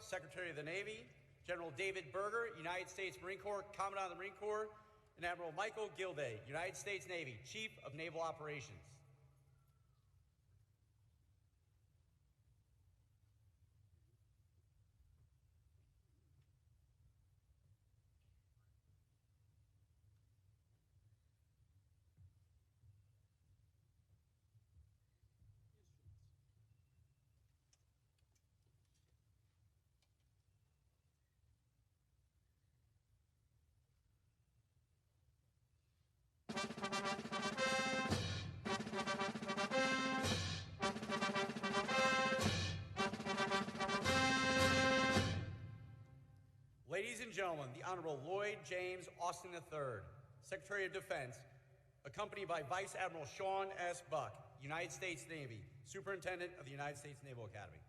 Secretary of the Navy, General David Berger, United States Marine Corps, Commandant of the Marine Corps, and Admiral Michael Gilday, United States Navy, Chief of Naval Operations. Ladies and gentlemen, the Honorable Lloyd James Austin III, Secretary of Defense, accompanied by Vice Admiral Sean S. Buck, United States Navy, Superintendent of the United States Naval Academy.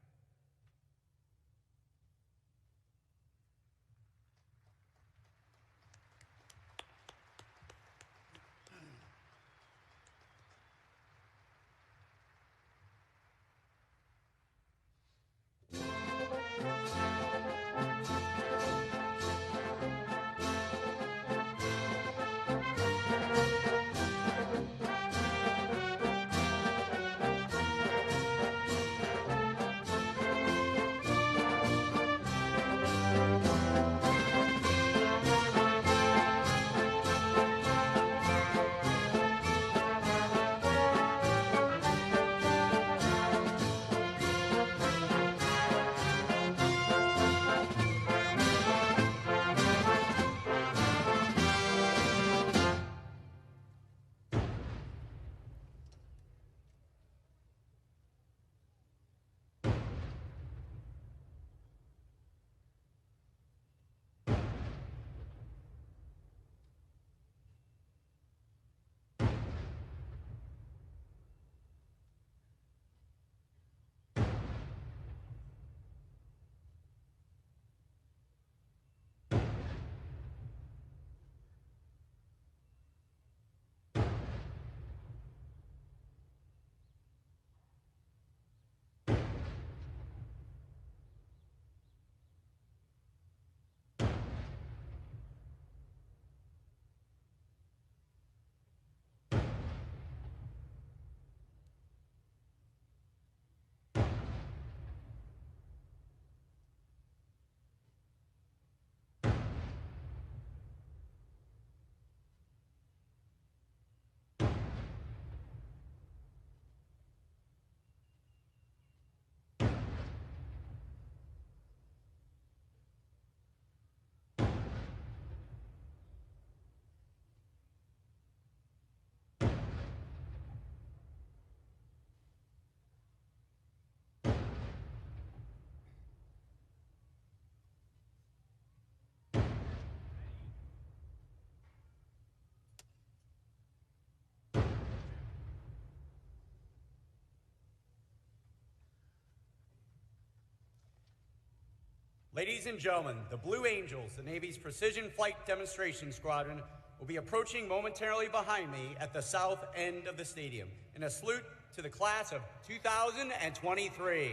Ladies and gentlemen, the Blue Angels, the Navy's Precision Flight Demonstration Squadron, will be approaching momentarily behind me at the south end of the stadium in a salute to the class of 2023.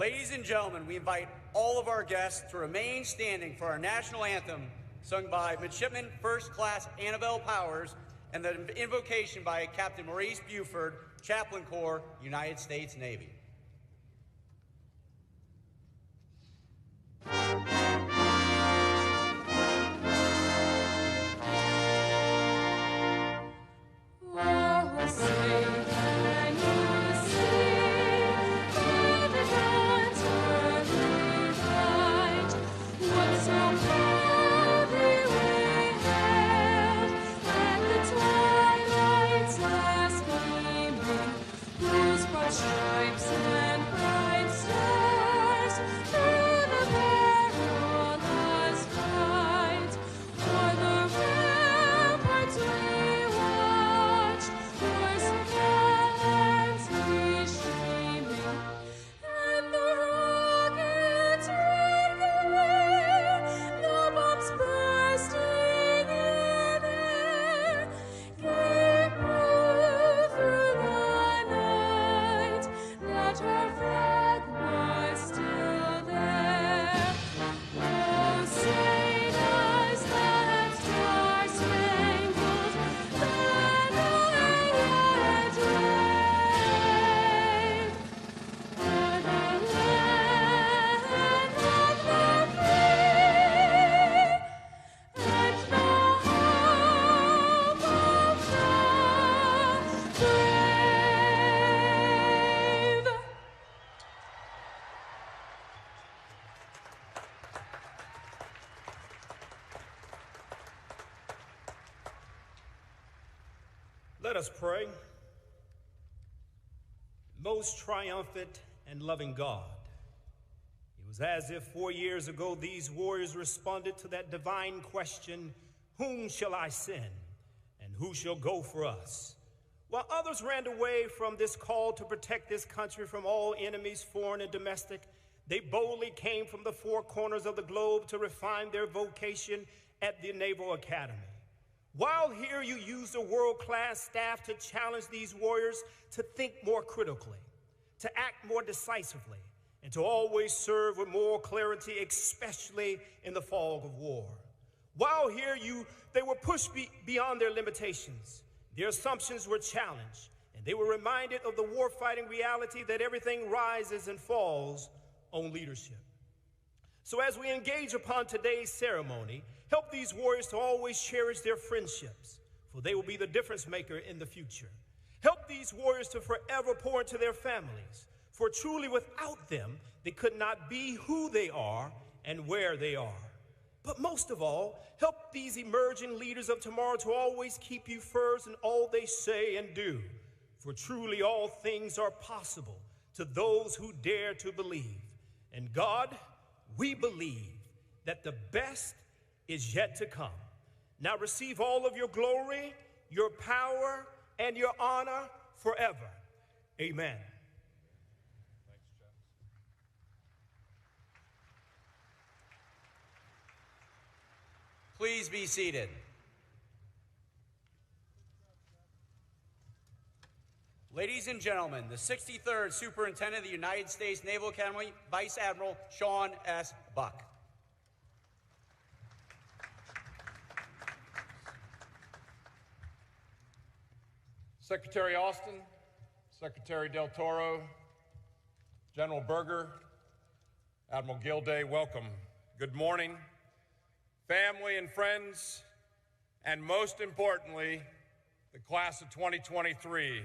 Ladies and gentlemen, we invite all of our guests to remain standing for our national anthem, sung by Midshipman First Class Annabelle Powers, and the invocation by Captain Maurice Buford, Chaplain Corps, United States Navy. Shine. Let us pray. Most triumphant and loving God, it was as if 4 years ago these warriors responded to that divine question, whom shall I send and who shall go for us? While others ran away from this call to protect this country from all enemies, foreign and domestic, they boldly came from the four corners of the globe to refine their vocation at the Naval Academy. While here, you used a world-class staff to challenge these warriors to think more critically, to act more decisively, and to always serve with more clarity, especially in the fog of war. While here, they were pushed beyond their limitations. Their assumptions were challenged, and they were reminded of the warfighting reality that everything rises and falls on leadership. So as we engage upon today's ceremony, help these warriors to always cherish their friendships, for they will be the difference maker in the future. Help these warriors to forever pour into their families, for truly without them, they could not be who they are and where they are. But most of all, help these emerging leaders of tomorrow to always keep you first in all they say and do, for truly all things are possible to those who dare to believe. And God, we believe that the best is yet to come. Now receive all of your glory, your power, and your honor forever. Amen. Thanks, Jeff. Please be seated. Ladies and gentlemen, the 63rd Superintendent of the United States Naval Academy, Vice Admiral Sean S. Buck. Secretary Austin, Secretary Del Toro, General Berger, Admiral Gilday, welcome. Good morning, family and friends, and most importantly, the class of 2023.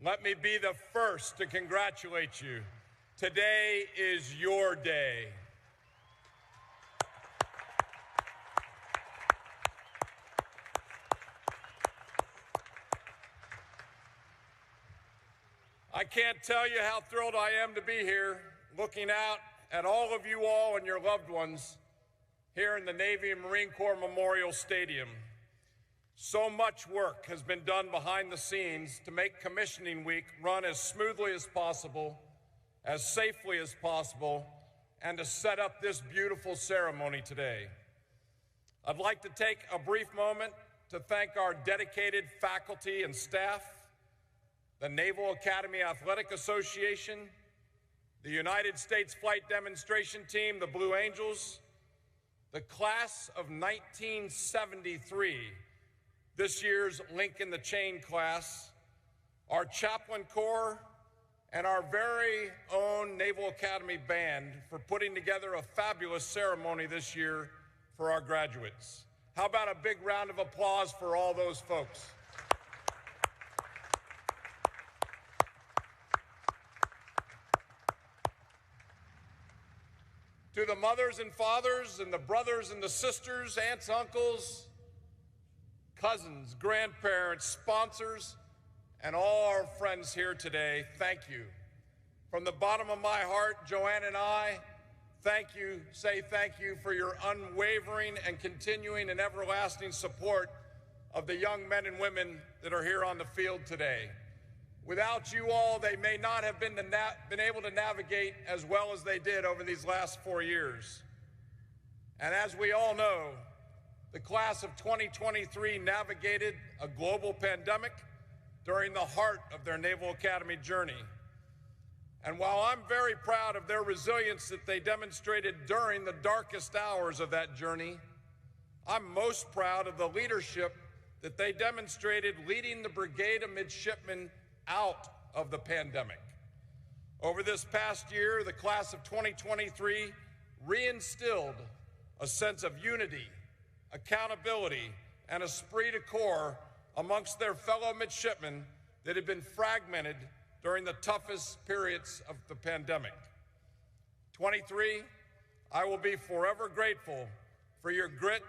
Let me be the first to congratulate you. Today is your day. I can't tell you how thrilled I am to be here, looking out at all of you all and your loved ones here in the Navy and Marine Corps Memorial Stadium. So much work has been done behind the scenes to make commissioning week run as smoothly as possible, as safely as possible, and to set up this beautiful ceremony today. I'd like to take a brief moment to thank our dedicated faculty and staff, the Naval Academy Athletic Association, the United States Flight Demonstration Team, the Blue Angels, the class of 1973, this year's Link in the Chain class, our chaplain corps, and our very own Naval Academy band for putting together a fabulous ceremony this year for our graduates. How about a big round of applause for all those folks? To the mothers and fathers and the brothers and the sisters, aunts, uncles, cousins, grandparents, sponsors, and all our friends here today, thank you. From the bottom of my heart, Joanne and I say thank you for your unwavering and continuing and everlasting support of the young men and women that are here on the field today. Without you all, they may not have been able to navigate as well as they did over these last 4 years. And as we all know, the class of 2023 navigated a global pandemic during the heart of their Naval Academy journey. And while I'm very proud of their resilience that they demonstrated during the darkest hours of that journey, I'm most proud of the leadership that they demonstrated leading the brigade of midshipmen out of the pandemic. Over this past year, the class of 2023 reinstilled a sense of unity, accountability, and esprit de corps amongst their fellow midshipmen that had been fragmented during the toughest periods of the pandemic. 23, I will be forever grateful for your grit,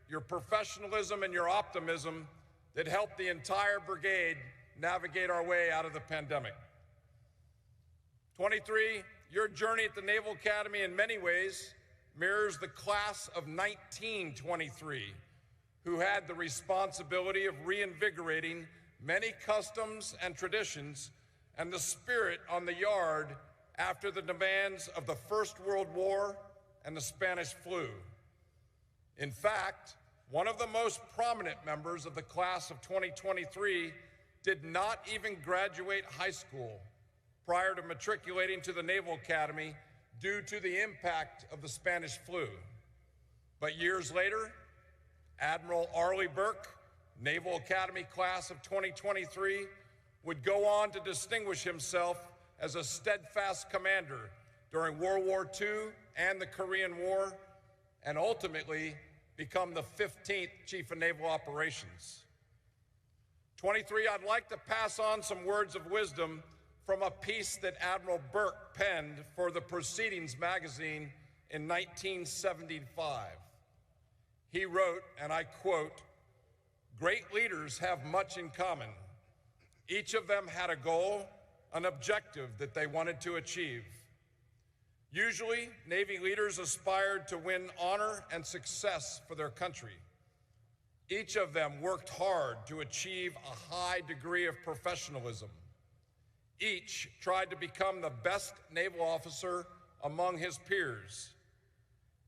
your professionalism, and your optimism that helped the entire brigade navigate our way out of the pandemic. 23, your journey at the Naval Academy in many ways mirrors the class of 1923, who had the responsibility of reinvigorating many customs and traditions and the spirit on the yard after the demands of the First World War and the Spanish flu. In fact, one of the most prominent members of the class of 2023 did not even graduate high school prior to matriculating to the Naval Academy due to the impact of the Spanish flu. But years later, Admiral Arleigh Burke, Naval Academy class of 2023, would go on to distinguish himself as a steadfast commander during World War II and the Korean War, and ultimately become the 15th Chief of Naval Operations. 23, I'd like to pass on some words of wisdom from a piece that Admiral Burke penned for the Proceedings magazine in 1975. He wrote, and I quote, "Great leaders have much in common. Each of them had a goal, an objective that they wanted to achieve. Usually, Navy leaders aspired to win honor and success for their country. Each of them worked hard to achieve a high degree of professionalism. Each tried to become the best naval officer among his peers.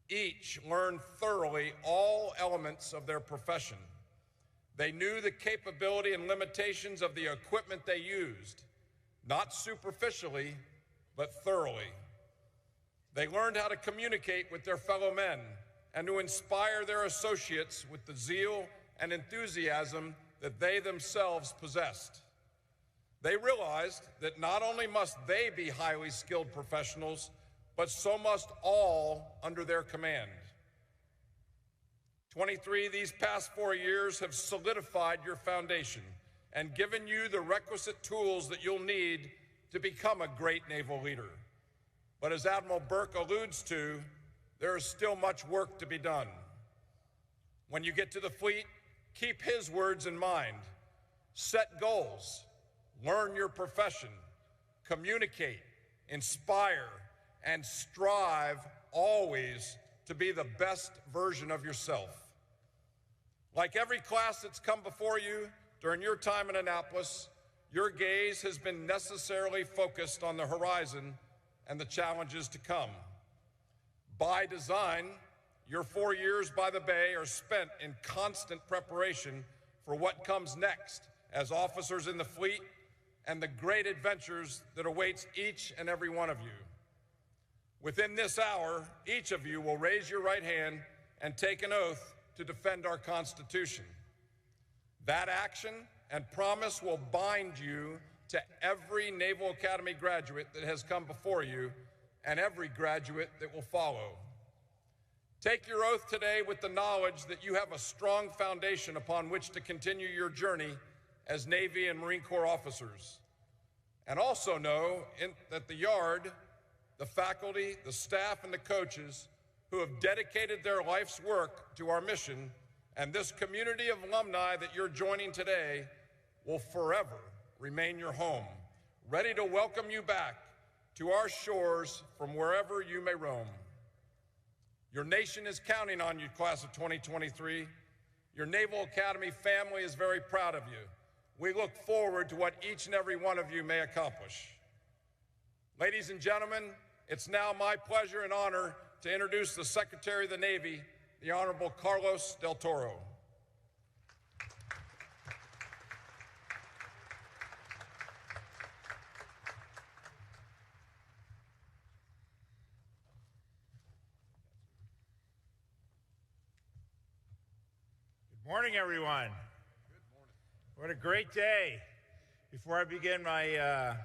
Each learned thoroughly all elements of their profession. They knew the capability and limitations of the equipment they used, not superficially, but thoroughly. They learned how to communicate with their fellow men and to inspire their associates with the zeal and enthusiasm that they themselves possessed. They realized that not only must they be highly skilled professionals, but so must all under their command. 23, these past 4 years have solidified your foundation and given you the requisite tools that you'll need to become a great naval leader. But as Admiral Burke alludes to, there is still much work to be done. When you get to the fleet, keep his words in mind. Set goals, learn your profession, communicate, inspire, and strive always to be the best version of yourself. Like every class that's come before you during your time in Annapolis, your gaze has been necessarily focused on the horizon and the challenges to come. By design, your 4 years by the Bay are spent in constant preparation for what comes next as officers in the fleet and the great adventures that awaits each and every one of you. Within this hour, each of you will raise your right hand and take an oath to defend our Constitution. That action and promise will bind you to every Naval Academy graduate that has come before you and every graduate that will follow. Take your oath today with the knowledge that you have a strong foundation upon which to continue your journey as Navy and Marine Corps officers. And also know that the yard, the faculty, the staff, and the coaches who have dedicated their life's work to our mission and this community of alumni that you're joining today will forever remain your home, ready to welcome you back to our shores from wherever you may roam. Your nation is counting on you, class of 2023. Your Naval Academy family is very proud of you. We look forward to what each and every one of you may accomplish. Ladies and gentlemen, it's now my pleasure and honor to introduce the Secretary of the Navy, the Honorable Carlos Del Toro. Good morning, everyone. Good morning. What a great day. Before I begin my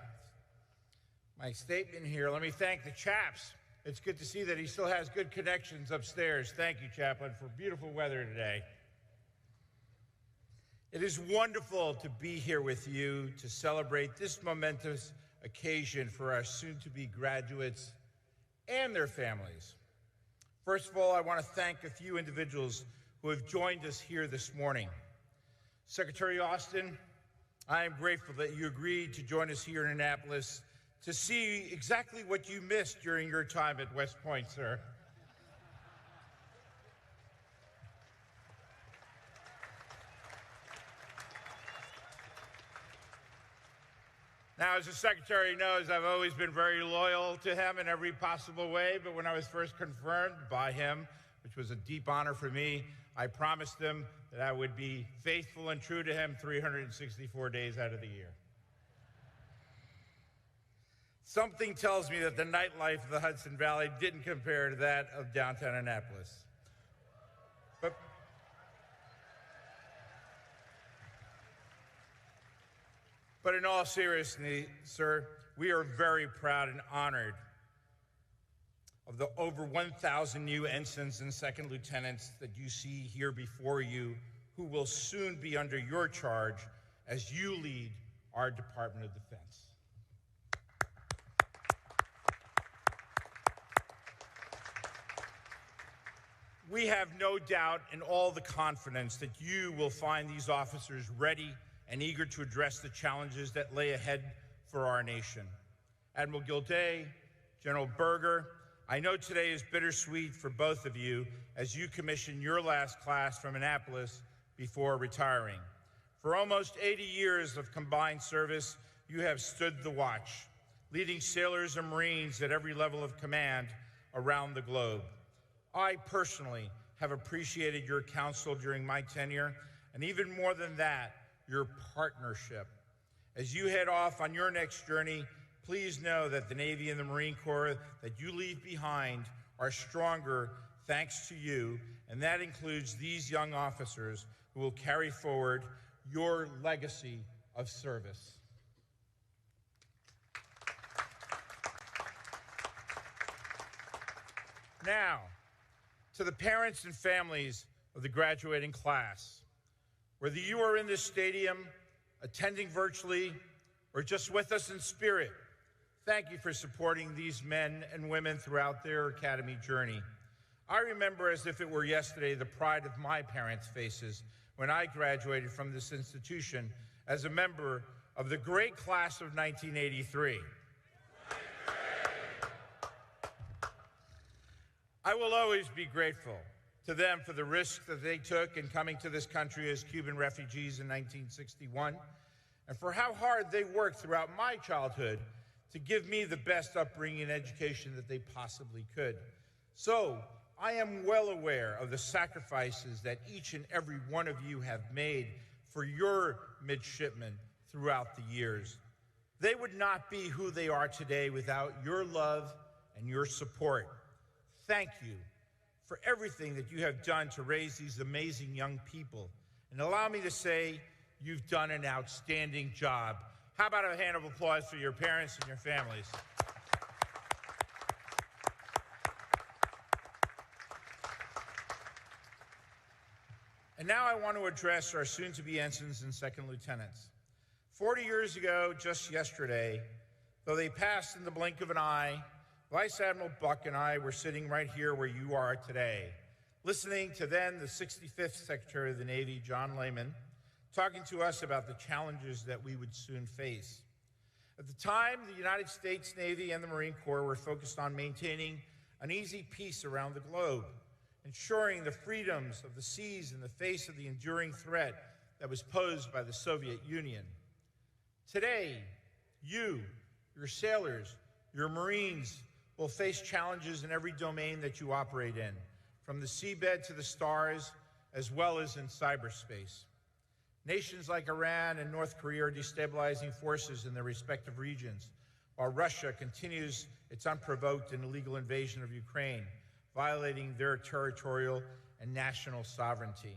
statement here, let me thank the chaps. It's good to see that he still has good connections upstairs. Thank you, Chaplain, for beautiful weather today. It is wonderful to be here with you to celebrate this momentous occasion for our soon-to-be graduates and their families. First of all, I want to thank a few individuals who have joined us here this morning. Secretary Austin, I am grateful that you agreed to join us here in Annapolis to see exactly what you missed during your time at West Point, sir. Now, as the Secretary knows, I've always been very loyal to him in every possible way, but when I was first confirmed by him, which was a deep honor for me, I promised him that I would be faithful and true to him 364 days out of the year. Something tells me that the nightlife of the Hudson Valley didn't compare to that of downtown Annapolis. But in all seriousness, sir, we are very proud and honored of the over 1,000 new ensigns and second lieutenants that you see here before you, who will soon be under your charge as you lead our Department of Defense. We have no doubt and all the confidence that you will find these officers ready and eager to address the challenges that lay ahead for our nation. Admiral Gilday, General Berger, I know today is bittersweet for both of you as you commission your last class from Annapolis before retiring. For almost 80 years of combined service, you have stood the watch, leading sailors and Marines at every level of command around the globe. I personally have appreciated your counsel during my tenure, and even more than that, your partnership. As you head off on your next journey, please know that the Navy and the Marine Corps that you leave behind are stronger thanks to you, and that includes these young officers who will carry forward your legacy of service. Now, to the parents and families of the graduating class, whether you are in this stadium, attending virtually, or just with us in spirit, thank you for supporting these men and women throughout their academy journey. I remember as if it were yesterday the pride of my parents' faces when I graduated from this institution as a member of the great class of 1983. I will always be grateful to them for the risk that they took in coming to this country as Cuban refugees in 1961, and for how hard they worked throughout my childhood to give me the best upbringing and education that they possibly could. So, I am well aware of the sacrifices that each and every one of you have made for your midshipmen throughout the years. They would not be who they are today without your love and your support. Thank you for everything that you have done to raise these amazing young people. And allow me to say, you've done an outstanding job. How about a hand of applause for your parents and your families? And now I want to address our soon-to-be ensigns and second lieutenants. 40 years ago, just yesterday, though they passed in the blink of an eye, Vice Admiral Buck and I were sitting right here where you are today, listening to then the 65th Secretary of the Navy, John Lehman, talking to us about the challenges that we would soon face. At the time, the United States Navy and the Marine Corps were focused on maintaining an easy peace around the globe, ensuring the freedoms of the seas in the face of the enduring threat that was posed by the Soviet Union. Today, you, your sailors, your Marines will face challenges in every domain that you operate in, from the seabed to the stars, as well as in cyberspace. Nations like Iran and North Korea are destabilizing forces in their respective regions, while Russia continues its unprovoked and illegal invasion of Ukraine, violating their territorial and national sovereignty.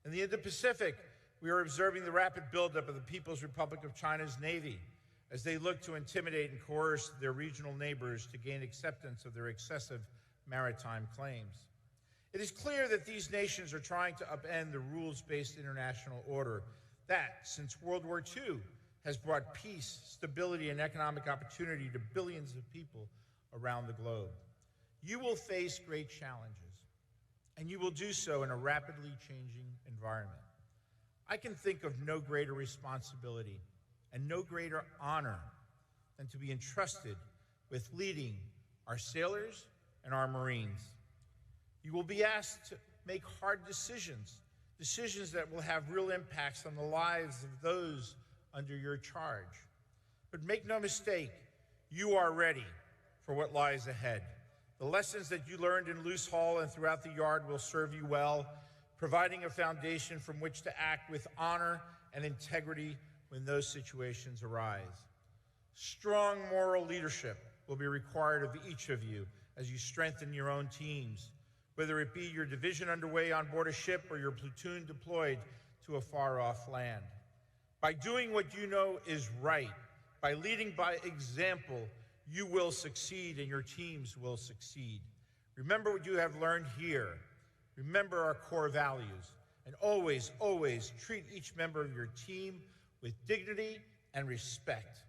In the Indo-Pacific, we are observing the rapid buildup of the People's Republic of China's Navy as they look to intimidate and coerce their regional neighbors to gain acceptance of their excessive maritime claims. It is clear that these nations are trying to upend the rules-based international order that, since World War II, has brought peace, stability, and economic opportunity to billions of people around the globe. You will face great challenges, and you will do so in a rapidly changing environment. I can think of no greater responsibility and no greater honor than to be entrusted with leading our sailors and our Marines. You will be asked to make hard decisions that will have real impacts on the lives of those under your charge. But make no mistake, you are ready for what lies ahead. The lessons that you learned in Loose Hall and throughout the yard will serve you well, providing a foundation from which to act with honor and integrity when those situations arise. Strong moral leadership will be required of each of you as you strengthen your own teams, whether it be your division underway on board a ship or your platoon deployed to a far-off land. By doing what you know is right, by leading by example, you will succeed and your teams will succeed. Remember what you have learned here. Remember our core values, and always, always treat each member of your team with dignity and respect.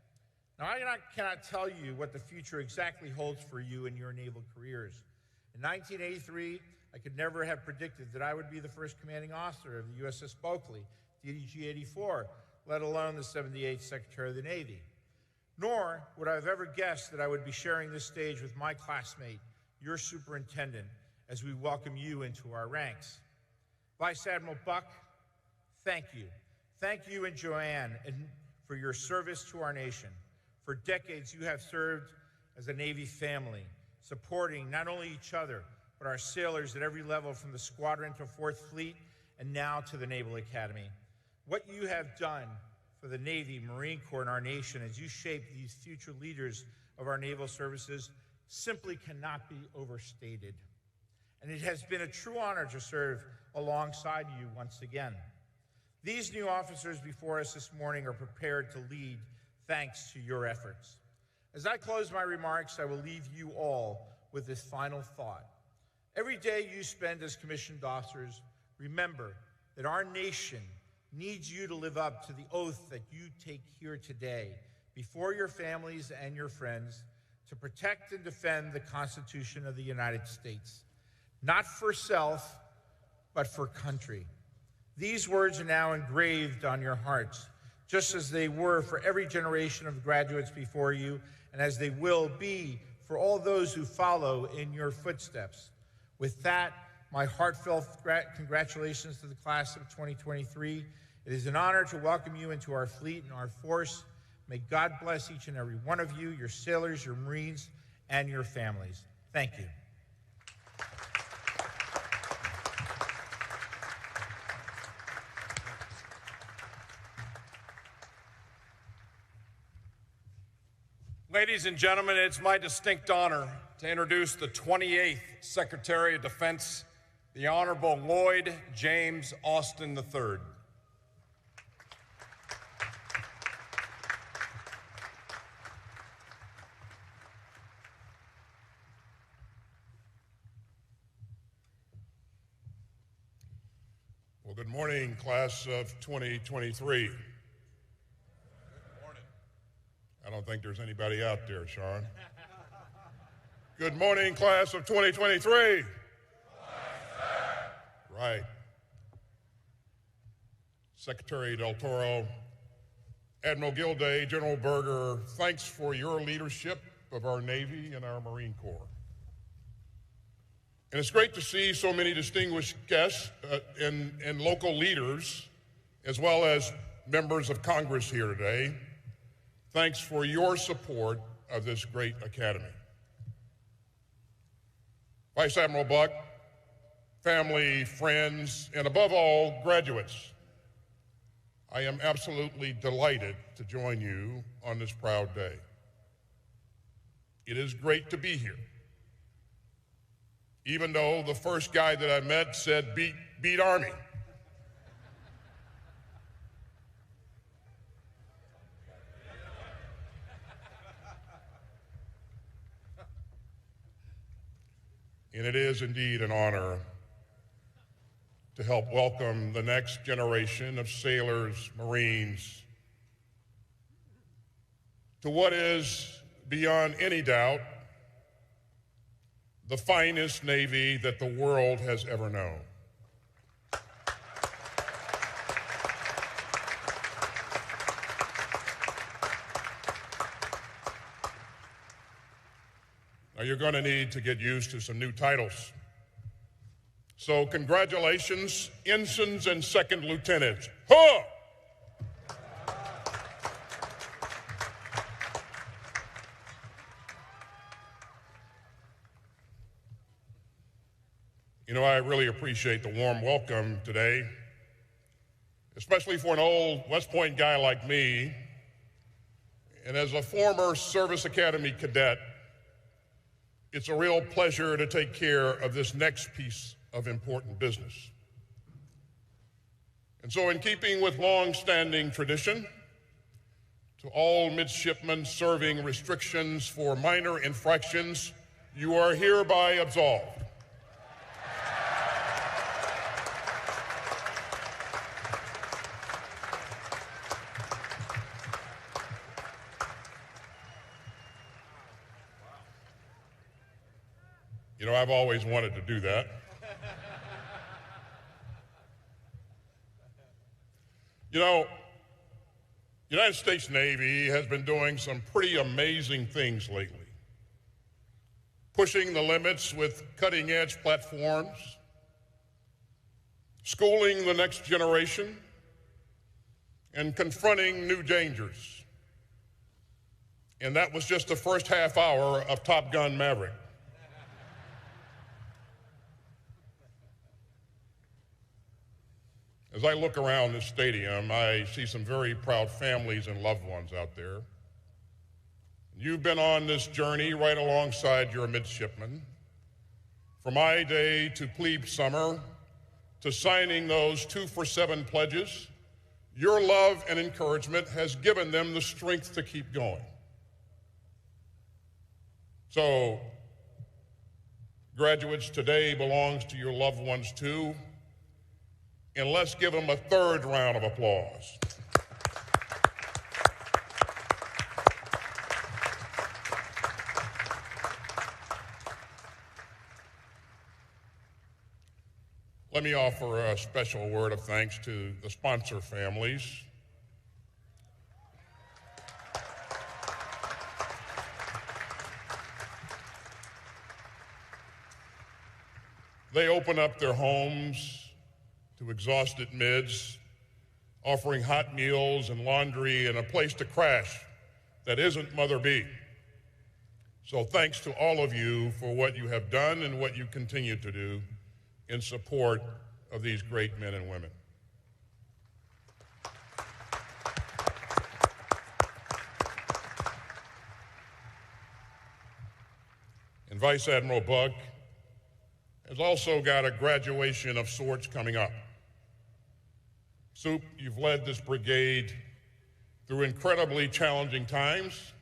Now, I cannot tell you what the future exactly holds for you in your naval careers. In 1983, I could never have predicted that I would be the first commanding officer of the USS Bulkley, DDG-84, let alone the 78th Secretary of the Navy. Nor would I have ever guessed that I would be sharing this stage with my classmate, your superintendent, as we welcome you into our ranks. Vice Admiral Buck, thank you. Thank you and Joanne for your service to our nation. For decades, you have served as a Navy family, supporting not only each other, but our sailors at every level from the squadron to 4th Fleet and now to the Naval Academy. What you have done for the Navy, Marine Corps, and our nation as you shape these future leaders of our naval services simply cannot be overstated. And it has been a true honor to serve alongside you once again. These new officers before us this morning are prepared to lead thanks to your efforts. As I close my remarks, I will leave you all with this final thought. Every day you spend as commissioned officers, remember that our nation needs you to live up to the oath that you take here today before your families and your friends to protect and defend the Constitution of the United States, not for self, but for country. These words are now engraved on your hearts, just as they were for every generation of graduates before you, and as they will be for all those who follow in your footsteps. With that, my heartfelt congratulations to the class of 2023. It is an honor to welcome you into our fleet and our force. May God bless each and every one of you, your sailors, your Marines, and your families. Thank you. Ladies and gentlemen, it's my distinct honor to introduce the 28th Secretary of Defense, the Honorable Lloyd James Austin III. Well, good morning, class of 2023. I don't think there's anybody out there, Sean. Good morning, class of 2023. Right. Secretary Del Toro, Admiral Gilday, General Berger, thanks for your leadership of our Navy and our Marine Corps. And it's great to see so many distinguished guests and local leaders, as well as members of Congress here today. Thanks for your support of this great academy. Vice Admiral Buck, family, friends, and above all, graduates, I am absolutely delighted to join you on this proud day. It is great to be here. Even though the first guy that I met said, beat Army. And it is indeed an honor to help welcome the next generation of sailors, Marines, to what is, beyond any doubt, the finest Navy that the world has ever known. Now, you're going to need to get used to some new titles. So congratulations, ensigns and second lieutenants. Huh! You know, I really appreciate the warm welcome today, especially for an old West Point guy like me. And as a former Service Academy cadet, it's a real pleasure to take care of this next piece of important business. And so, in keeping with long-standing tradition, to all midshipmen serving restrictions for minor infractions, you are hereby absolved. You know, I've always wanted to do that. You know, the United States Navy has been doing some pretty amazing things lately, pushing the limits with cutting-edge platforms, schooling the next generation, and confronting new dangers. And that was just the first half hour of Top Gun Maverick. As I look around this stadium, I see some very proud families and loved ones out there. You've been on this journey right alongside your midshipmen. From I-Day to plebe summer to signing those 2-for-7 pledges, your love and encouragement has given them the strength to keep going. So, graduates, today belongs to your loved ones too. And let's give them a third round of applause. Let me offer a special word of thanks to the sponsor families. They open up their homes to exhausted mids, offering hot meals and laundry and a place to crash that isn't Mother B. So thanks to all of you for what you have done and what you continue to do in support of these great men and women. And Vice Admiral Buck has also got a graduation of sorts coming up. Soup, you've led this brigade through incredibly challenging times.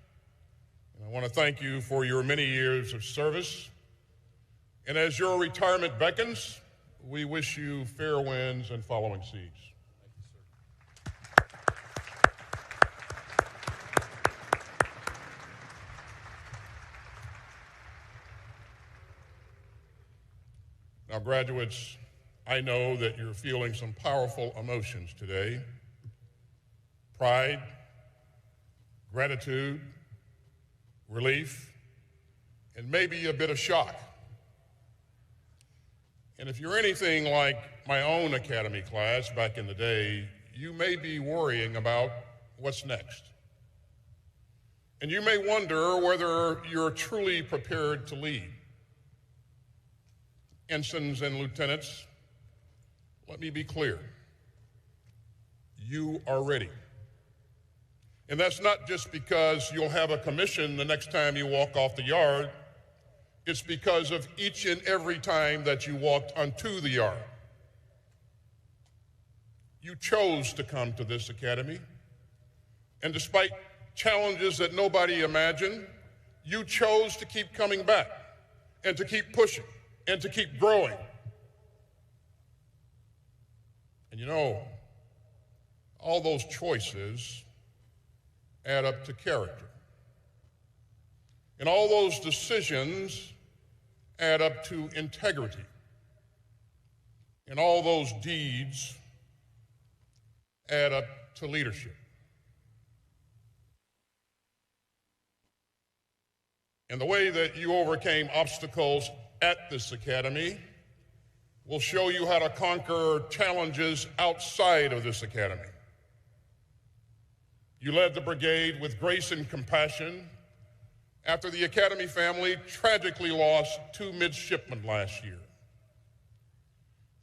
And I want to thank you for your many years of service. And as your retirement beckons, we wish you fair winds and following seas. Now, graduates, I know that you're feeling some powerful emotions today. Pride, gratitude, relief, and maybe a bit of shock. And if you're anything like my own academy class back in the day, you may be worrying about what's next. And you may wonder whether you're truly prepared to lead. Ensigns and lieutenants, let me be clear. You are ready. And that's not just because you'll have a commission the next time you walk off the yard. It's because of each and every time that you walked onto the yard. You chose to come to this academy. And despite challenges that nobody imagined, you chose to keep coming back and to keep pushing and to keep growing. And you know, all those choices add up to character. And all those decisions add up to integrity. And all those deeds add up to leadership. and the way that you overcame obstacles at this academy will show you how to conquer challenges outside of this academy. You led the brigade with grace and compassion after the academy family tragically lost 2 midshipmen last year.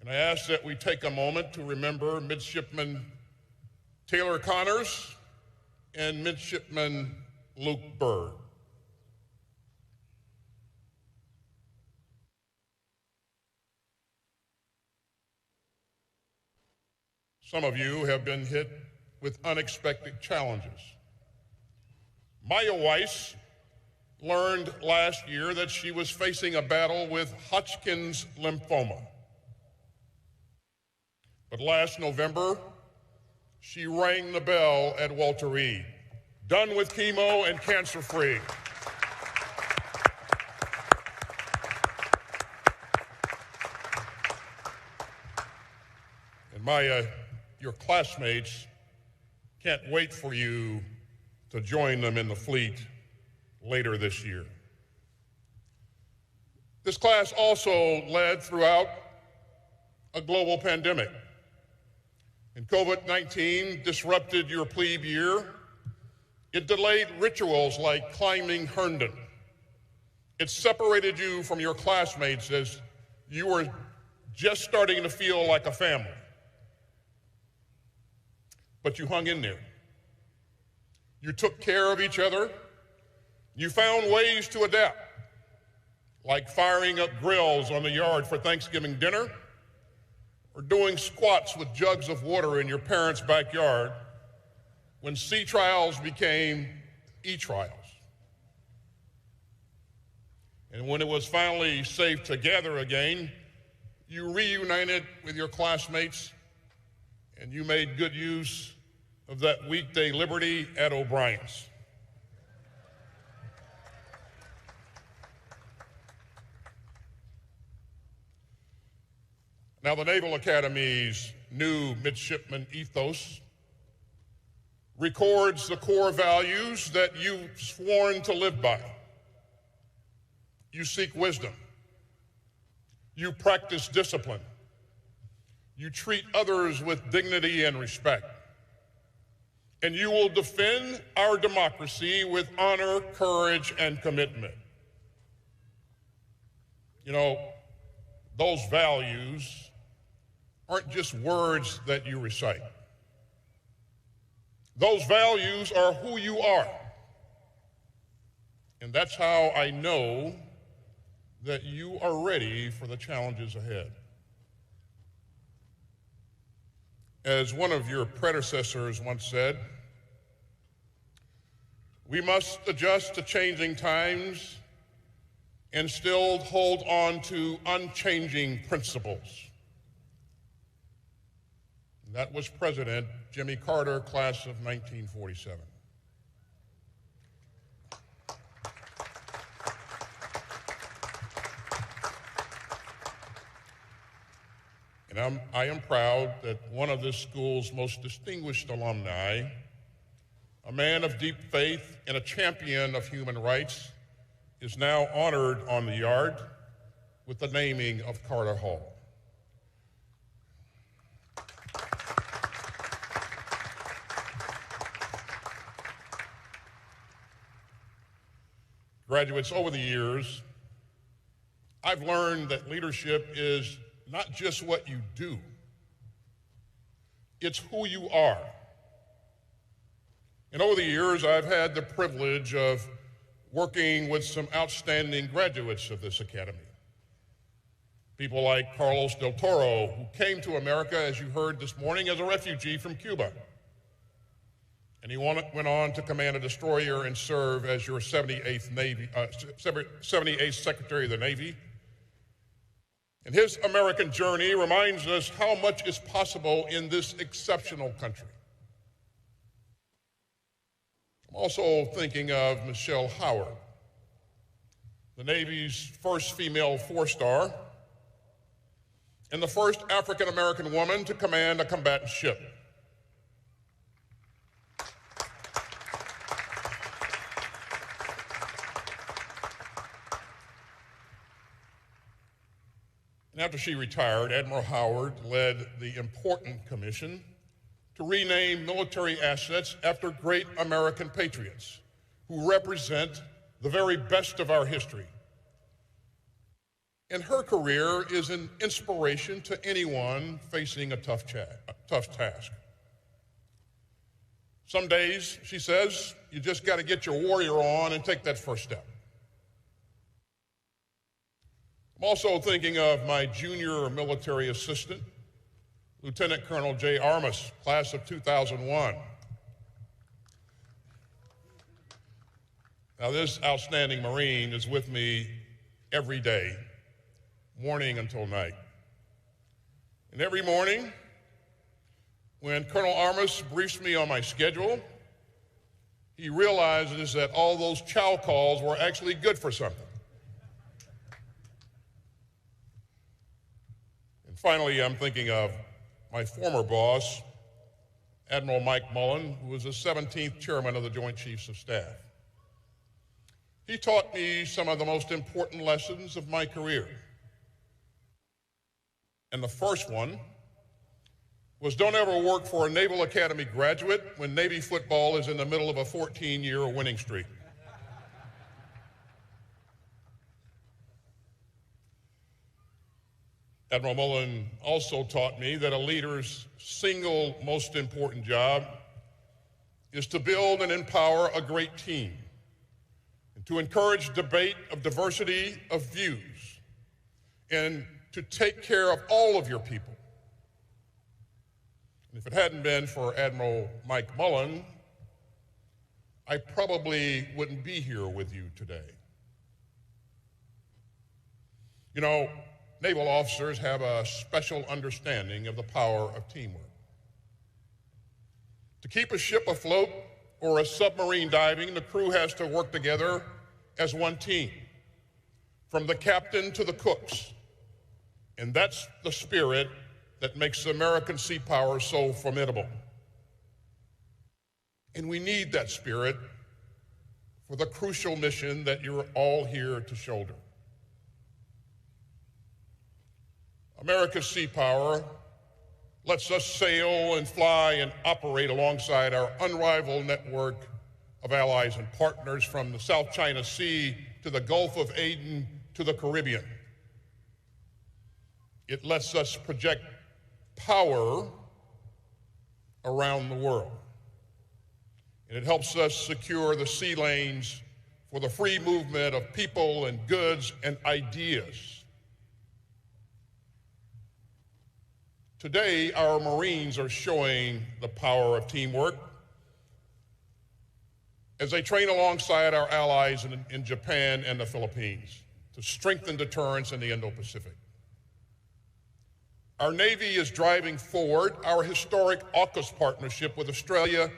And I ask that we take a moment to remember Midshipman Taylor Connors and Midshipman Luke Bird. Some of you have been hit with unexpected challenges. Maya Weiss learned last year that she was facing a battle with Hodgkin's lymphoma. But last November, she rang the bell at Walter Reed, done with chemo and cancer-free. And Maya, your classmates can't wait for you to join them in the fleet later this year. This class also led throughout a global pandemic. And COVID-19 disrupted your plebe year. It delayed rituals like climbing Herndon. It separated you from your classmates as you were just starting to feel like a family. But you hung in there. You took care of each other. You found ways to adapt, like firing up grills on the yard for Thanksgiving dinner, or doing squats with jugs of water in your parents' backyard when sea trials became e-trials. And when it was finally safe to gather again, you reunited with your classmates and you made good use of that weekday liberty at O'Brien's. Now, the Naval Academy's new midshipman ethos records the core values that you've sworn to live by. You seek wisdom. You practice discipline. You treat others with dignity and respect. And you will defend our democracy with honor, courage, and commitment. You know, those values aren't just words that you recite. Those values are who you are. And that's how I know that you are ready for the challenges ahead. As one of your predecessors once said, we must adjust to changing times and still hold on to unchanging principles. And that was President Jimmy Carter, class of 1947. And I am proud that one of this school's most distinguished alumni, a man of deep faith and a champion of human rights, is now honored on the yard with the naming of Carter Hall. Graduates, over the years, I've learned that leadership is not just what you do, it's who you are. And over the years, I've had the privilege of working with some outstanding graduates of this academy. People like Carlos del Toro, who came to America, as you heard this morning, as a refugee from Cuba. And he went on to command a destroyer and serve as your 78th Secretary of the Navy. And his American journey reminds us how much is possible in this exceptional country. I'm also thinking of Michelle Howard, the Navy's first female four-star and the first African-American woman to command a combatant ship. After she retired, Admiral Howard led the important commission to rename military assets after great American patriots who represent the very best of our history. And her career is an inspiration to anyone facing a tough task. Some days, she says, you just got to get your warrior on and take that first step. I'm also thinking of my junior military assistant, Lieutenant Colonel Jay Armas, class of 2001. Now, this outstanding Marine is with me every day, morning until night. And every morning, when Colonel Armas briefs me on my schedule, he realizes that all those chow calls were actually good for something. And finally, I'm thinking of my former boss, Admiral Mike Mullen, who was the 17th chairman of the Joint Chiefs of Staff. He taught me some of the most important lessons of my career. And the first one was don't ever work for a Naval Academy graduate when Navy football is in the middle of a 14-year winning streak. Admiral Mullen also taught me that a leader's single most important job is to build and empower a great team and to encourage debate of diversity of views and to take care of all of your people. And if it hadn't been for Admiral Mike Mullen, I probably wouldn't be here with you today. You know, naval officers have a special understanding of the power of teamwork. To keep a ship afloat or a submarine diving, the crew has to work together as one team, from the captain to the cooks. And that's the spirit that makes American sea power so formidable. And we need that spirit for the crucial mission that you're all here to shoulder. America's sea power lets us sail and fly and operate alongside our unrivaled network of allies and partners from the South China Sea to the Gulf of Aden to the Caribbean. It lets us project power around the world. And it helps us secure the sea lanes for the free movement of people and goods and ideas. Today, our Marines are showing the power of teamwork as they train alongside our allies in Japan and the Philippines to strengthen deterrence in the Indo-Pacific. Our Navy is driving forward our historic AUKUS partnership with Australia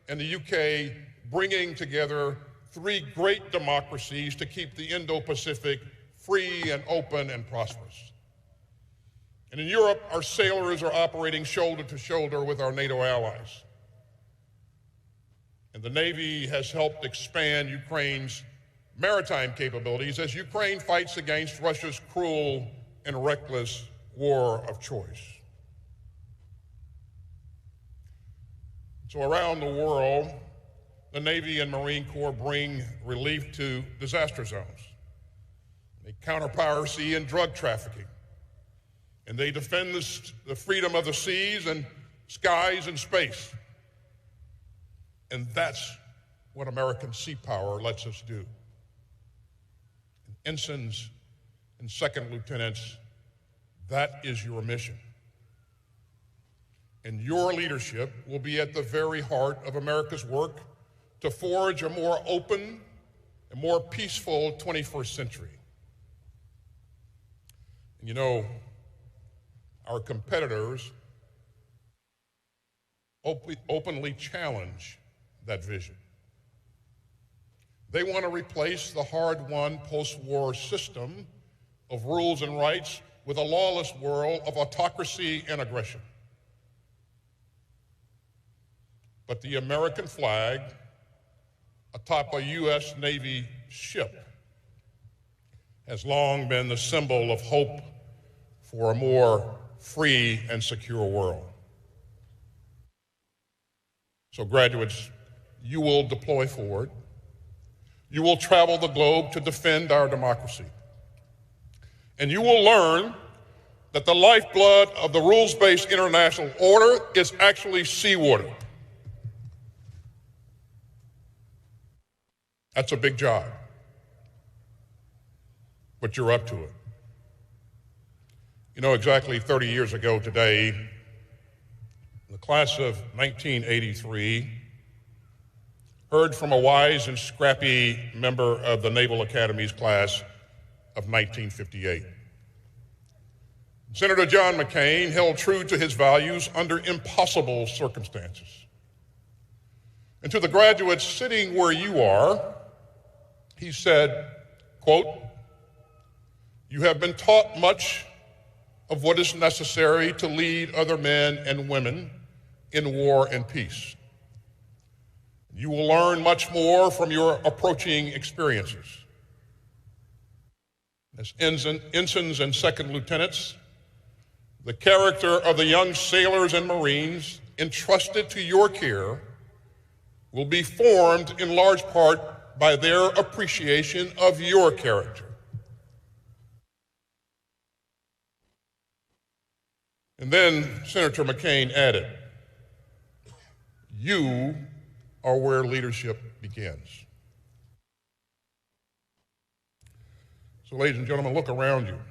and the UK, bringing together three great democracies to keep the Indo-Pacific free and open and prosperous. And in Europe, our sailors are operating shoulder to shoulder with our NATO allies. And the Navy has helped expand Ukraine's maritime capabilities as Ukraine fights against Russia's cruel and reckless war of choice. So around the world, the Navy and Marine Corps bring relief to disaster zones. They counter piracy and drug trafficking. And they defend the freedom of the seas and skies and space. And that's what American sea power lets us do. And ensigns and second lieutenants, that is your mission. And your leadership will be at the very heart of America's work to forge a more open and more peaceful 21st century. And you know, our competitors openly challenge that vision. They want to replace the hard-won post-war system of rules and rights with a lawless world of autocracy and aggression. But the American flag atop a U.S. Navy ship has long been the symbol of hope for a more free and secure world. So graduates, you will deploy forward. You will travel the globe to defend our democracy. And you will learn that the lifeblood of the rules-based international order is actually seawater. That's a big job, but you're up to it. You know, exactly 30 years ago today, the class of 1983 heard from a wise and scrappy member of the Naval Academy's class of 1958. Senator John McCain held true to his values under impossible circumstances. And to the graduates sitting where you are, he said, quote, "You have been taught much of what is necessary to lead other men and women in war and peace. You will learn much more from your approaching experiences. As ensigns and second lieutenants, the character of the young sailors and Marines entrusted to your care will be formed in large part by their appreciation of your character. And then Senator McCain added, "You are where leadership begins." So, ladies and gentlemen, look around you.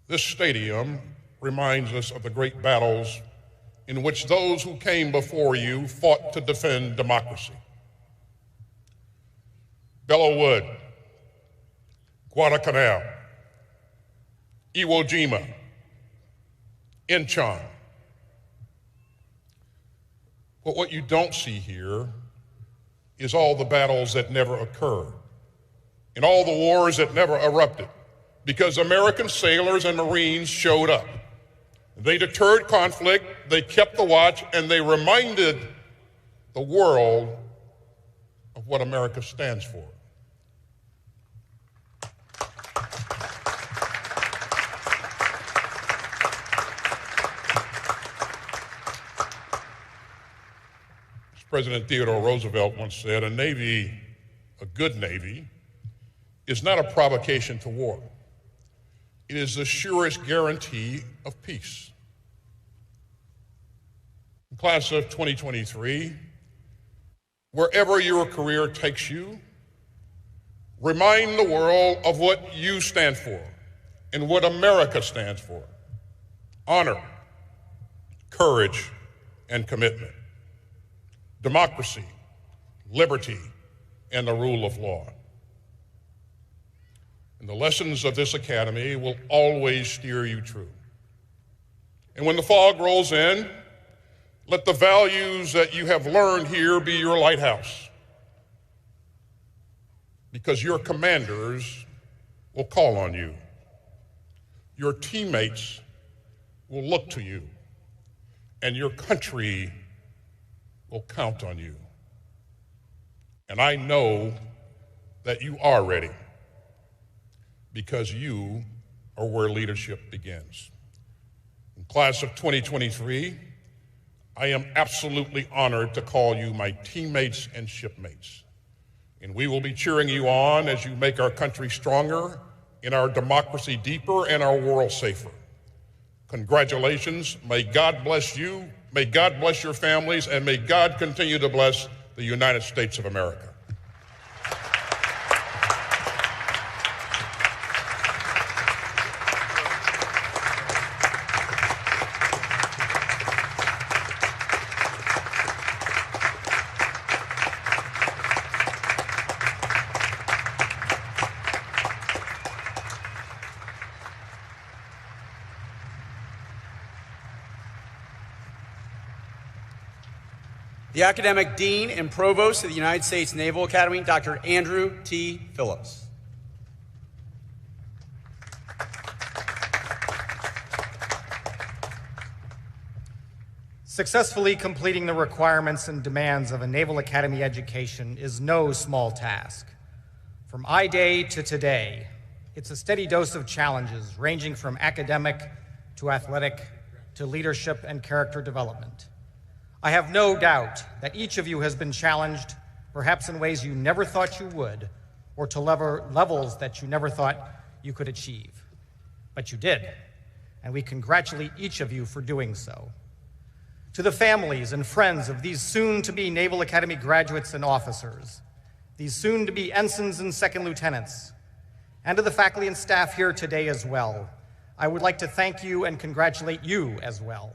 This stadium reminds us of the great battles in which those who came before you fought to defend democracy. Belleau Wood, Guadalcanal, Iwo Jima, Incheon. But what you don't see here is all the battles that never occurred and all the wars that never erupted, because American sailors and Marines showed up. They deterred conflict, they kept the watch, and they reminded the world of what America stands for. President Theodore Roosevelt once said, a good Navy, is not a provocation to war. It is the surest guarantee of peace. The class of 2023, wherever your career takes you, remind the world of what you stand for and what America stands for: honor, courage, and commitment. Democracy, liberty, and the rule of law. And the lessons of this academy will always steer you true. And when the fog rolls in, let the values that you have learned here be your lighthouse, because your commanders will call on you. Your teammates will look to you, and your country will count on you. And I know that you are ready, because you are where leadership begins. In class of 2023, I am absolutely honored to call you my teammates and shipmates. And we will be cheering you on as you make our country stronger, and our democracy deeper, and our world safer. Congratulations. May God bless you. May God bless your families, and may God continue to bless the United States of America. The Academic Dean and Provost of the United States Naval Academy, Dr. Andrew T. Phillips. Successfully completing the requirements and demands of a Naval Academy education is no small task. From I-Day to today, It's a steady dose of challenges, ranging from academic to athletic to leadership and character development. I have no doubt that each of you has been challenged, perhaps in ways you never thought you would, or to levels that you never thought you could achieve. But you did, and we congratulate each of you for doing so. To the families and friends of these soon-to-be Naval Academy graduates and officers, these soon-to-be ensigns and second lieutenants, and to the faculty and staff here today as well, I would like to thank you and congratulate you as well.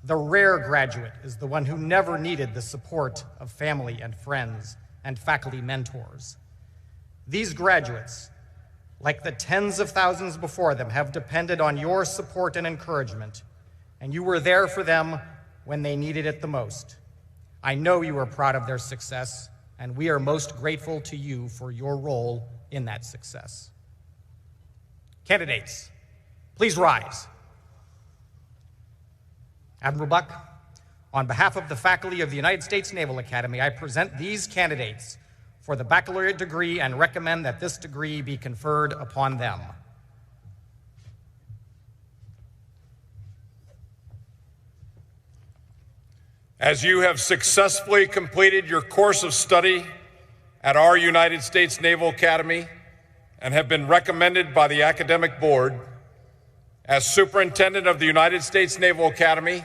The rare graduate is the one who never needed the support of family and friends and faculty mentors. These graduates, like the tens of thousands before them, have depended on your support and encouragement, and you were there for them when they needed it the most. I know you are proud of their success, and we are most grateful to you for your role in that success. Candidates, please rise. Admiral Buck, on behalf of the faculty of the United States Naval Academy, I present these candidates for the baccalaureate degree and recommend that this degree be conferred upon them. As you have successfully completed your course of study at our United States Naval Academy and have been recommended by the Academic Board as Superintendent of the United States Naval Academy,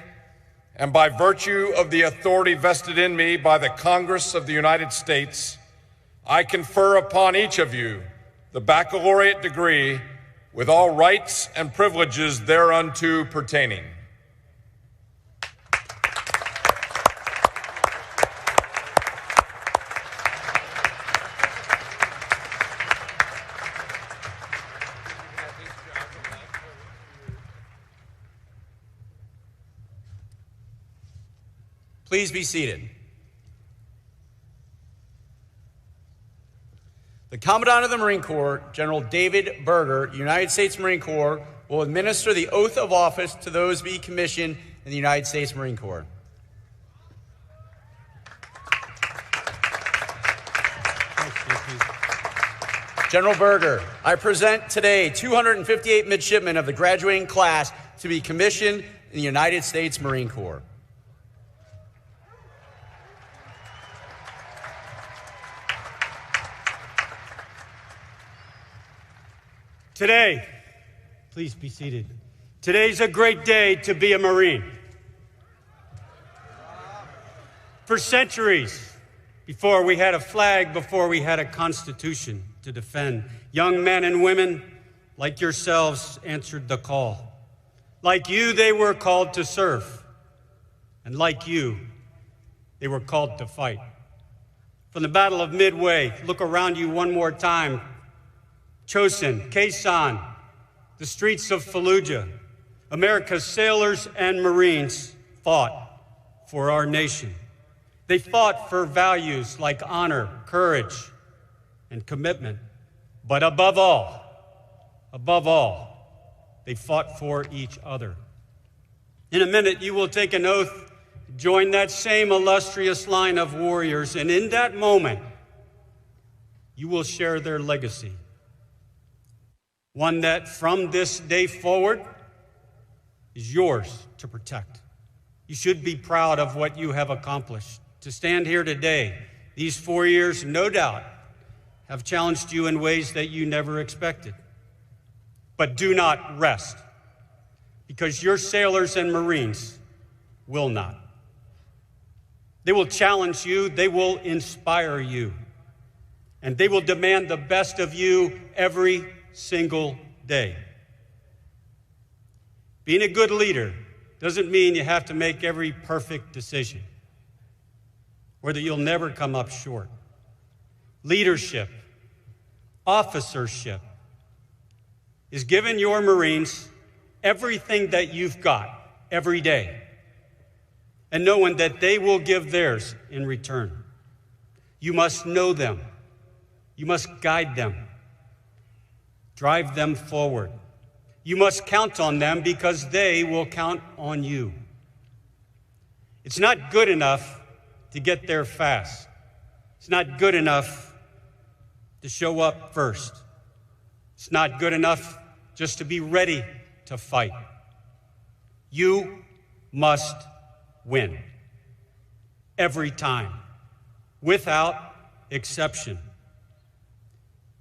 and by virtue of the authority vested in me by the Congress of the United States, I confer upon each of you the baccalaureate degree with all rights and privileges thereunto pertaining. Please be seated. The Commandant of the Marine Corps, General David Berger, United States Marine Corps, will administer the oath of office to those be commissioned in the United States Marine Corps. General Berger, I present today 258 midshipmen of the graduating class to be commissioned in the United States Marine Corps. Today, please be seated. Today's a great day to be a Marine. For centuries, before we had a flag, before we had a constitution to defend, young men and women like yourselves answered the call. Like you, they were called to serve. And like you, they were called to fight. From the Battle of Midway, look around you one more time. Chosin, Khe Sanh, the streets of Fallujah, America's sailors and Marines fought for our nation. They fought for values like honor, courage, and commitment. But above all, they fought for each other. In a minute, you will take an oath, join that same illustrious line of warriors, and in that moment, you will share their legacy. One that from this day forward is yours to protect. You should be proud of what you have accomplished. To stand here today, these 4 years, no doubt, have challenged you in ways that you never expected. But do not rest, because your sailors and Marines will not. They will challenge you, they will inspire you, and they will demand the best of you every single day. Being a good leader doesn't mean you have to make every perfect decision or that you'll never come up short. Leadership, officership, is giving your Marines everything that you've got every day and knowing that they will give theirs in return. You must know them. You must guide them. Drive them forward. You must count on them because they will count on you. It's not good enough to get there fast. It's not good enough to show up first. It's not good enough just to be ready to fight. You must win. Every time, without exception.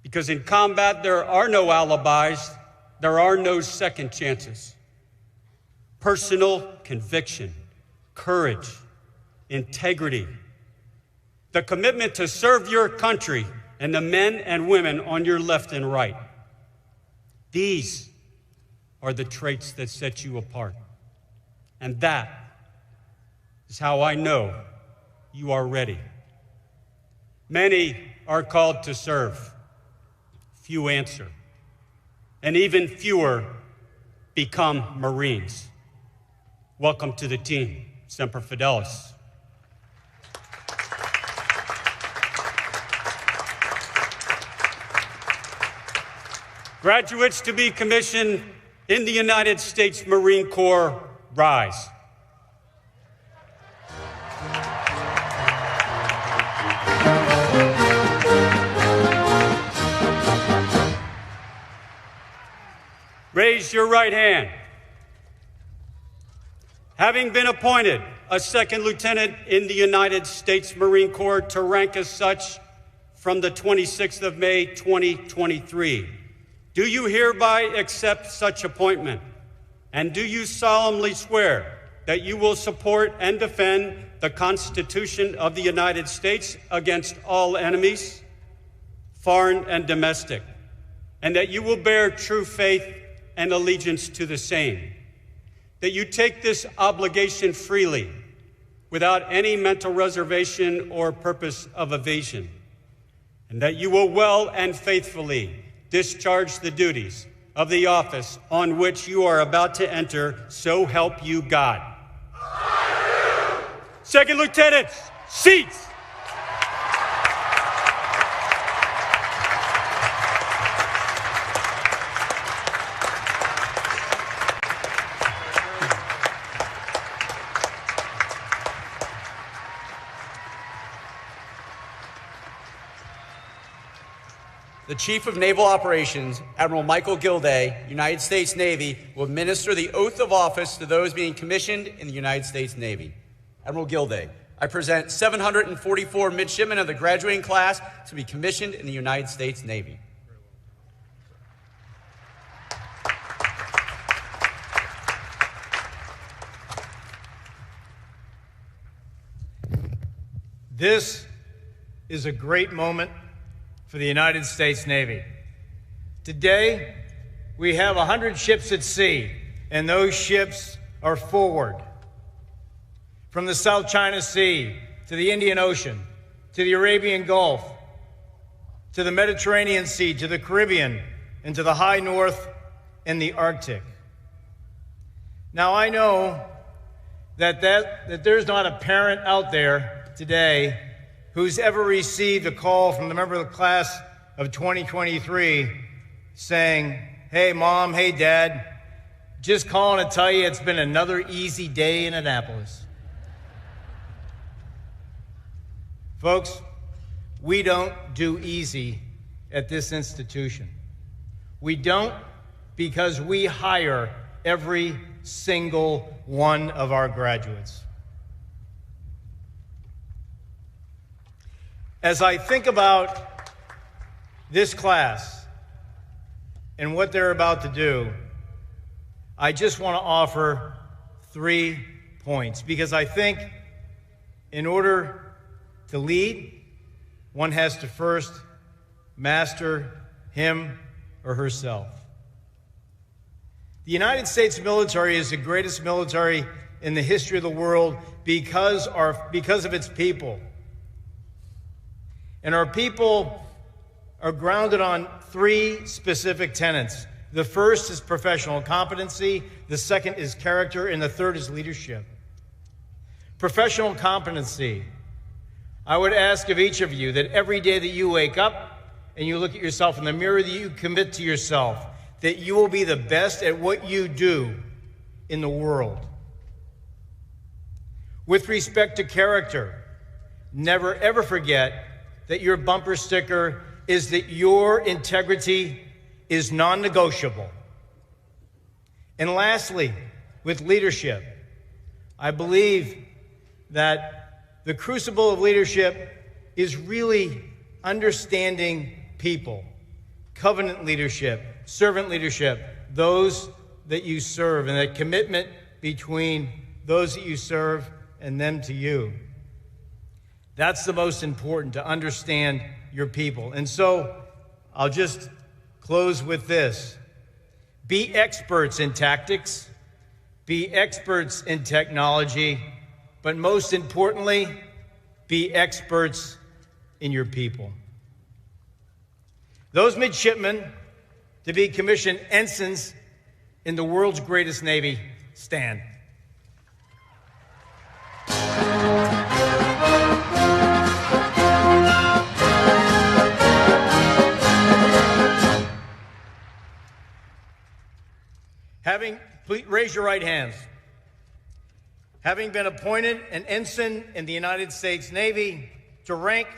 Because in combat, there are no alibis, there are no second chances. Personal conviction, courage, integrity, the commitment to serve your country and the men and women on your left and right. These are the traits that set you apart. And that is how I know you are ready. Many are called to serve. Few answer. And even fewer become Marines. Welcome to the team. Semper Fidelis. Graduates to be commissioned in the United States Marine Corps, rise. Raise your right hand. Having been appointed a second lieutenant in the United States Marine Corps to rank as such from the 26th of May, 2023, do you hereby accept such appointment? And do you solemnly swear that you will support and defend the Constitution of the United States against all enemies, foreign and domestic, and that you will bear true faith and allegiance to the same, that you take this obligation freely, without any mental reservation or purpose of evasion, and that you will well and faithfully discharge the duties of the office on which you are about to enter, so help you God. Second lieutenants, seats. The Chief of Naval Operations, Admiral Michael Gilday, United States Navy, will administer the oath of office to those being commissioned in the United States Navy. Admiral Gilday, I present 744 midshipmen of the graduating class to be commissioned in the United States Navy. This is a great moment for the United States Navy. Today, we have 100 ships at sea, and those ships are forward. From the South China Sea to the Indian Ocean, to the Arabian Gulf, to the Mediterranean Sea, to the Caribbean, and to the high north and the Arctic. Now, I know that there's not a parent out there today who's ever received a call from the member of the class of 2023 saying, "Hey, Mom, hey, Dad, just calling to tell you it's been another easy day in Annapolis." Folks, we don't do easy at this institution. We don't because we hire every single one of our graduates. As I think about this class and what they're about to do, I just want to offer 3 points, because I think in order to lead, one has to first master him or herself. The United States military is the greatest military in the history of the world because of its people. And our people are grounded on 3 specific tenets. The first is professional competency, the second is character, and the third is leadership. Professional competency. I would ask of each of you that every day that you wake up and you look at yourself in the mirror, that you commit to yourself that you will be the best at what you do in the world. With respect to character, never ever forget that your bumper sticker is that your integrity is non-negotiable. And lastly, with leadership, I believe that the crucible of leadership is really understanding people, covenant leadership, servant leadership, those that you serve, and that commitment between those that you serve and them to you. That's the most important, to understand your people. And so I'll just close with this. Be experts in tactics, be experts in technology, but most importantly, be experts in your people. Those midshipmen to be commissioned ensigns in the world's greatest Navy stand. Please raise your right hands. Having been appointed an ensign in the United States Navy to rank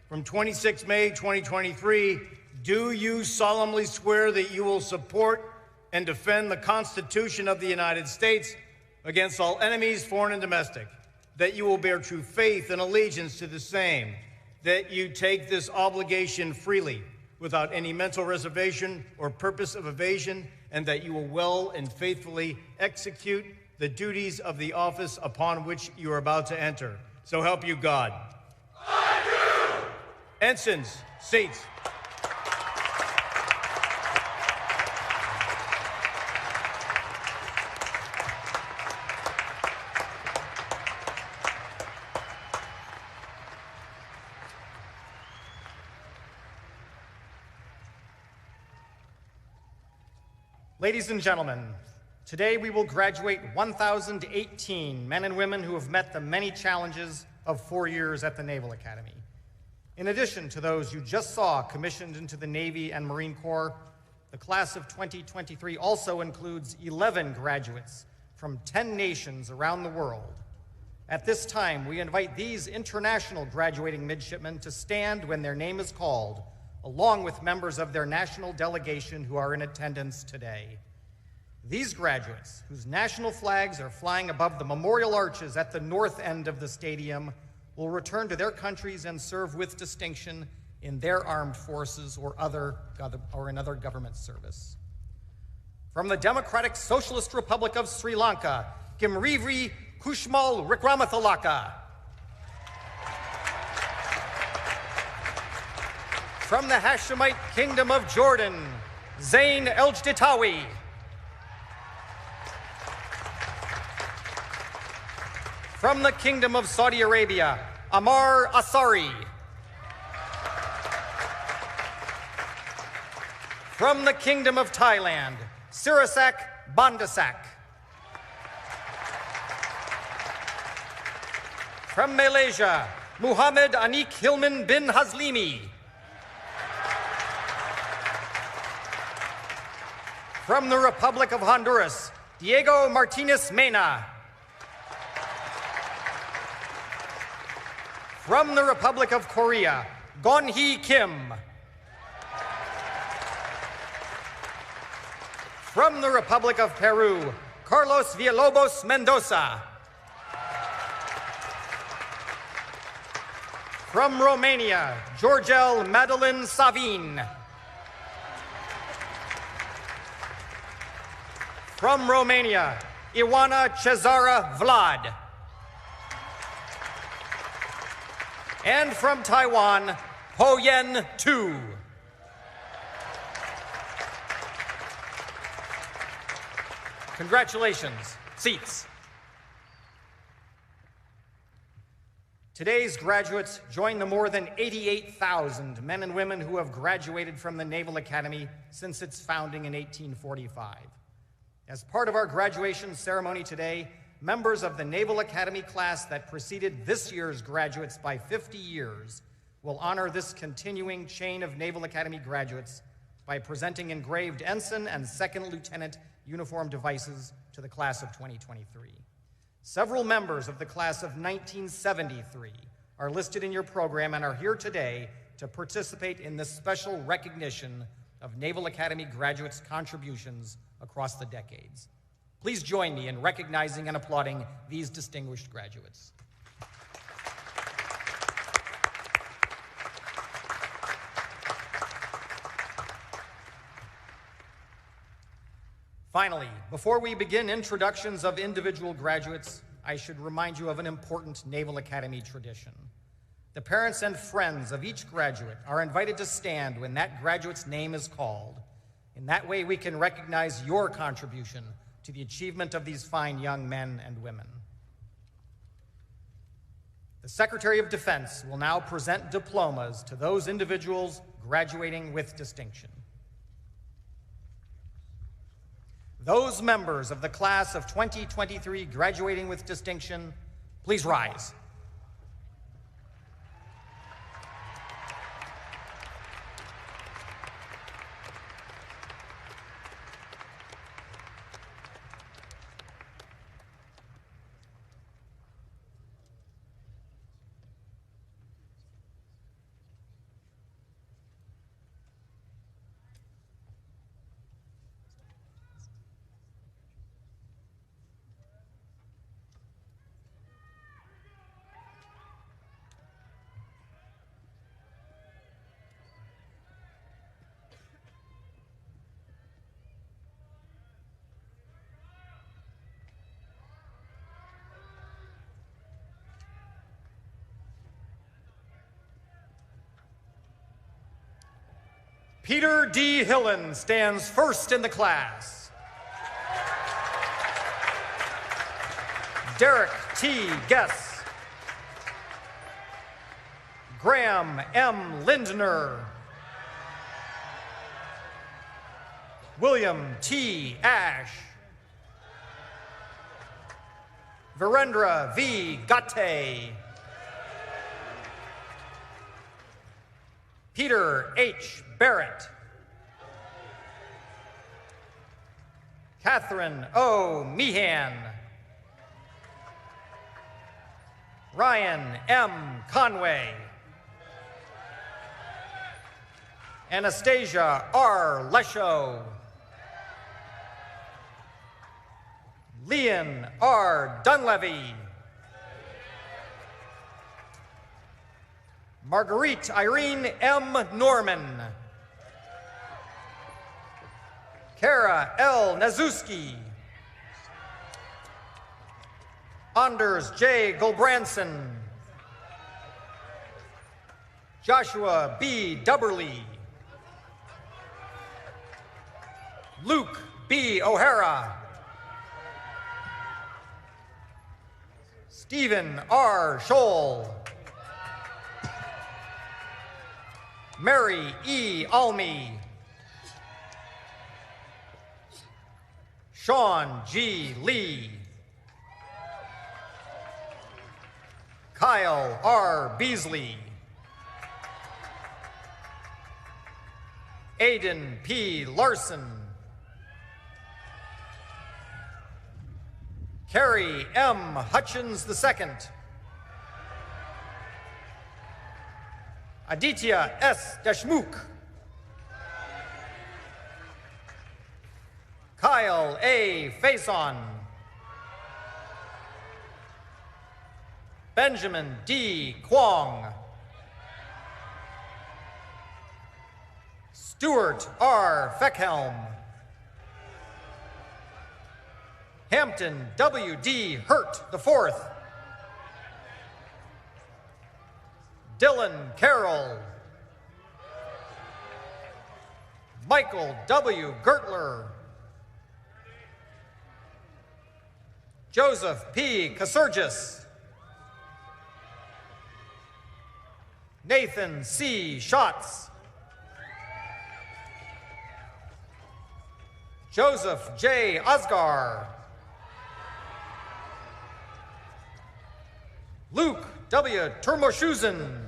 from 26 May 2023, do you solemnly swear that you will support and defend the Constitution of the United States against all enemies, foreign and domestic, that you will bear true faith and allegiance to the same, that you take this obligation freely, without any mental reservation or purpose of evasion, and that you will well and faithfully execute the duties of the office upon which you are about to enter? So help you God. I do! Ensigns, seats. Ladies and gentlemen, today we will graduate 1,018 men and women who have met the many challenges of 4 years at the Naval Academy. In addition to those you just saw commissioned into the Navy and Marine Corps, the class of 2023 also includes 11 graduates from 10 nations around the world. At this time, we invite these international graduating midshipmen to stand when their name is called, along with members of their national delegation who are in attendance today. These graduates, whose national flags are flying above the memorial arches at the north end of the stadium, will return to their countries and serve with distinction in their armed forces or in other government service. From the Democratic Socialist Republic of Sri Lanka, Kimrivri Kushmal Wickramathalaka. From the Hashemite Kingdom of Jordan, Zain Eldjitawi. From the Kingdom of Saudi Arabia, Amar Asari. From the Kingdom of Thailand, Sirasak Bandasak. From Malaysia, Muhammad Anik Hilman bin Hazlimi. From the Republic of Honduras, Diego Martinez Mena. From the Republic of Korea, Gon-hee Kim. From the Republic of Peru, Carlos Villalobos Mendoza. From Romania, Georgel Madeline Savin. From Romania, Ioana Cezara Vlad. And from Taiwan, Ho Yen Tu. Congratulations. Seats. Today's graduates join the more than 88,000 men and women who have graduated from the Naval Academy since its founding in 1845. As part of our graduation ceremony today, members of the Naval Academy class that preceded this year's graduates by 50 years will honor this continuing chain of Naval Academy graduates by presenting engraved ensign and second lieutenant uniform devices to the class of 2023. Several members of the class of 1973 are listed in your program and are here today to participate in this special recognition of Naval Academy graduates' contributions across the decades. Please join me in recognizing and applauding these distinguished graduates. Finally, before we begin introductions of individual graduates, I should remind you of an important Naval Academy tradition. The parents and friends of each graduate are invited to stand when that graduate's name is called. In that way, we can recognize your contribution to the achievement of these fine young men and women. The Secretary of Defense will now present diplomas to those individuals graduating with distinction. Those members of the class of 2023 graduating with distinction, please rise. Peter D. Hillen stands first in the class. Derek T. Guess. Graham M. Lindner. William T. Ash. Virendra V. Gatte. Peter H. Barrett. Catherine O. Meehan. Ryan M. Conway. Anastasia R. Lesho. Leon R. Dunleavy. Marguerite Irene M. Norman. Kara L. Nazuski. Anders J. Gulbranson. Joshua B. Dubberly. Luke B. O'Hara. Stephen R. Scholl. Mary E. Almy. Sean G. Lee. Kyle R. Beasley. Aiden P. Larson. Carrie M. Hutchins II. Aditya S. Deshmukh. Kyle A. Faison. Benjamin D. Kwong. Stuart R. Feckhelm. Hampton W. D. Hurt IV. Dylan Carroll. Michael W. Gertler. Joseph P. Casurgis. Nathan C. Schatz. Joseph J. Osgar. Luke W. Turmoshusen.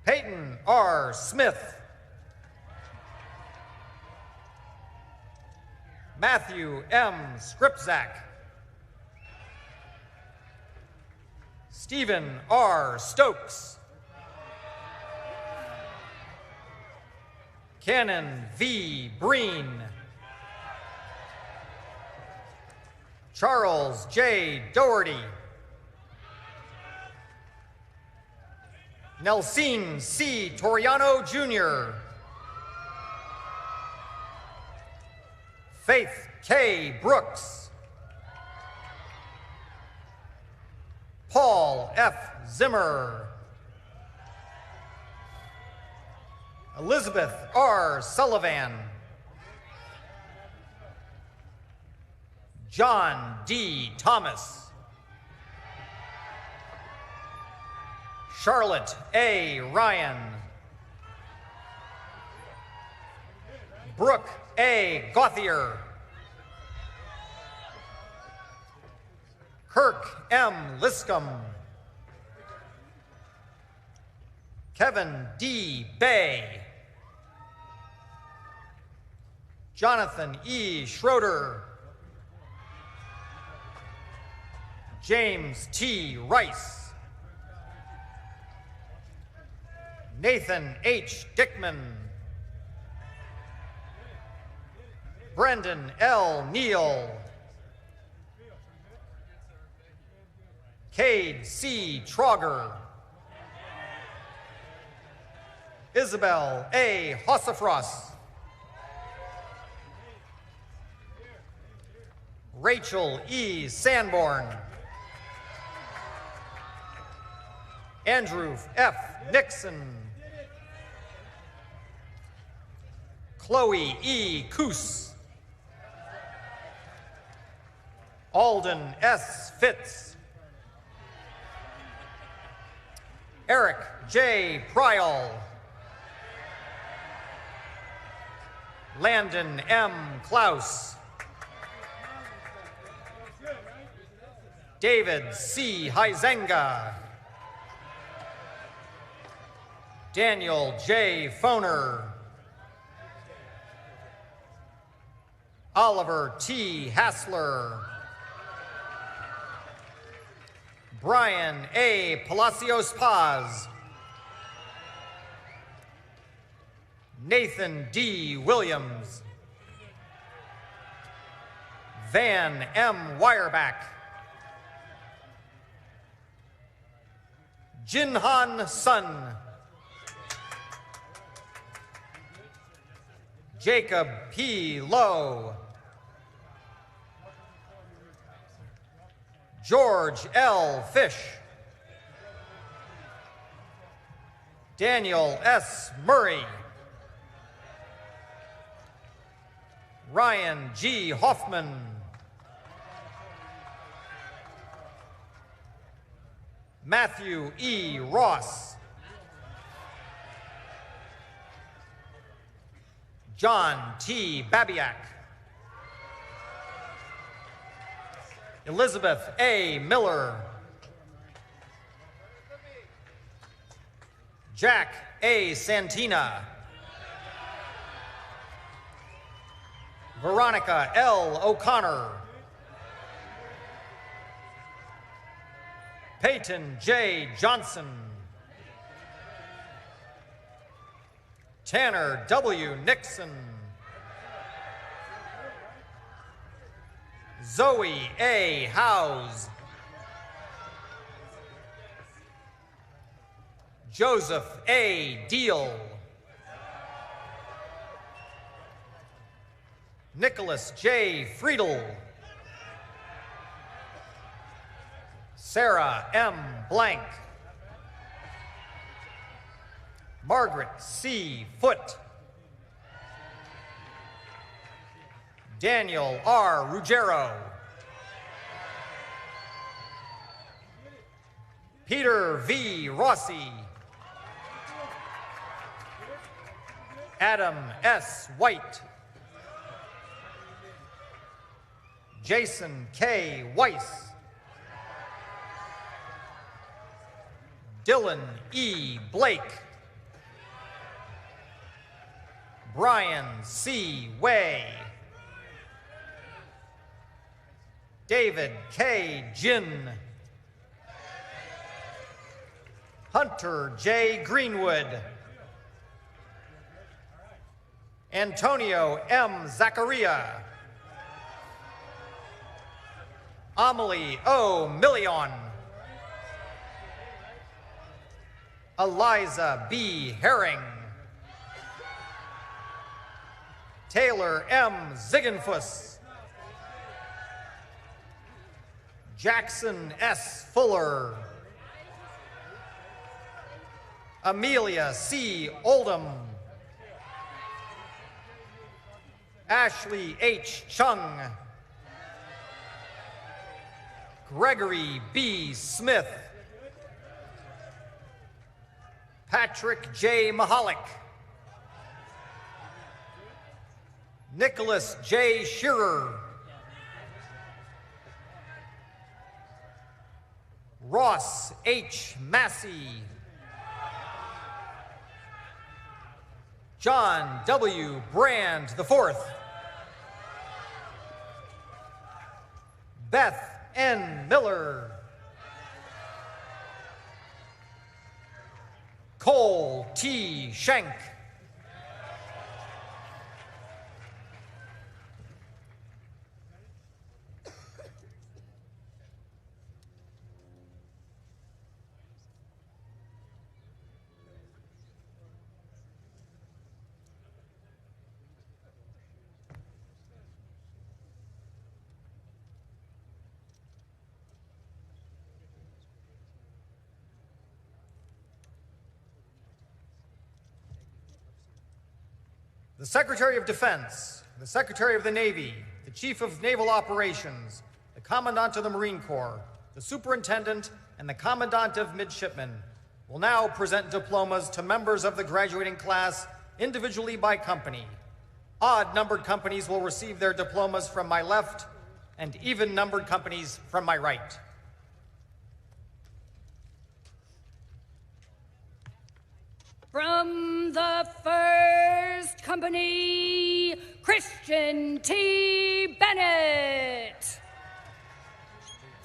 Peyton R. Smith. Matthew M. Skripczak. Stephen R. Stokes. Cannon V. Breen. Charles J. Doherty. Nelson C. Toriano, Jr. Faith K. Brooks. Paul F. Zimmer. Elizabeth R. Sullivan. John D. Thomas. Charlotte A. Ryan. Brooke A. Gauthier. Kirk M. Liscombe. Kevin D. Bay. Jonathan E. Schroeder. James T. Rice. Nathan H. Dickman. Brendan L. Neal. Cade C. Trauger. Isabel A. Hossafrost. Rachel E. Sanborn. Andrew F. Nixon. Chloe E. Coos. Alden S. Fitz. Eric J. Pryal. Landon M. Klaus. David C. Huizenga. Daniel J. Foner. Oliver T. Hassler. Brian A. Palacios Paz. Nathan D. Williams. Van M. Wireback. Jinhan Sun. Jacob P. Lowe. George L. Fish. Daniel S. Murray. Ryan G. Hoffman. Matthew E. Ross. John T. Babiak. Elizabeth A. Miller. Jack A. Santina. Veronica L. O'Connor. Peyton J. Johnson. Tanner W. Nixon. Zoe A. Howes. Joseph A. Deal. Nicholas J. Friedel. Sarah M. Blank. Margaret C. Foote. Daniel R. Ruggiero. Peter V. Rossi. Adam S. White. Jason K. Weiss. Dylan E. Blake. Brian C. Way. David K. Ginn. Hunter J. Greenwood. Antonio M. Zachariah, Amelie O. Million, Eliza B. Herring, Taylor M. Ziegenfuss, Jackson S. Fuller, Amelia C. Oldham, Ashley H. Chung, Gregory B. Smith, Patrick J. Mahalik, Nicholas J. Shearer, Ross H. Massey, John W. Brand IV, Beth N. Miller, Cole T. Schenk, the Secretary of Defense, the Secretary of the Navy, the Chief of Naval Operations, the Commandant of the Marine Corps, the Superintendent, and the Commandant of Midshipmen will now present diplomas to members of the graduating class individually by company. Odd-numbered companies will receive their diplomas from my left, and even-numbered companies from my right. From the first company, Christian T. Bennett.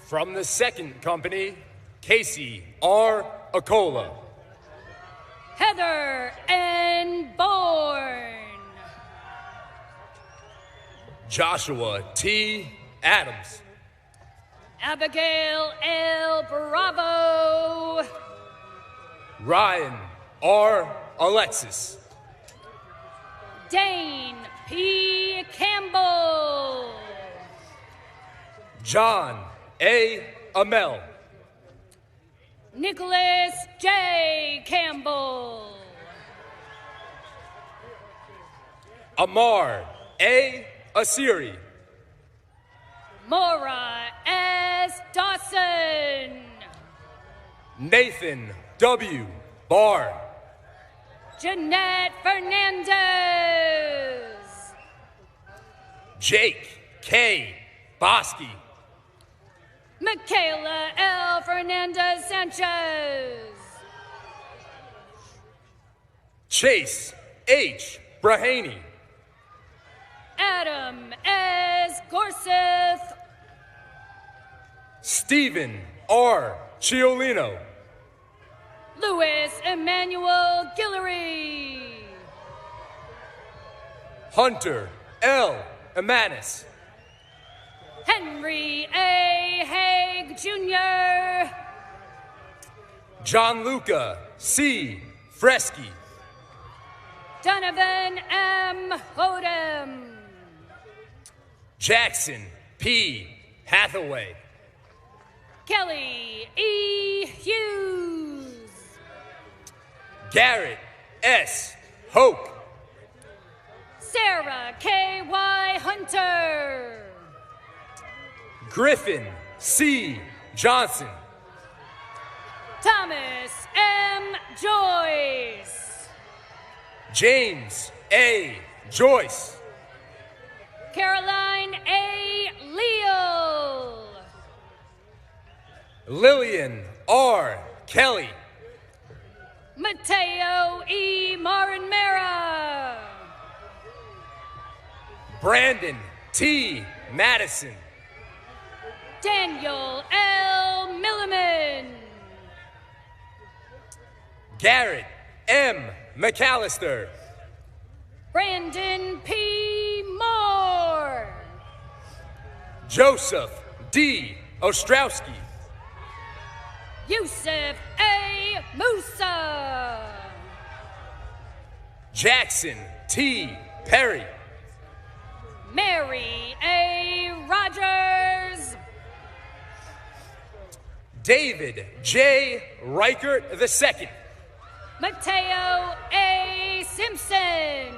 From the second company, Casey R. Acola. Heather N. Bourne. Joshua T. Adams. Abigail L. Bravo. Ryan R. Alexis. Dane P. Campbell. John A. Amell. Nicholas J. Campbell. Amar A. Asiri. Maura S. Dawson. Nathan W. Barr. Jeanette Fernandez. Jake K. Bosky. Michaela L. Fernandez Sanchez. Chase H. Brahaney. Adam S. Gorseth. Stephen R. Ciolino. Louis Emmanuel Guillory. Hunter L. Emanis. Henry A. Haig Jr. Gianluca C. Freschi. Donovan M. Hodem. Jackson P. Hathaway. Kelly E. Hughes. Garrett S. Hoke. Sarah K.Y. Hunter. Griffin C. Johnson. Thomas M. Joyce. James A. Joyce. Caroline A. Leal. Lillian R. Kelly. Mateo E. Marinmera. Brandon T. Madison. Daniel L. Milliman. Garrett M. McAllister. Brandon P. Moore. Joseph D. Ostrowski. Yusuf A. Musa. Jackson T. Perry. Mary A. Rogers. David J. Reichert II. Mateo A. Simpson.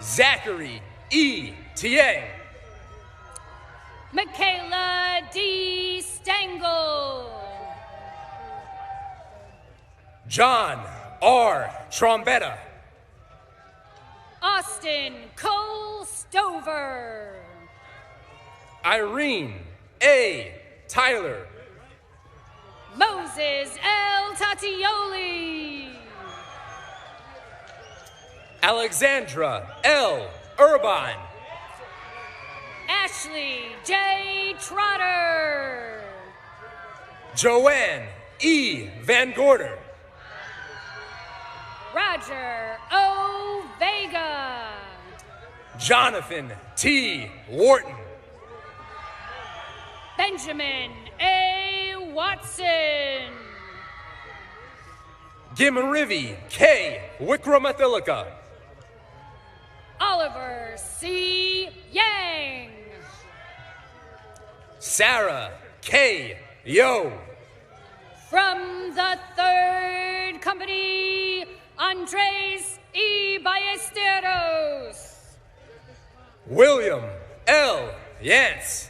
Zachary E. Tieng. Michaela D. Stengel. John R. Trombetta. Austin Cole Stover. Irene A. Tyler. Moses L. Tatioli. Alexandra L. Urbine. Ashley J. Trotter. Joanne E. Van Gorder. Roger O. Vega. Jonathan T. Wharton. Benjamin A. Watson. Gimrivi K. Wikramathilika. Oliver C. Yang. Sarah K. Yo. From the 3rd Company, Andres E. Ballesteros. William L. Yance.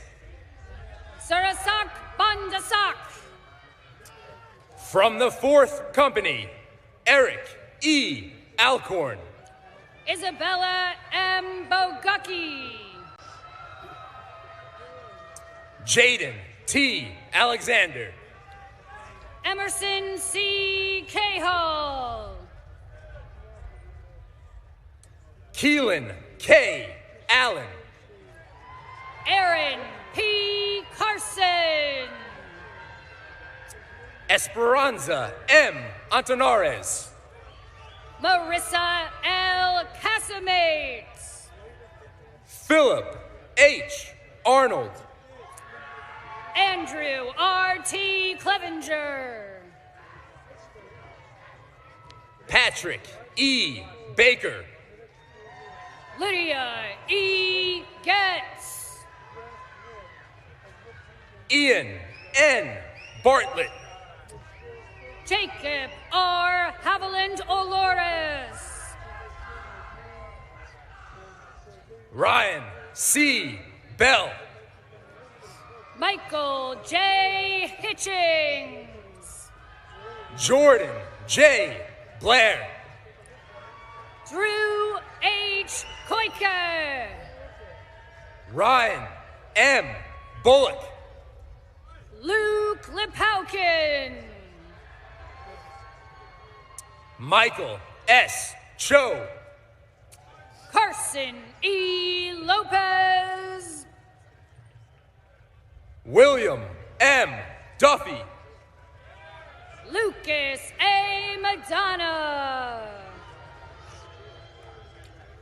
Sarasak Bandasak. From the 4th Company, Eric E. Alcorn. Isabella M. Bogucki. Jaden T. Alexander. Emerson C. Cahall. Keelan K. Allen. Aaron P. Carson. Esperanza M. Antonares. Marissa L. Casamates. Philip H. Arnold. Andrew R.T. Clevenger. Patrick E. Baker. Lydia E. Getz. Ian N. Bartlett. Jacob R. Haviland Olores. Ryan C. Bell. Michael J. Hitchings. Jordan J. Blair. Drew H. Koike. Ryan M. Bullock. Luke Lipowkin. Michael S. Cho. Carson E. Lopez. William M. Duffy. Lucas A. Madonna.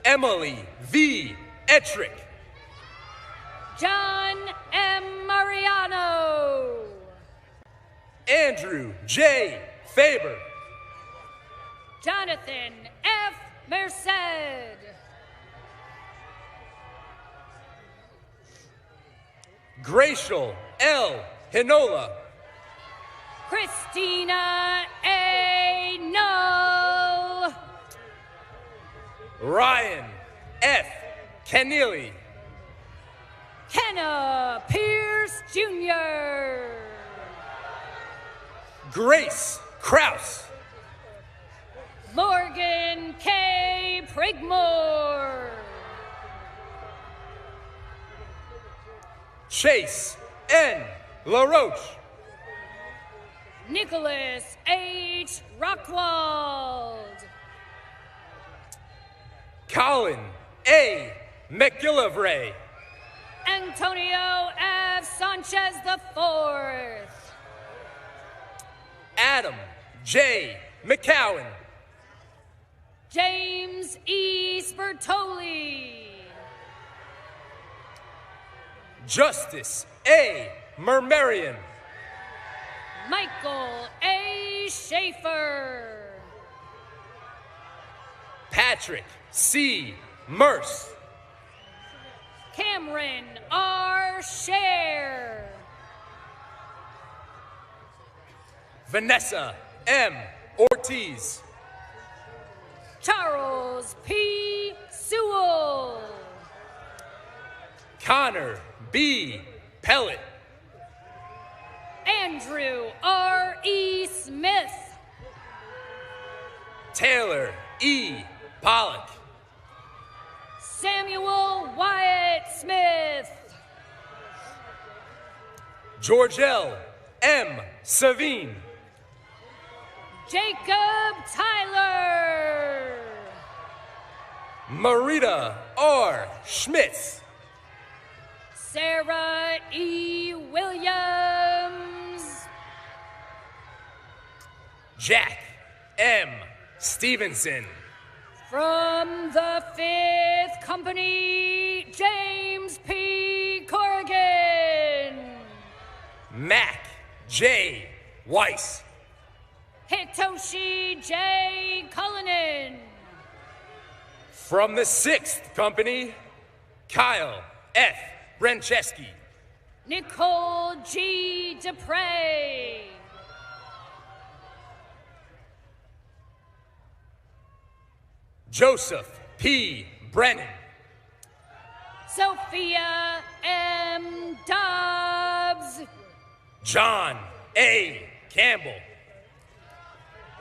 Emily V. Ettrick. John M. Mariano. Andrew J. Faber. Jonathan F. Merced. Gracial L. Hinola. Christina A. Null. Ryan F. Keneally. Kenna Pierce Jr. Grace Kraus. Morgan K. Prigmore. Chase N. LaRoche. Nicholas H. Rockwald. Colin A. McGillivray. Antonio F. Sanchez IV. Adam J. McCowan. James James E. Spertoli. Justice A. Murmerian. Michael A. Schaefer. Patrick C. Merce. Cameron R. Scher. Vanessa M. Ortiz. Charles P. Sewell. Connor B. Pellet. Andrew R. E. Smith. Taylor E. Pollock. Samuel Wyatt Smith. Georgelle M. Savine. Jacob Tyler. Marita R. Schmitz. Sarah E. Williams. Jack M. Stevenson. From the 5th Company, James P. Corrigan. Mac J. Weiss. Hitoshi J. Cullinan. From the 6th Company, Kyle F. Brancheski. Nicole G. Dupre. Joseph P. Brennan. Sophia M. Dobbs. John A. Campbell.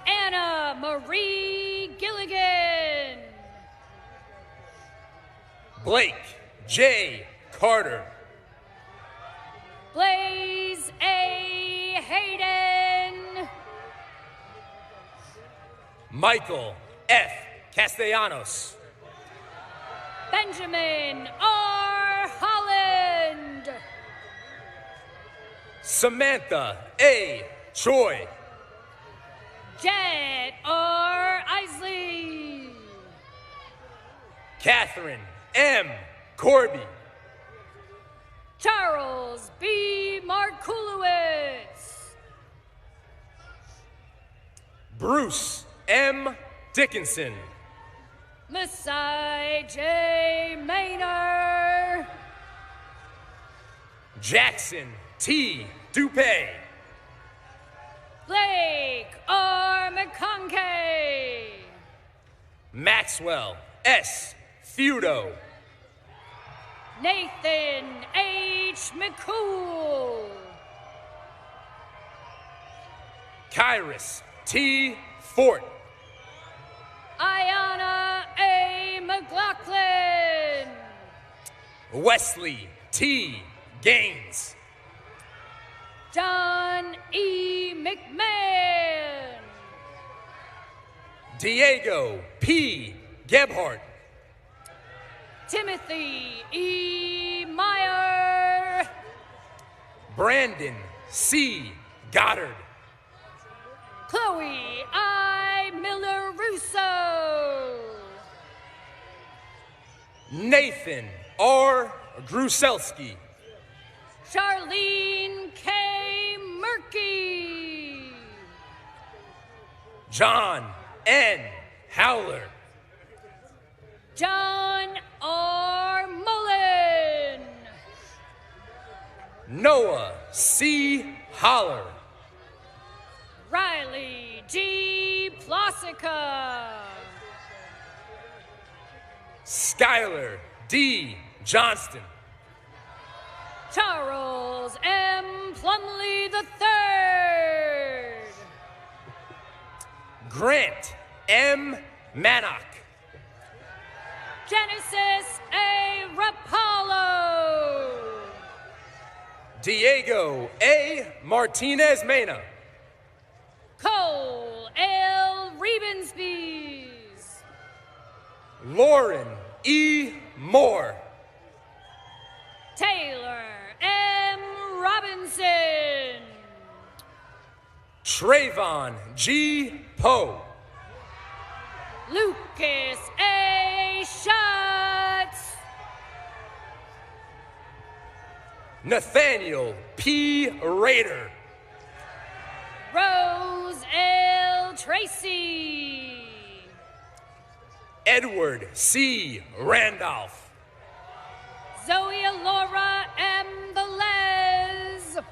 Anna Marie Gilligan. Blake J. Carter. Blaze A. Hayden. Michael F. Castellanos. Benjamin R. Holland. Samantha A. Choi. Jet R. Isley. Catherine M. Corby. Charles B. Markulowitz. Bruce M. Dickinson. Masai J. Maynor. Jackson T. Dupay. Blake R. McConkey. Maxwell S. Feudo. Nathan H. McCool. Kyrus T. Fort. Ayana A. McLaughlin. Wesley T. Gaines. John E. McMahon. Diego P. Gebhardt. Timothy E. Meyer. Brandon C. Goddard. Chloe I. Miller Russo. Nathan R. Gruselski. Charlene K. Murky. John N. Howler. John R. Mullen. Noah C. Holler. Riley G. Plosica. Skylar D. Johnston. Charles M. Plumley III. Grant M. Mannock. Genesis A. Rapallo. Diego A. Martinez Mena. Cole L. Rebenspees. Lauren E. Moore. Taylor M. Robinson. Trayvon G. Poe. Lucas A. Schatz. Nathaniel P. Rader. Rose L. Tracy. Edward C. Randolph. Zoe Laura M. Velez.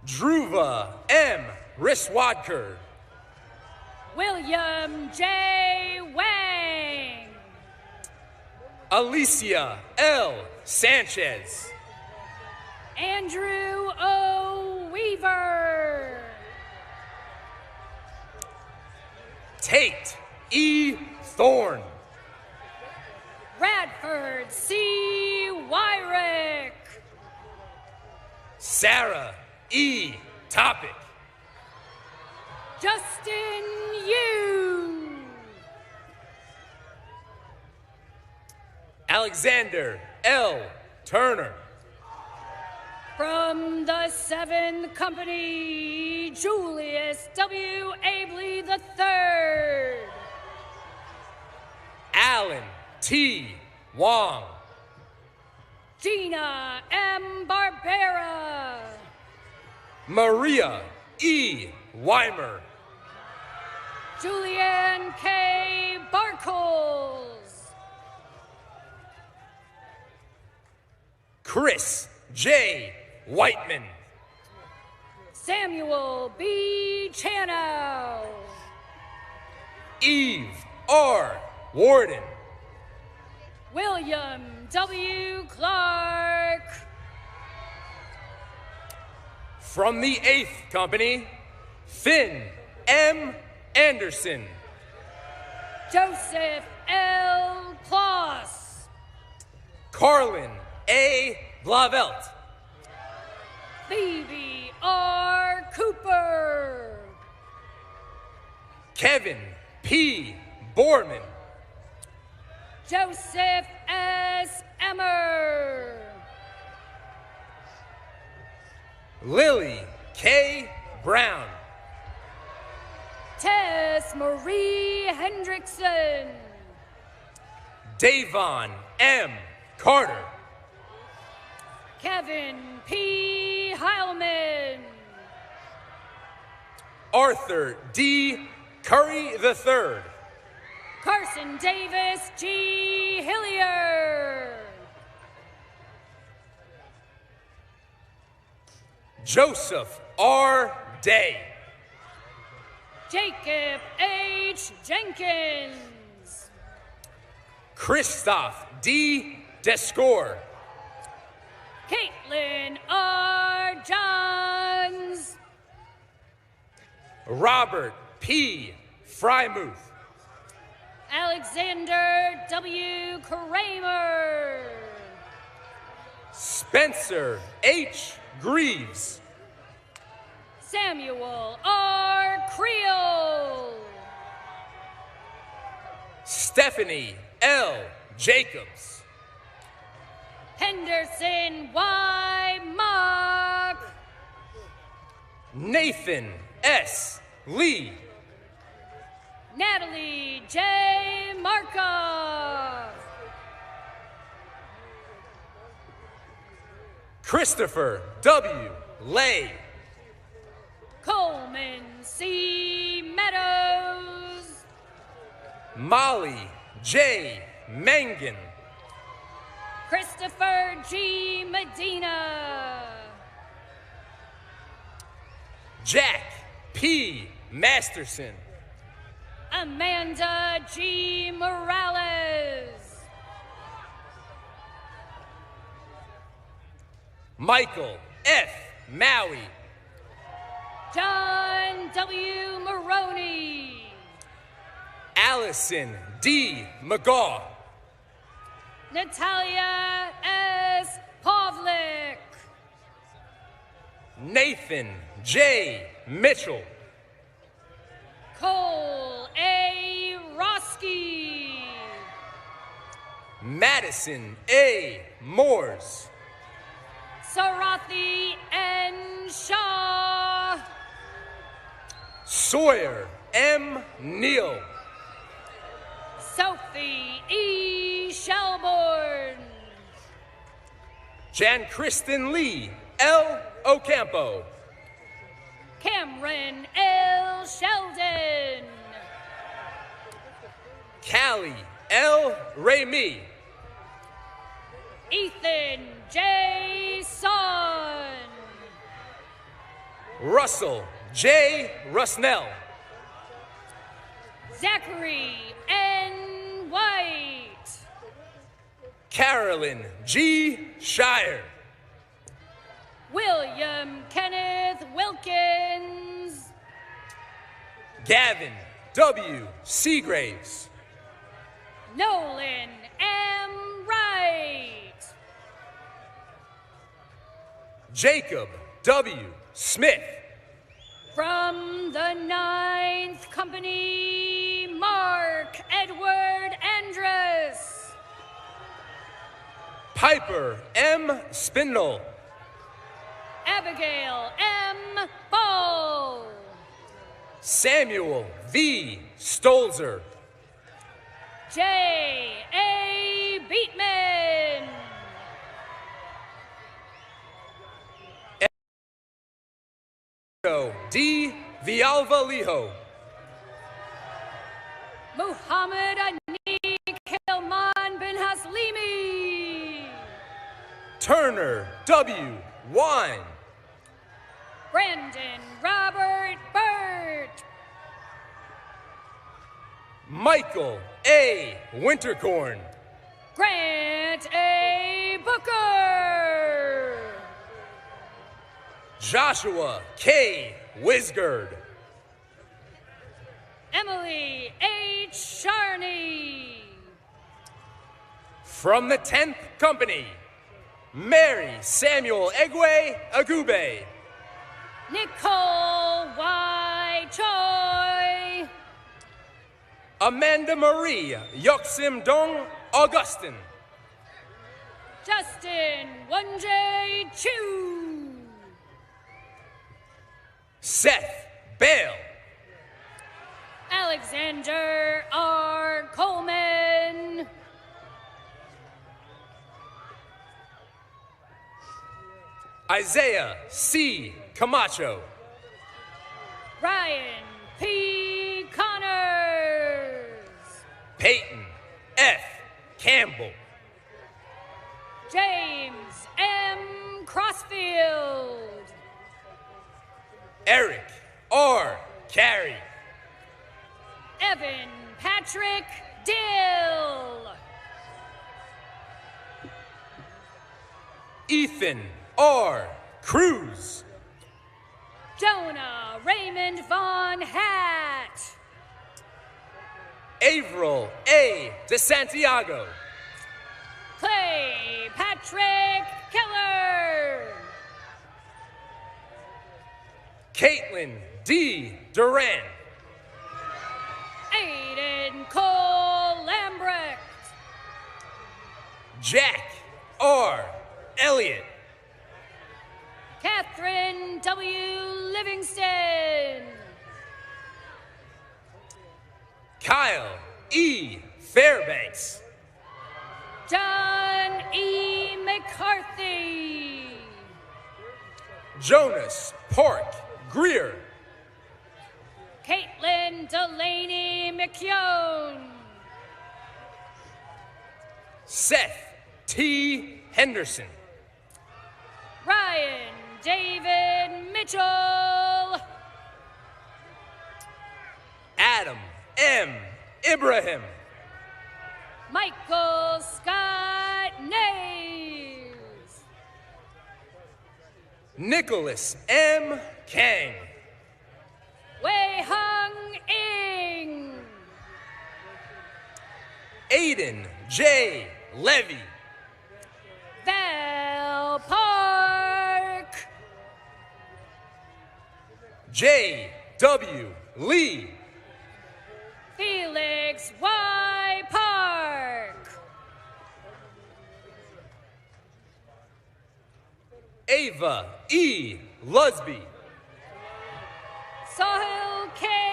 Dhruva M. Riswadkar. William J. Wang. Alicia L. Sanchez. Andrew O. Weaver. Tate E. Thorne. Radford C. Wyrick. Sarah E. Topic. Justin Yu. Alexander L. Turner. From the 7th Company, Julius W. Abley III. Alan T. Wong. Gina M. Barbera. Maria E. Weimer. Julianne K. Barkles. Chris J. Whiteman. Samuel B. Chanow. Eve R. Warden. William W. Clark. From the 8th Company, Finn M. Anderson. Joseph L. Kloss. Carlin A. Blavelt. Phoebe R. Cooper. Kevin P. Borman. Joseph S. Emmer. Lily K. Brown. Tess Marie Hendrickson. Davon M. Carter. Kevin P. Heilman. Arthur D. Curry III. Carson Davis G. Hillier. Joseph R. Day. Jacob H. Jenkins. Christoph D. Descore. Caitlin R. Johns. Robert P. Frymuth. Alexander W. Kramer. Spencer H. Greaves. Samuel R. Creel. Stephanie L. Jacobs. Henderson Y. Mock. Nathan S. Lee. Natalie J. Markov. Christopher W. Lay. Coleman C. Meadows. Molly J. Mangan. Christopher G. Medina. Jack P. Masterson. Amanda G. Morales. Michael F. Maui. John W. Maroney. Allison D. McGaw. Natalia S. Pavlik. Nathan J. Mitchell. Cole A. Roski. Madison A. Moores. Sarathi N. Shaw. Sawyer M. Neal. Sophie E. Shelbourne. Jan Kristen Lee L. Ocampo. Cameron L. Sheldon. Callie L. Ramey. Ethan J. Son. Russell J. Rusnell. Zachary N. White. Carolyn G. Shire. William Kenneth Wilkins. Gavin W. Seagraves. Nolan M. Wright. Jacob W. Smith. From the 9th Company, Mark Edward Andrus. Piper M. Spindle. Abigail M. Ball. Samuel V. Stolzer. J. A. Beatman. D. Villalba-Lijo. Muhammad Anik Hilman bin Haslimi. Turner W. Wine. Brandon Robert Burt. Michael A. Wintercorn. Grant A. Booker. Joshua K. Wisgard. Emily H. Sharney. From the 10th Company, Mary Samuel Egwe Agube. Nicole Y. Choi. Amanda Marie Yoksim Dong Augustin. Justin Wonjay Chu. Seth Bale. Alexander R. Coleman. Isaiah C. Camacho. Ryan P. Connors. Peyton F. Campbell. James M. Crossfield. Eric R. Carey. Evan Patrick Dill. Ethan R. Cruz. Jonah Raymond Von Hatt. Averill A. DeSantiago. Clay Patrick Keller. Caitlin D. Duran. Aiden Cole Lambrecht. Jack R. Elliott. Catherine W. Livingston. Kyle E. Fairbanks. John E. McCarthy. Jonas Park Greer. Caitlin Delaney McKeown. Seth T. Henderson. Ryan David Mitchell. Adam M. Ibrahim. Michael Scott Nays. Nicholas M. Kang. Wei Hung Ing. Aiden J. Levy. Val Park. J. W. Lee. Felix Y. Park. Ava E. Lusby. Sahil K.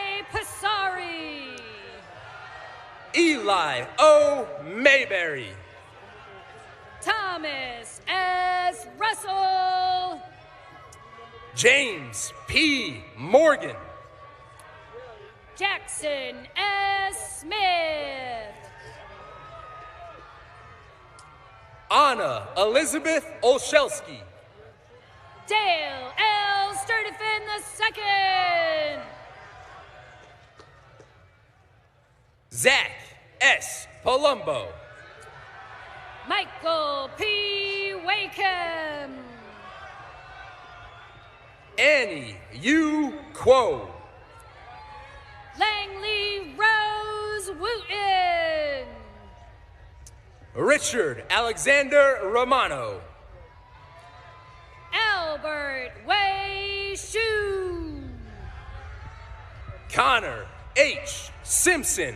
Eli O. Mayberry. Thomas S. Russell. James P. Morgan. Jackson S. Smith. Anna Elizabeth Olszewski. Dale L. Sturdifin II. Zach S. Palumbo. Michael P. Wakeham. Annie U. Quo. Langley Rose Wooten. Richard Alexander Romano. Albert Way Shu. Connor H. Simpson.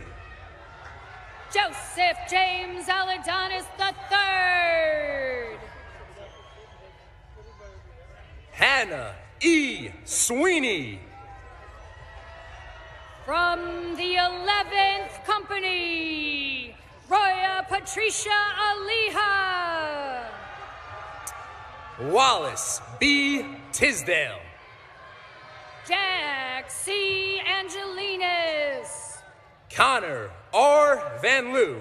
Joseph James Aladonis III. Hannah E. Sweeney. From the 11th Company, Roya Patricia Aliha. Wallace B. Tisdale. Jack C. Angelinas. Connor R. Van Loo.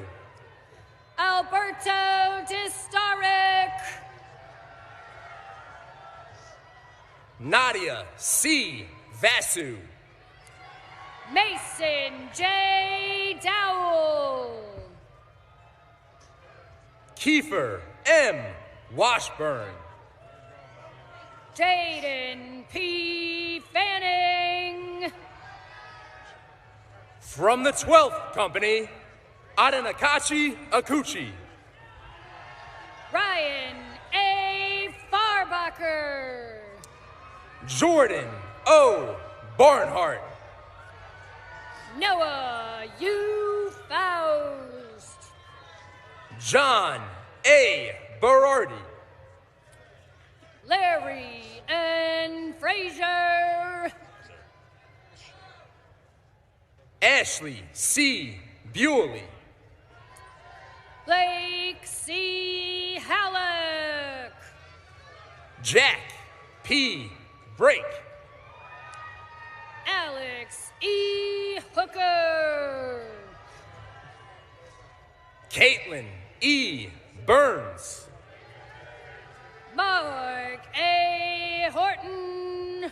Alberto Distarek. Nadia C. Vasu. Mason J. Dowell. Kiefer M. Washburn. Jaden P. Fanning. From the 12th Company, Adenakachi Akuchi. Ryan A. Farbacher. Jordan O. Barnhart. Noah U. Faust. John A. Berardi. Larry N. Frazier. Ashley C. Bewley. Blake C. Halleck. Jack P. Brake. Alex E. Hooker. Caitlin E. Burns. Mark A. Horton.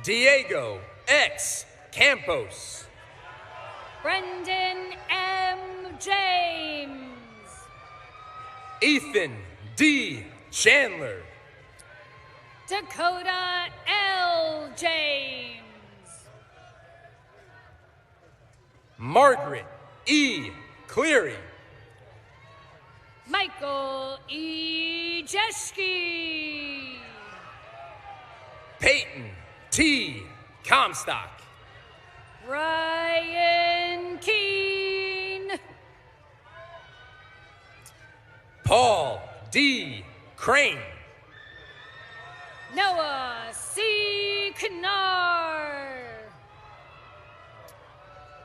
Diego X. Campos. Brendan M. James. Ethan D. Chandler. Dakota L. James. Margaret E. Cleary. Michael E. Jeschke. Peyton T. Comstock. Ryan Keene. Paul D. Crane. Noah C. Knar.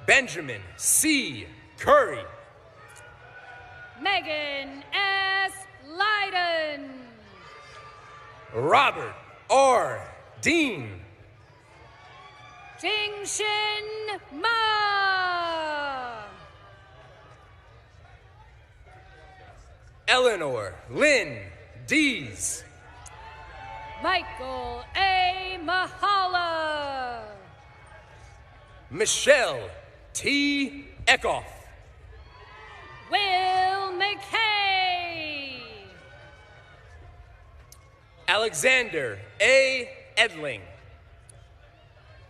Benjamin C. Curry. Megan S. Leiden. Robert R. Dean. Jingshin Ma. Eleanor Lynn Dees. Michael A. Mahala. Michelle T. Eckhoff. Will McKay. Alexander A. Edling.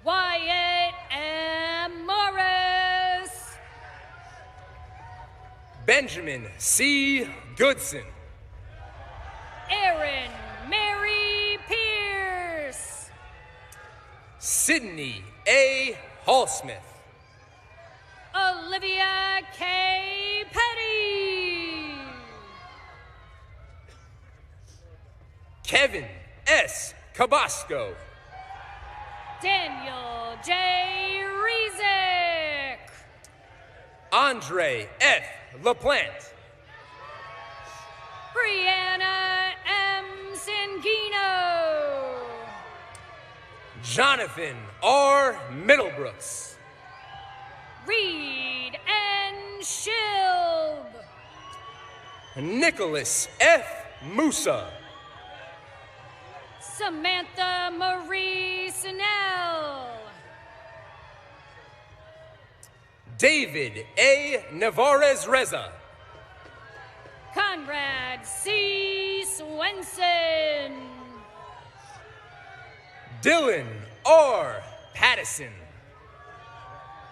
Wyatt M. Morris. Benjamin C. Goodson. Erin Mary Pierce. Sydney A. Hallsmith. Olivia K. Petty. Kevin S. Cabasco. Daniel J. Rezick. Andre F. LaPlante. Brianna M. Sangino. Jonathan R. Middlebrooks. Reed N. Shilb. Nicholas F. Musa. Samantha Marie Snell. David A. Navarez Reza. Conrad C. Swenson. Dylan R. Pattison.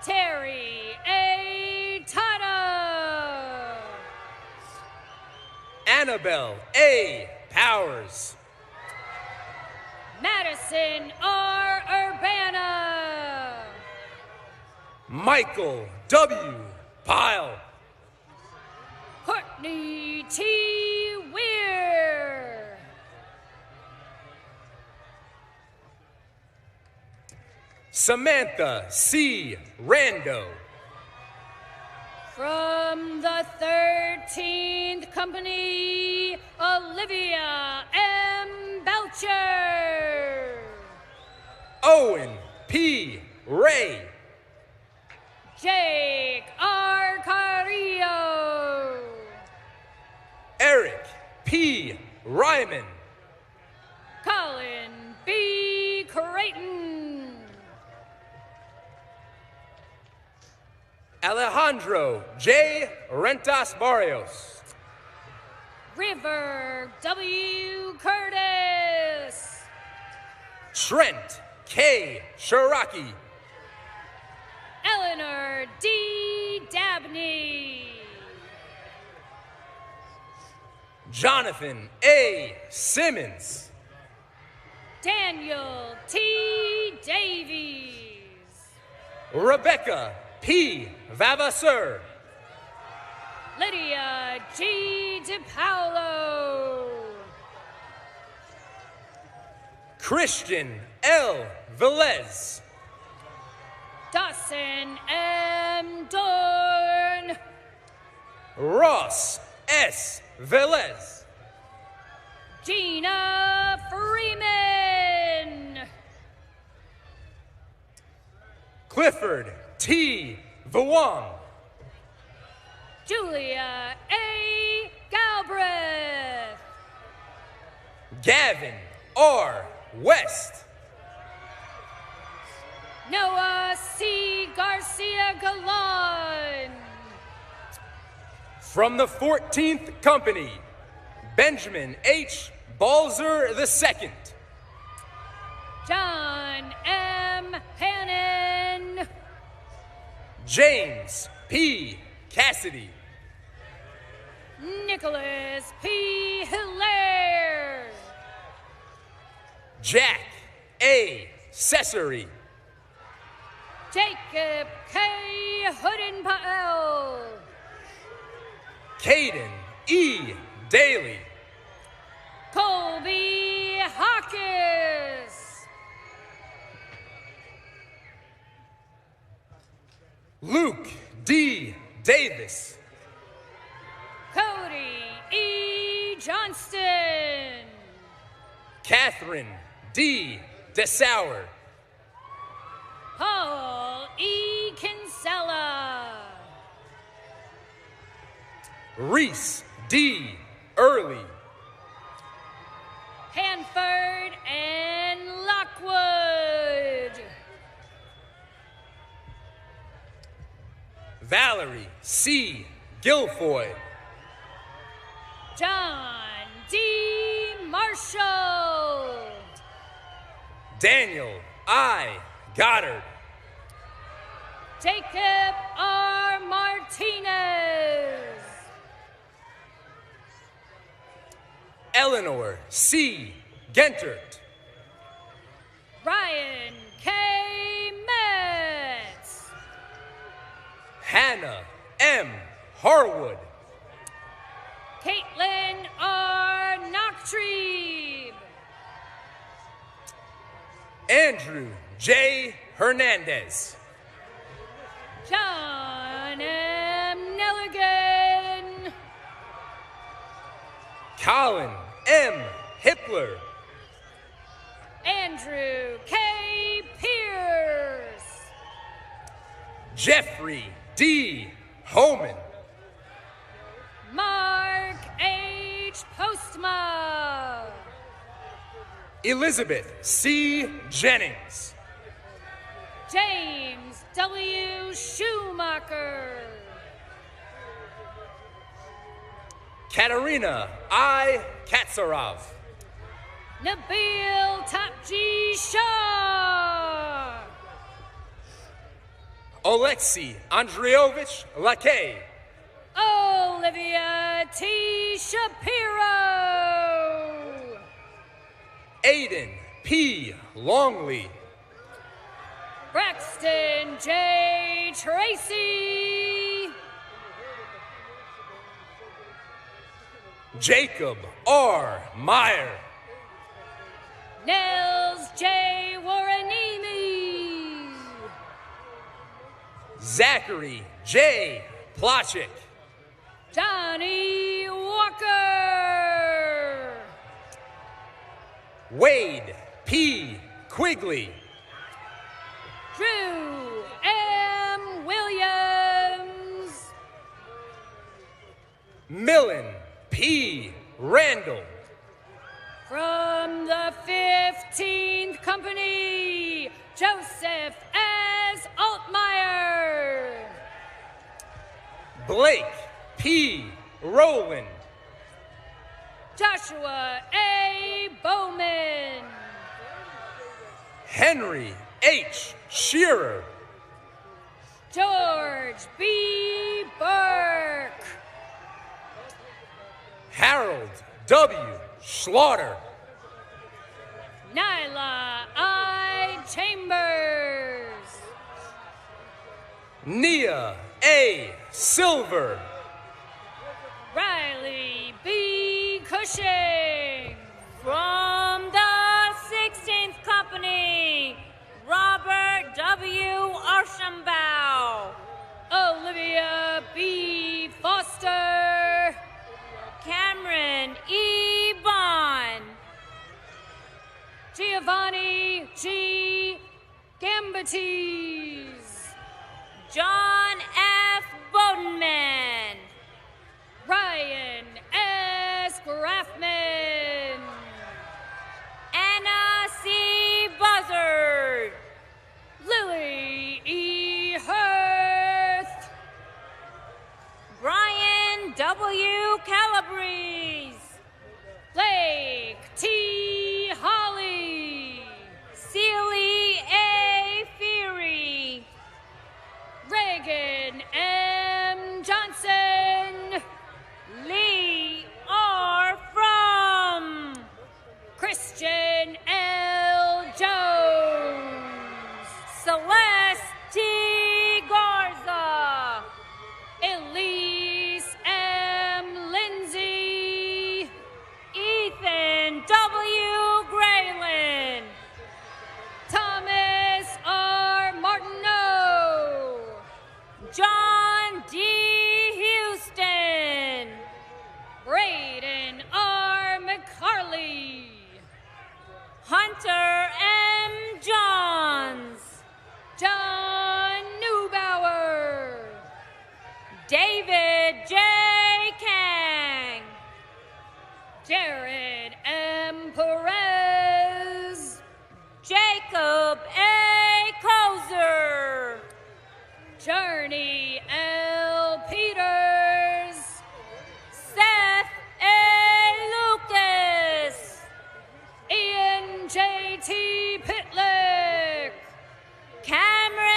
Terry A. Tata. Annabelle A. Powers. Madison R. Urbana. Michael W. Pyle. Courtney T. Weir. Samantha C. Rando. From the 13th Company, Olivia M. Belcher. Owen P. Ray. Jake R. Carrillo. Eric P. Ryman. Colin B. Creighton. Alejandro J. Rentas Barrios. River W. Curtis. Trent K. Sharaki. Eleanor D. Dabney. Jonathan A. Simmons. Daniel T. Davies. Rebecca P. Vavasseur. Lydia G. DiPaolo. Christian L. Velez. Dawson M. Dorn. Ross S. Velez. Gina Freeman. Clifford T. Vawang. Julia A. Galbraith. Gavin R. West. Noah C. Garcia Galan. From the 14th Company, Benjamin H. Balzer II. John M. Hannon. James P. Cassidy. Nicholas P. Hilaire. Jack A. Cesare. Jacob K. Hoodenpael. Caden E. Daly. Colby Hawkins. Luke D. Davis. Cody E. Johnston. Catherine D. DeSauer. Paul E. Kinsella. Reese D. Early. Hanford and Lockwood. Valerie C. Guilfoy. John D. Marshall. Daniel I. Goddard. Jacob R. Martinez. Eleanor C. Gentert. Ryan K. Metz. Hannah M. Harwood. Caitlin R. Knocktree. Andrew J. Hernandez. John Colin M. Hippler. Andrew K. Pierce. Jeffrey D. Homan. Mark H. Postma. Elizabeth C. Jennings. James W. Schumacher. Katerina I. Katsarov. Nabil Tapji Shah. Alexei Andreevich Lakay. Olivia T. Shapiro. Aiden P. Longley. Braxton J. Tracy. Jacob R. Meyer. Nels J. Warrenimi. Zachary J. Plotchik. Johnny Walker. Wade P. Quigley. Drew M. Williams. Millen P. Randall. From the 15th Company, Joseph S. Altmeyer. Blake P. Rowland. Joshua A. Bowman. Henry H. Shearer. George B. Burke. Harold W. Slaughter. Nyla I. Chambers. Nia A. Silver. Riley B. Cushing. From the 16th Company, Robert W. Archambault. Olivia B. Foster. Cameron E. Bond. Giovanni G. Gambates. John F. Bodenman. Ryan S. Graffman. Anna C. Buzzard. Lily E. Hurth. Brian W. Calabrese. Blake T. Holly. Celie A. Feary. Reagan M. Johnson. Lee R. Frum. Christian L. Jones. Celeste T. Garza. Elise M. Lindsay. Ethan W. Grayland. Thomas R. Martineau. John D. Houston. Braden R. McCarley. Hunter M. Johns. John Neubauer. David J. Kang. Jared M. Perez. Jacob A. Kozer. Journey L. Peters. Seth A. Lucas. Ian J.T. Pitlick. Cameron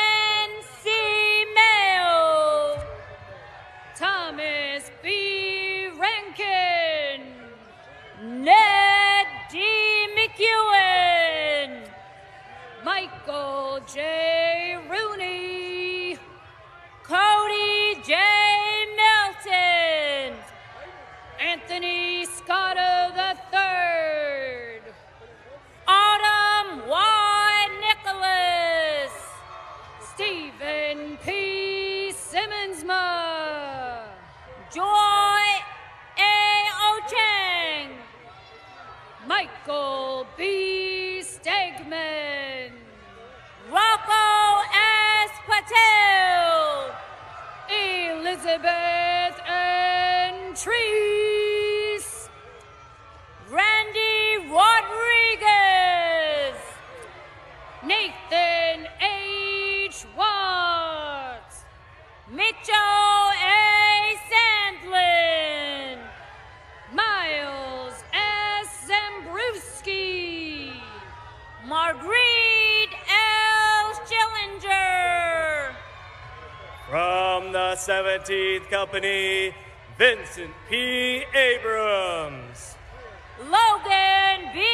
Michael B. Stegman, Rocco S. Patel, Elizabeth N. Treese, Randy Rodriguez, Nathan H. Watts, Mitchell A. Sandlin, Miles S. Zambrowski, Marguerite L. Schillinger. From the 17th Company, Vincent P. Abrams, Logan B.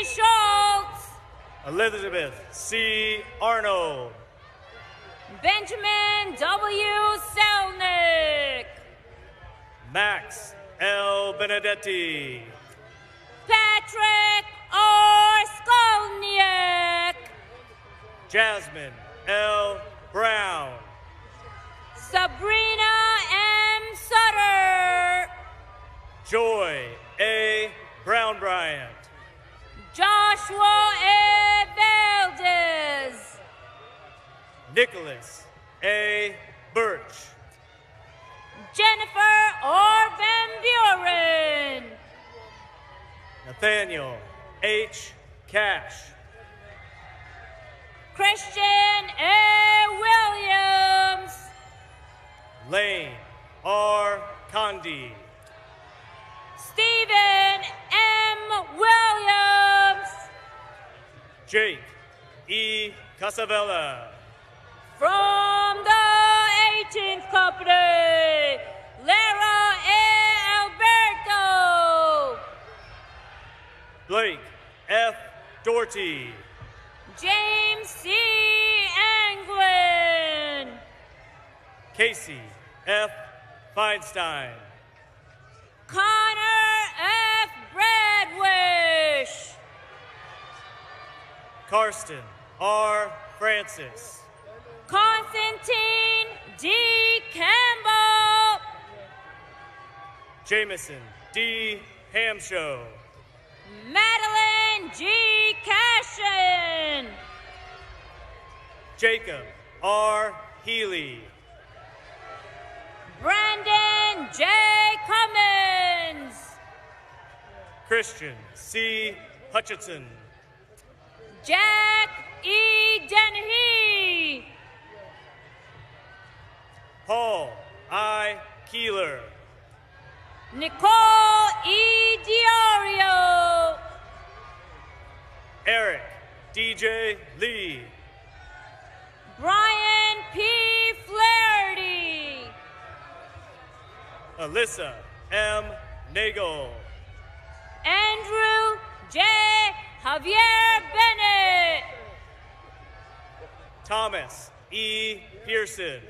Schultz, Elizabeth C. Arnold, Benjamin W. Selnick, Max L. Benedetti, Patrick R. Skolniak, Jasmine L. Brown, Sabrina M. Sutter, Joy A. Brown Bryant, Joshua A. Valdez, Nicholas A. Birch, Jennifer R. Van Buren, Nathaniel H. Cash, Christian A. Williams, Lane R. Condi, Stephen M. Williams, Jake E. Casavella, from the 18th Company, Lara A. Alberto, Blake F. Doherty, James C. Anglin, Casey F. Feinstein, Connor F. Bradwish, Karsten R. Francis, Constantine D. Campbell, Jameson D. Hamshow, Madeline G. Cashin, Jacob R. Healy, Brandon J. Cummins, Christian C. Hutchinson, Jack E. Dennehy, Paul I. Keeler, Nicole E. Diorio, Eric DJ Lee, Brian P. Flaherty, Alyssa M. Nagel, Andrew J. Javier Bennett, Thomas E. Pearson,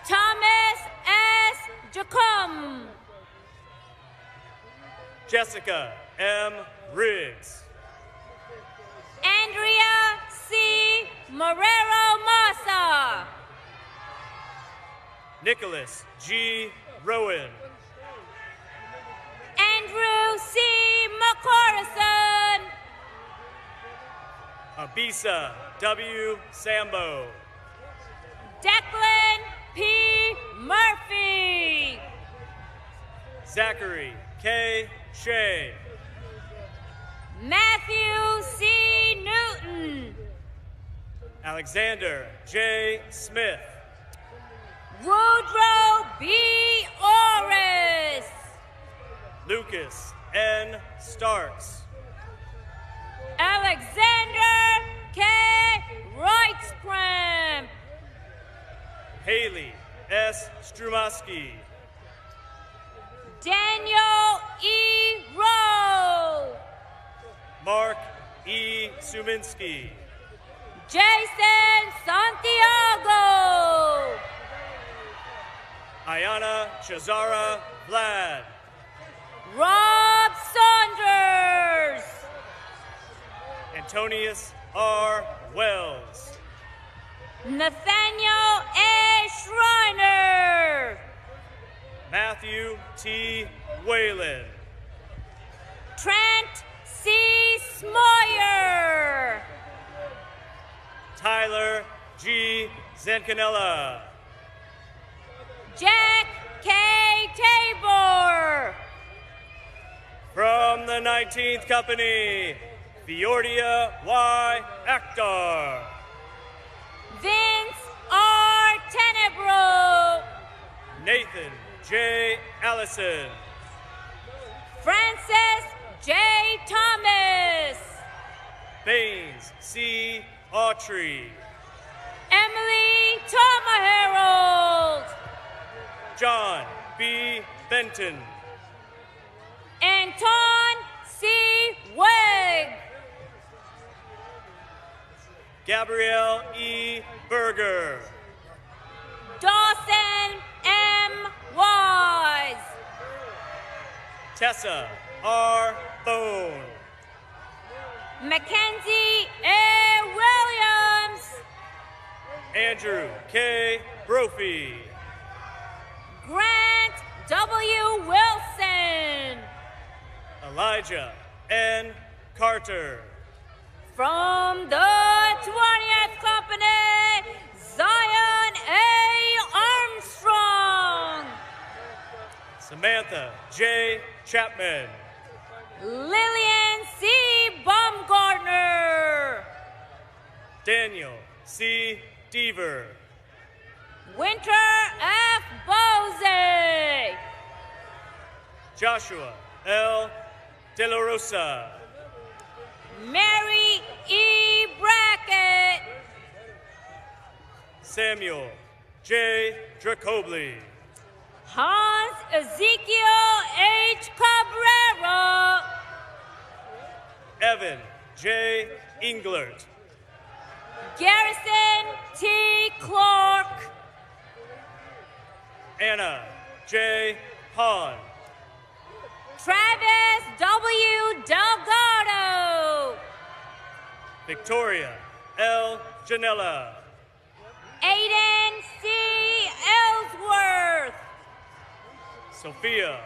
Thomas S. Jacum, Jessica M. Riggs, Andrea C. Marrero Massa, Nicholas G. Rowan, Andrew C. McCorrison, Abisa W. Sambo, Declan P. Murphy, Zachary K. Shea, Matthew C. Newton, Alexander J. Smith, Woodrow B. Orris, Lucas N. Starks, Alexander K. Reitzkramp, Haley S. Strumaski, Daniel E. Rowe, Mark E. Suminski, Jason Santiago, Ayana Chazara Vlad, Rob Saunders, Antonius R. Wells, Nathaniel A. Schreiner, Matthew T. Whalen, Trent Smoyer. Tyler G. Zancanella. Jack K. Tabor. From the 19th Company, Fiordia Y. Akhtar. Vince R. Tenebro. Nathan J. Allison. Francis J. Thomas. Baines C. Autry. Emily Tomaharold. John B. Benton. Anton C. Wegg. Gabrielle E. Berger. Dawson M. Wise. Tessa R. Bone. Mackenzie A. Williams. Andrew K. Brophy. Grant W. Wilson. Elijah N. Carter. From the 20th Company, Zion A. Armstrong. Samantha J. Chapman. Lillian C. Baumgartner. Daniel C. Deaver. Winter F. Bose. Joshua L. De La Rosa. Mary E. Brackett. Samuel J. Dracobli. Hans Ezekiel H. Cabrera. Evan J. Englert. Garrison T. Clark. Anna J. Hahn. Travis W. Delgado. Victoria L. Janella. Aiden C. Ellsworth. Sophia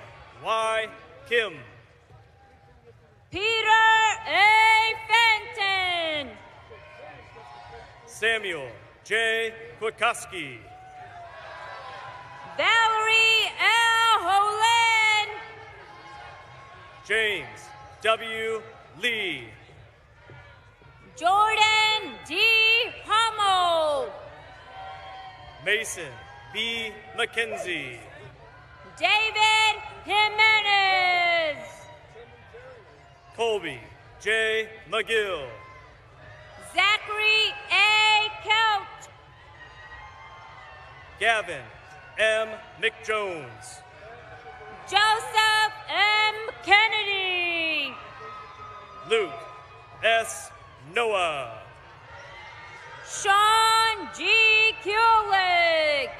Y. Kim. Peter A. Fenton. Samuel J. Kwiatkowski. Valerie L. Holen. James W. Lee. Jordan D. Hummel. Mason B. McKenzie. David Jimenez. Colby J. McGill. Zachary A. Kelt. Gavin M. McJones. Joseph M. Kennedy. Luke S. Noah. Sean G. Kulig.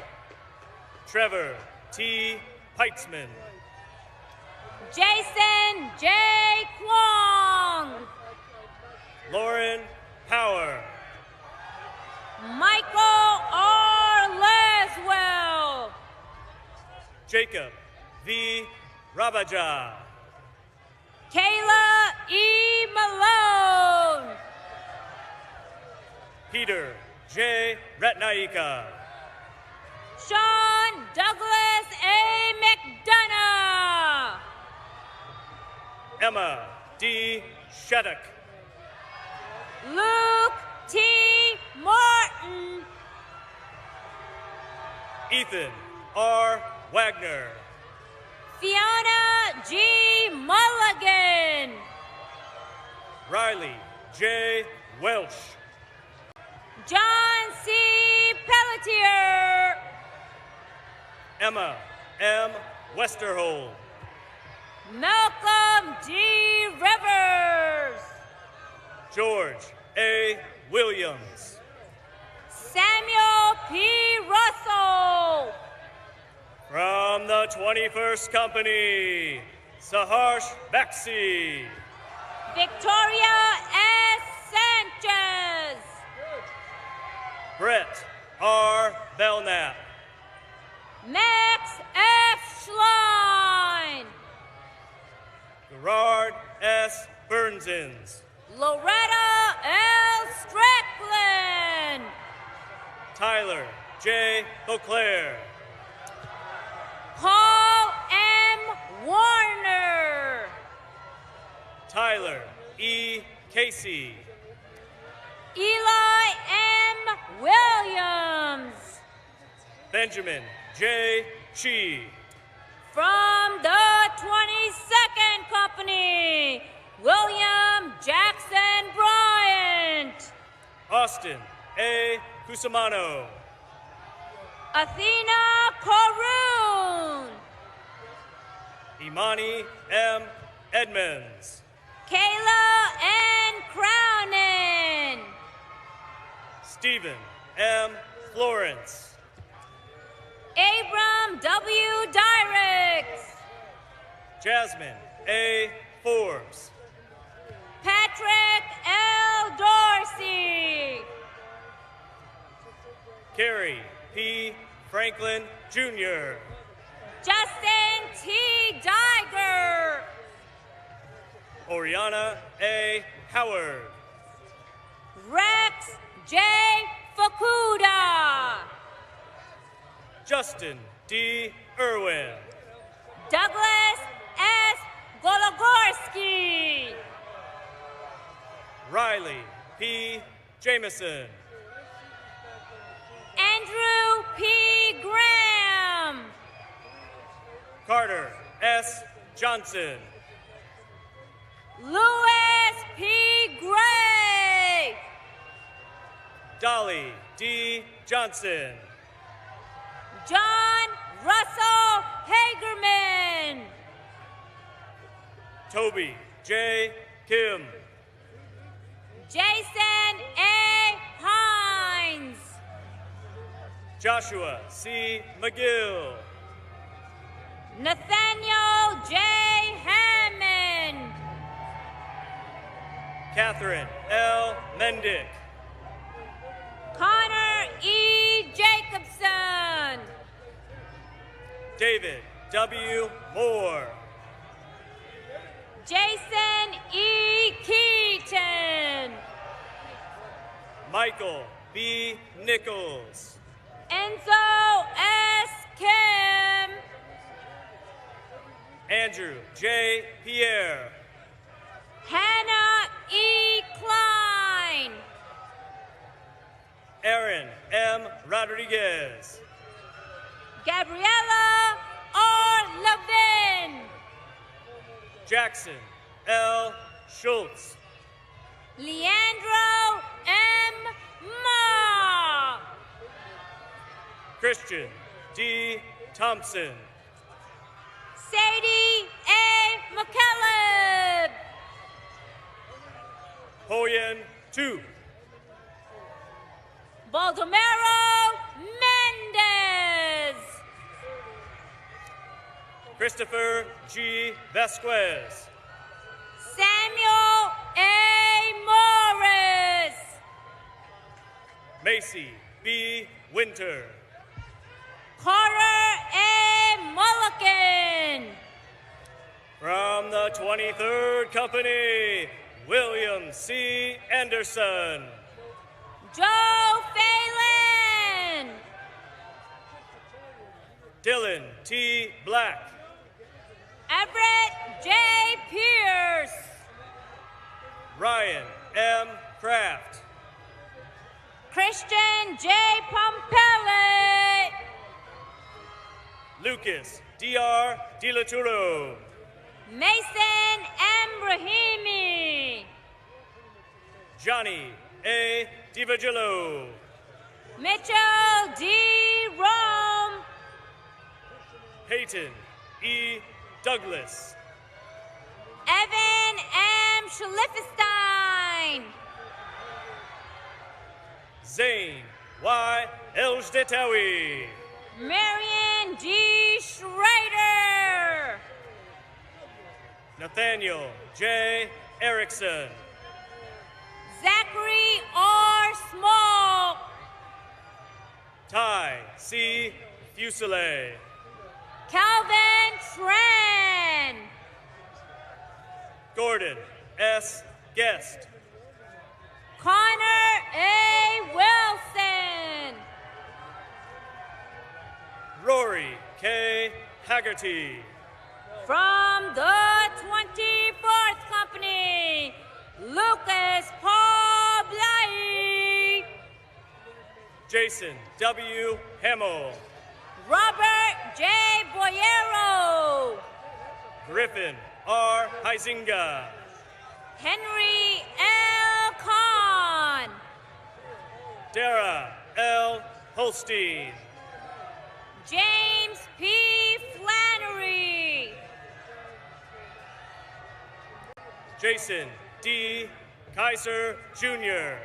Trevor T. Peitzman. Jason J. Kwong. Lauren Power. Michael R. Laswell. Jacob V. Rabaja. Kayla E. Malone. Peter J. Ratnaika. Sean Douglas A. McDonough. Emma D. Shattuck. Luke T. Martin. Ethan R. Wagner. Fiona G. Mulligan. Riley J. Welch. John C. Pelletier. Emma M. Westerhold. Malcolm D. Rivers. George A. Williams. Samuel P. Russell. From the 21st Company, Saharsh Baxi. Victoria S. Sanchez. Brett R. Belknap. Max F. Schlein. Gerard S. Burnsins. Loretta L. Strickland. Tyler J. Beauclair. Paul M. Warner. Tyler E. Casey. Eli M. Williams. Benjamin J. Chi. From the 22nd Company, William Jackson Bryant. Austin A. Cusimano. Athena Caroon. Imani M. Edmonds. Kayla N. Crownin. Stephen M. Florence. Abram W. Dyricks. Jasmine A. Forbes. Patrick L. Dorsey. Carrie P. Franklin Jr. Justin T. Diger. Oriana A. Howard. Rex J. Fukuda. Justin D. Irwin. Douglas S. Gologorsky. Riley P. Jameson. Andrew P. Graham. Carter S. Johnson. Louis P. Gray. Dolly D. Johnson. John Russell Hagerman. Toby J. Kim. Jason A. Hines. Joshua C. McGill. Nathaniel J. Hammond. Catherine L. Mendick. Connor E. Jacobson. David W. Moore. Jason E. Keaton. Michael B. Nichols. Enzo S. Kim. Andrew J. Pierre. Hannah E. Klein. Aaron M. Rodriguez. Gabriella R. Levin. Jackson L. Schultz. Leandro M. Ma. Christian D. Thompson. Sadie A. McKelleb. Hoyen Tu. Baldomero Mendez. Christopher G. Vasquez. Samuel A. Morris. Macy B. Winter. Carter A. Mulligan. From the 23rd Company, William C. Anderson. Joe Phelan. Dylan T. Black. Everett J. Pierce. Ryan M. Kraft. Christian J. Pompelli. Lucas D.R. DiLaturo. Mason M. Brahimi. Johnny A. DiVigilio. Mitchell D. Rome. Peyton E. Douglas. Evan M. Schlifestein. Zane Y. Eljetawi. Marion D. Schrader. Nathaniel J. Erickson. Zachary R. Small. Ty C. Fuselier. Calvin Tran. Gordon S. Guest. Connor A. Wilson. Rory K. Haggerty. From the 24th Company, Lucas Paul Blahey. Jason W. Hamill. Robert J. Boyero. Griffin R. Huizinga. Henry L. Kahn. Dara L. Holstein. James P. Flannery. Jason D. Kaiser Jr.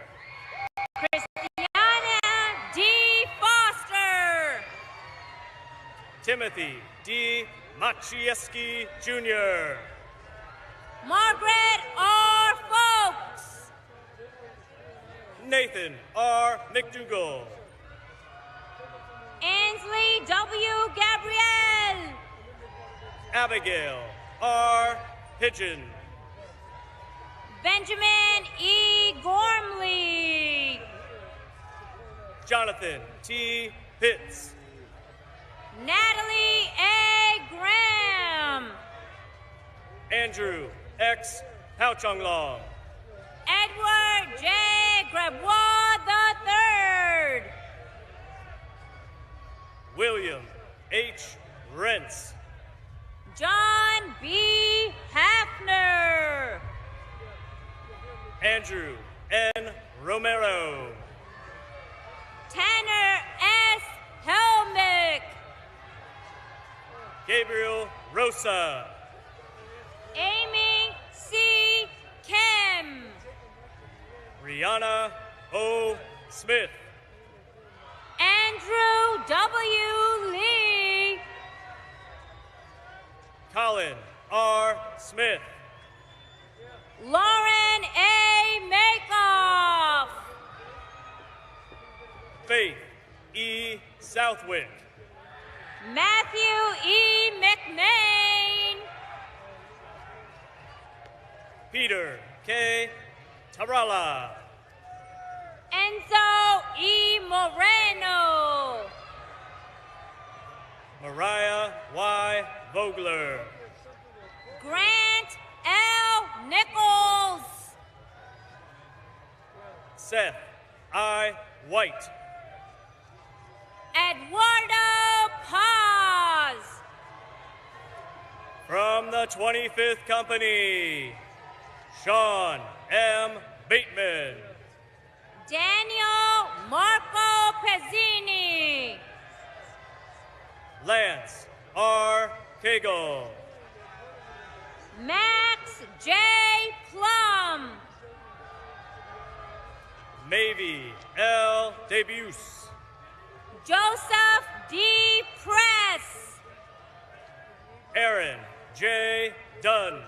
Christiana D. Foster. Timothy D. Maciejewski Jr. Margaret R. Folks. Nathan R. McDougall. Ainsley W. Gabrielle. Abigail R. Pigeon. Benjamin E. Gormley. Jonathan T. Pitts. Natalie A. Graham. Andrew X. Pauchonglong. Edward J. Grebois III. William H. Rentz. John B. Hafner. Andrew N. Romero. Tanner S. Helmick. Gabriel Rosa. Amy C. Kim. Rihanna O. Smith. Andrew W. Lee. Colin R. Smith. Lauren A. Makoff. Faith E. Southwick. Matthew E. McMain. Peter K. Tarala. Enzo E. Moreno. Mariah Y. Vogler. Grant L. Nichols. Seth I. White. Eduardo Paz. From the 25th Company, Sean M. Bateman. Daniel Marco Pezzini. Lance R. Cagle. Max J. Plum. Mavie L. Debuse. Joseph D. Press. Aaron J. Dunn.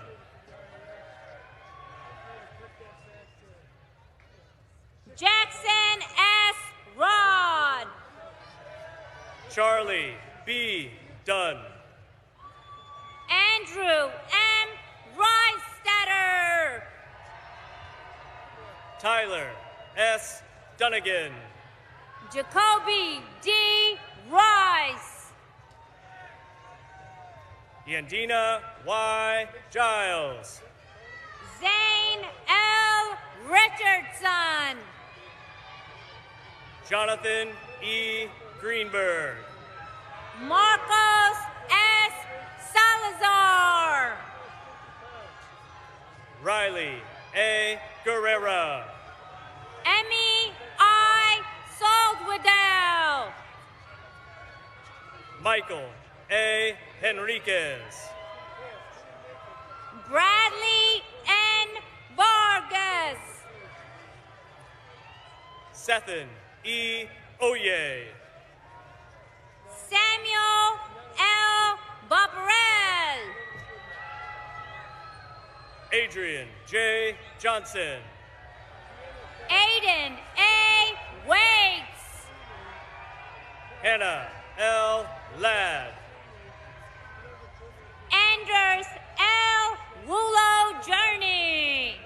Jackson S. Rod. Charlie B. Dunn. Andrew M. Reistetter. Tyler S. Dunnigan. Jacoby D. Rice. Yandina Y. Giles. Zane L. Richardson. Jonathan E. Greenberg. Marcos S. Salazar. Riley A. Guerrera. Emmy I. Soldwadell. Michael A. Henriquez. Bradley N. Vargas. Sethan E. Oye. Samuel L. Barbarell. Adrian J. Johnson. Aiden A. Waits. Hannah L. Ladd. Anders L. Wulo Journey.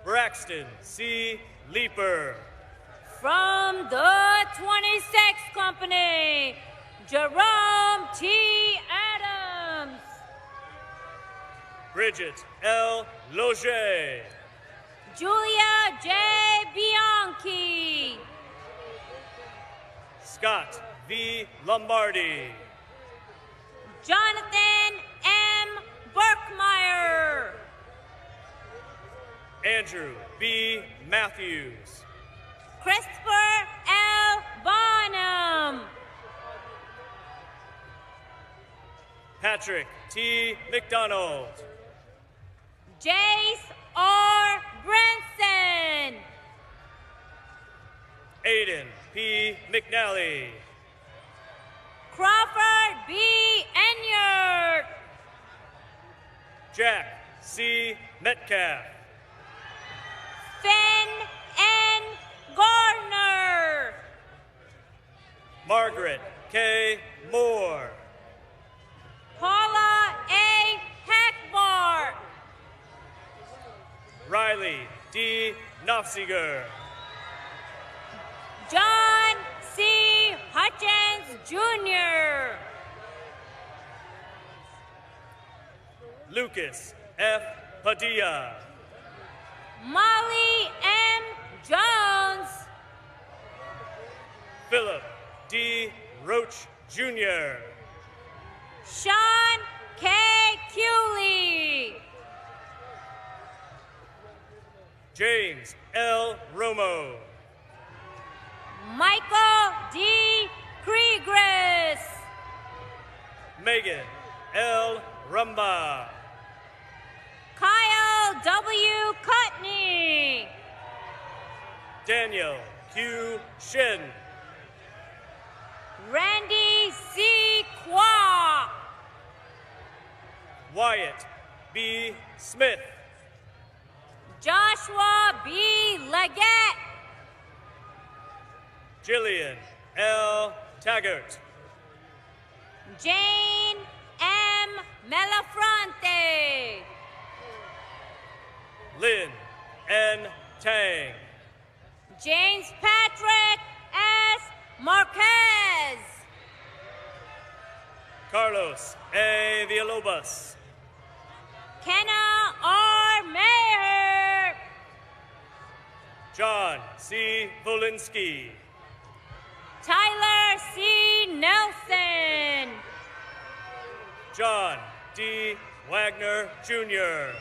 Braxton C. Leeper. From the 26th Company, Jerome T. Adams. Bridget L. Loger. Julia J. Bianchi. Scott V. Lombardi. Jonathan M. Burkmeyer. Andrew B. Matthews. Christopher L. Bonham. Patrick T. McDonald. Jace R. Brinson. Aiden P. McNally. Crawford B. Enyart. Jack C. Metcalf. Finn N. Gardner. Margaret K. Moore. Paula A. Hackbar. Riley D. Knopfziger. John C. Hutchins Jr. Lucas F. Padilla. Molly M. Jones. Philip D. Roach Jr. Sean K. Cooley. James L. Romo. Michael D. Kriegris. Megan L. Rumba. Kyle W. Cutney. Daniel Q. Shin. Randy C. Qua. Wyatt B. Smith. Joshua B. Leggett. Jillian L. Taggart. Jane M. Melafronte. Lynn N. Tang. James Patrick S. Marquez. Carlos A. Villalobos. Kenna R. Mayer. John C. Volinsky. Tyler C. Nelson. John D. Wagner Jr.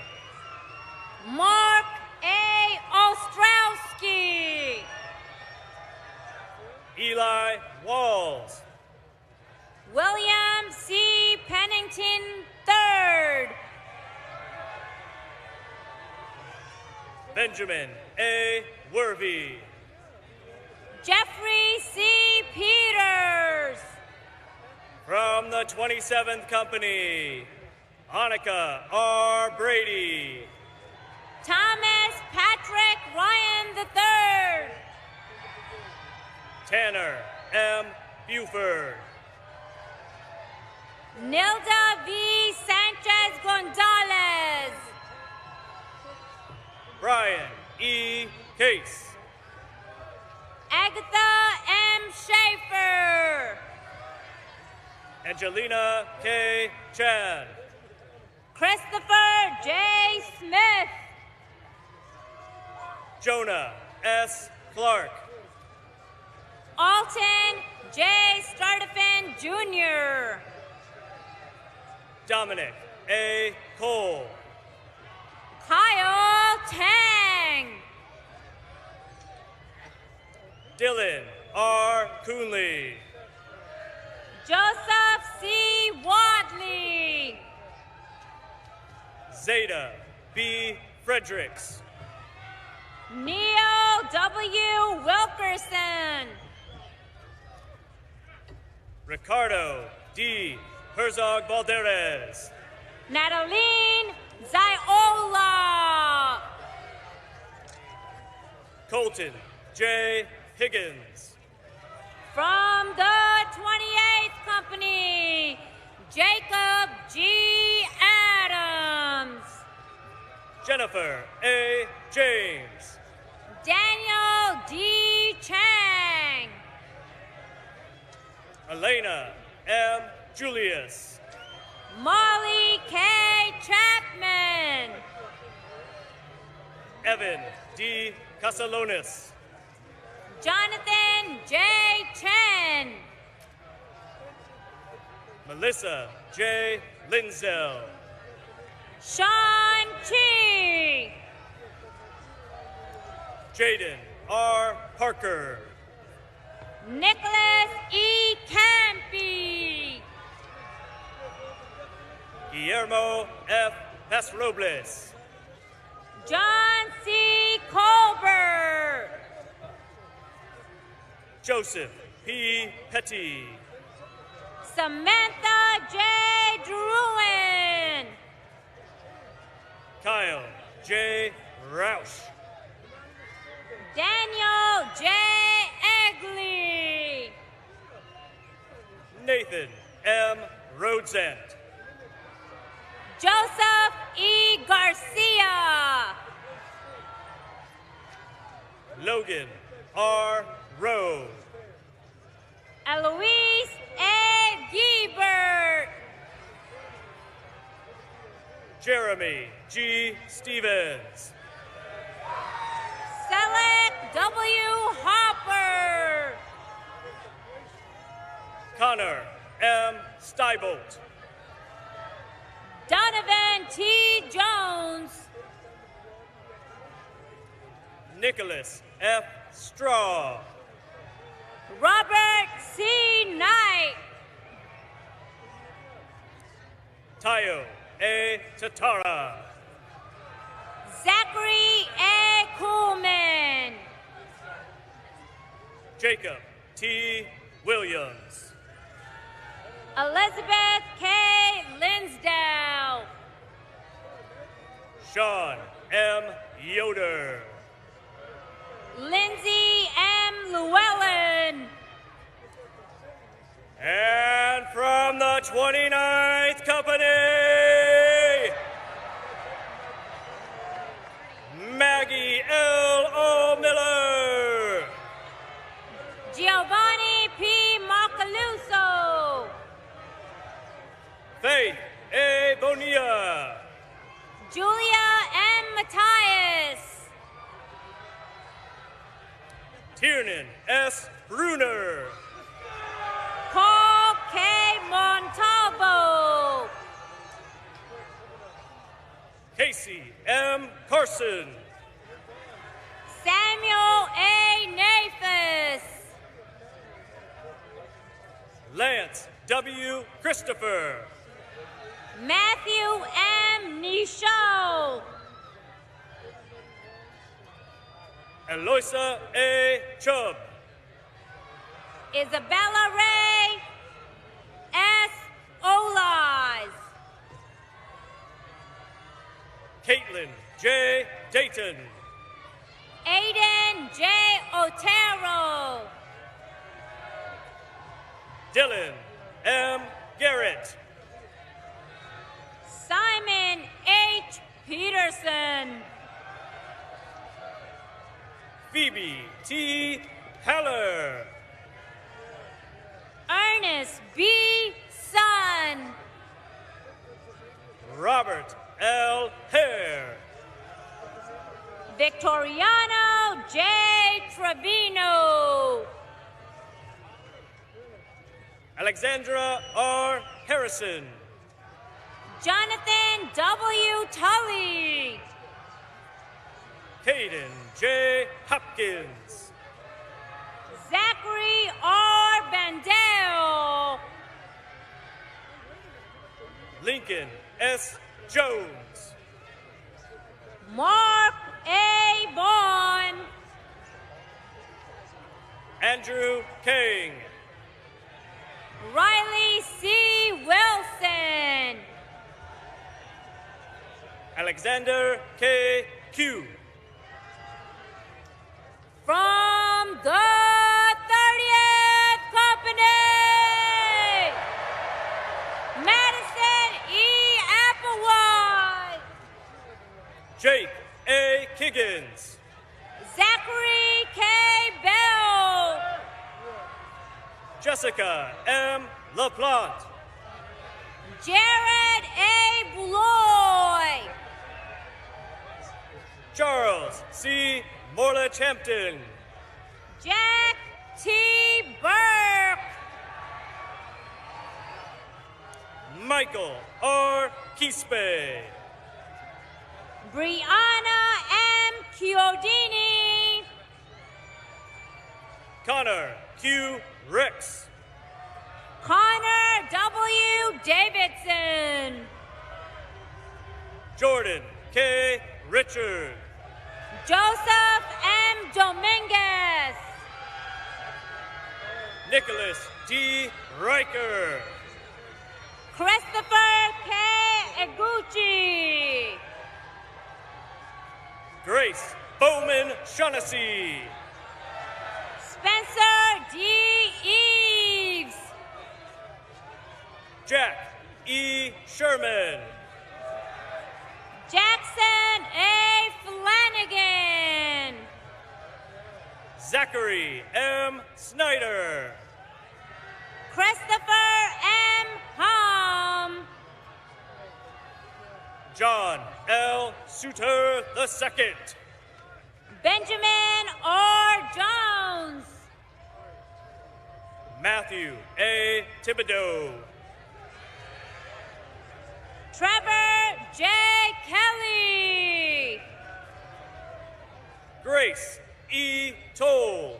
Mark A. Ostrowski. Eli Walls. William C. Pennington III. Benjamin A. Worvey. Jeffrey C. Peters. From the 27th Company, Annika R. Brady. Thomas Patrick Ryan III. Tanner M. Buford. Nilda V. Sanchez Gonzalez. Brian E. Case. Agatha M. Schaefer. Angelina K. Chan. Christopher J. Smith. Jonah S. Clark. Alton J. Stardifin Jr. Dominic A. Cole. Kyle Tang. Dylan R. Coonley. Joseph C. Wadley. Zeta B. Fredericks. Neil W. Wilkerson. Ricardo D. Herzog Balderas. Nataline Ziola. Colton J. Higgins. From the 28th Company, Jacob G. Adams. Jennifer A. James. Daniel D. Chang. Elena M. Julius. Molly K. Chapman. Evan D. Casalonis. Jonathan J. Chen. Melissa J. Linzel. Sean Chi. Jaden R. Parker. Nicholas E. Campi. Guillermo F. Pasrobles. John C. Colbert. Joseph P. Petty. Samantha J. Druin. Kyle J. Roush. Daniel J. Egley. Nathan M. Rhodsent. Joseph E. Garcia. Logan R. Rowe. Eloise A. Giebert. Jeremy G. Stevens. Select W. Hopper. Connor M. Steibolt. Donovan T. Jones. Nicholas F. Straw. Robert C. Knight. Tayo A. Tatara. Zachary A. Kuhlman. Jacob T. Williams. Elizabeth K. Linsdale. Sean M. Yoder. Lindsay M. Llewellyn. And from the 29th Company, Maggie L. O. Miller. Giovanni P. Macaluso. Faith A. Bonilla. Julia M. Matthias. Tiernan S. Bruner. Paul K. Montalvo. Casey M. Carson. Samuel A. Nafis. Lance W. Christopher. Matthew M. Nisho. Eloisa A. Chubb. Isabella Ray S. Olaz. Caitlin J. Dayton. Aiden J. Otero. Dylan M. Garrett. Simon H. Peterson. Phoebe T. Heller. Ernest B. Sun. Robert L. Hare. Victoriano J. Trevino. Alexandra R. Harrison. Jonathan W. Tully. Caden J. Hopkins. Zachary R. Vandale. Lincoln S. Jones. Mark A. Vaughn. Andrew King. Riley C. Wilson. Alexander K. Q. From the 30th Company, Madison E. Applewhite. Jake Jessica M. LaPlante. Jared A. Bloy. Charles C. Morlich-Hampton. Jack T. Burke. Michael R. Quispe. Brianna M. Chiodini. Connor Q. Ricks. Connor W. Davidson. Jordan K. Richard. Joseph M. Dominguez. Nicholas D. Riker. Christopher K. Eguchi. Grace Bowman Shaughnessy. Spencer D. Eves. Jack E. Sherman. Jackson A. Flanagan. Zachary M. Snyder. Christopher M. Hom. John L. Suter II. Benjamin R. Jones. Matthew A. Thibodeau. Trevor J. Kelly. Grace E. Toll.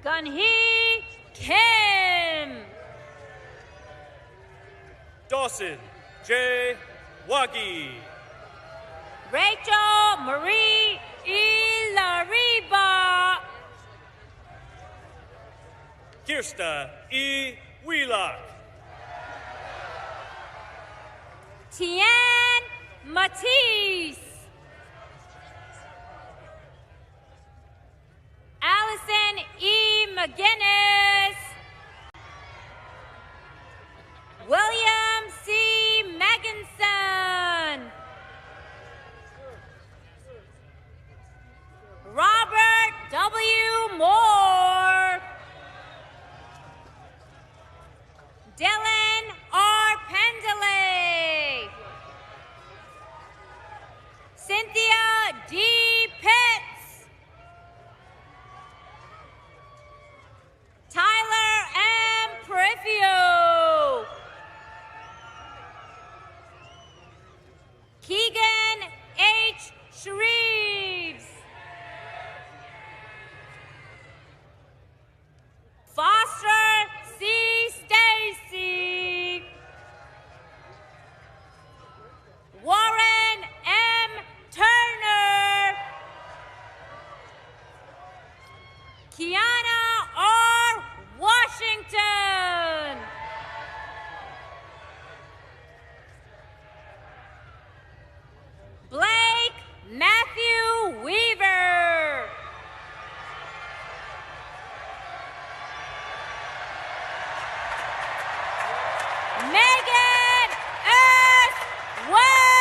Gunhee Kim. Dawson J. Wagi. Rachel Marie E. Lariba. Kirsta E. Wheelock. Tian Matisse. Allison E. McGinnis. William C. Megginson. Robert W. Moore. Dylan R. Pendley. Cynthia D. Pitts. Tyler M. Perifio. Keegan H. Shreves. Foster C. Stacy. Warren M. Turner. Kiana R. Washington. Blake Matthew Weaver. Megan S. Welch.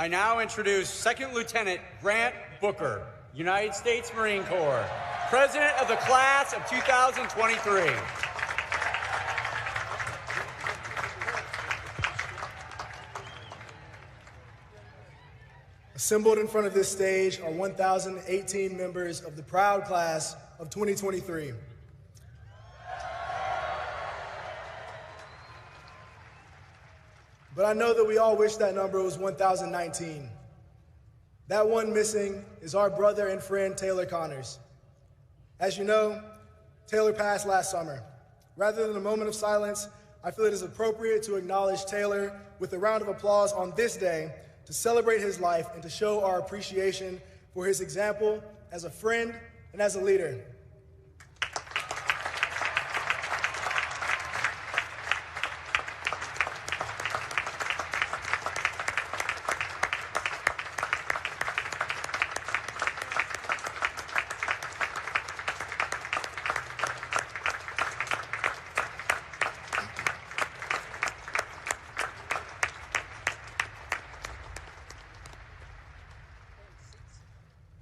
I now introduce Second Lieutenant Grant Booker, United States Marine Corps, President of the Class of 2023. Assembled in front of this stage are 1,018 members of the proud class of 2023. But I know that we all wish that number was 1,019. That one missing is our brother and friend, Taylor Connors. As you know, Taylor passed last summer. Rather than a moment of silence, I feel it is appropriate to acknowledge Taylor with a round of applause on this day to celebrate his life and to show our appreciation for his example as a friend and as a leader.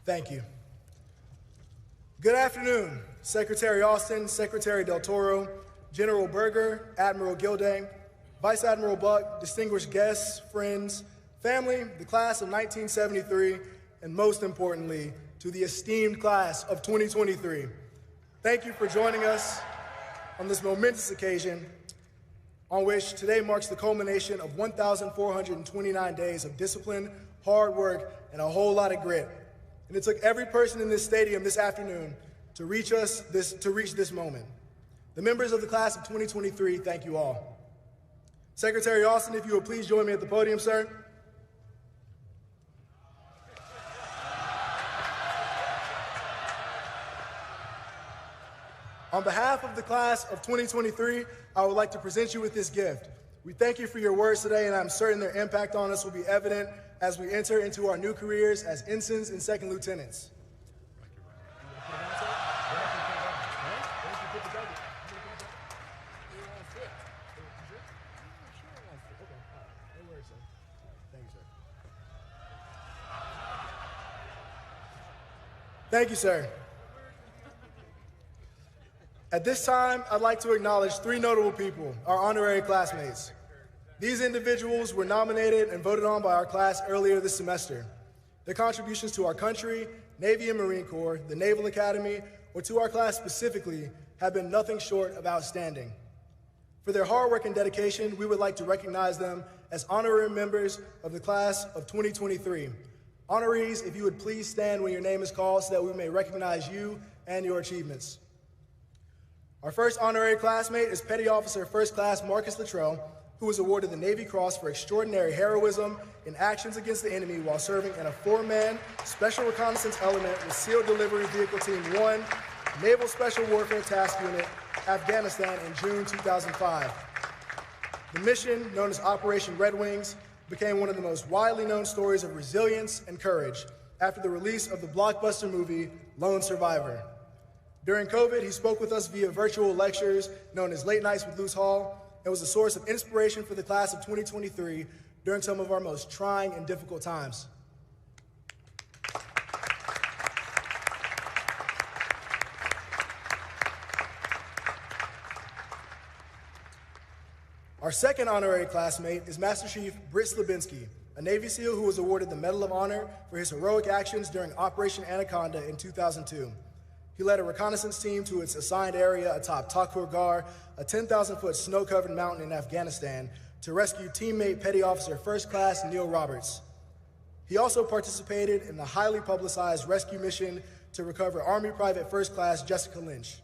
Thank you. Good afternoon, Secretary Austin, Secretary Del Toro, General Berger, Admiral Gilday, Vice Admiral Buck, distinguished guests, friends, family, the class of 1973, and most importantly, to the esteemed class of 2023. Thank you for joining us on this momentous occasion on which today marks the culmination of 1,429 days of discipline, hard work, and a whole lot of grit. And it took every person in this stadium this afternoon to reach this moment. The members of the class of 2023, thank you all. Secretary Austin, if you would please join me at the podium, sir. On behalf of the class of 2023, I would like to present you with this gift. We thank you for your words today, and I'm certain their impact on us will be evident as we enter into our new careers as ensigns and second lieutenants. Thank you, sir. At this time, I'd like to acknowledge three notable people, our honorary classmates. These individuals were nominated and voted on by our class earlier this semester. Their contributions to our country, Navy and Marine Corps, the Naval Academy, or to our class specifically, have been nothing short of outstanding. For their hard work and dedication, we would like to recognize them as honorary members of the class of 2023. Honorees, if you would please stand when your name is called so that we may recognize you and your achievements. Our first honorary classmate is Petty Officer First Class Marcus Luttrell, who was awarded the Navy Cross for extraordinary heroism in actions against the enemy while serving in a 4-man Special Reconnaissance Element with SEAL Delivery Vehicle Team 1, Naval Special Warfare Task Unit, Afghanistan in June 2005. The mission, known as Operation Red Wings, became one of the most widely known stories of resilience and courage after the release of the blockbuster movie Lone Survivor. During COVID, he spoke with us via virtual lectures known as Late Nights with Luce Hall, and was a source of inspiration for the class of 2023 during some of our most trying and difficult times. Our second honorary classmate is Master Chief Britt Slabinski, a Navy SEAL who was awarded the Medal of Honor for his heroic actions during Operation Anaconda in 2002. He led a reconnaissance team to its assigned area atop Takur Gar, a 10,000-foot snow-covered mountain in Afghanistan, to rescue teammate Petty Officer First Class Neil Roberts. He also participated in the highly publicized rescue mission to recover Army Private First Class Jessica Lynch.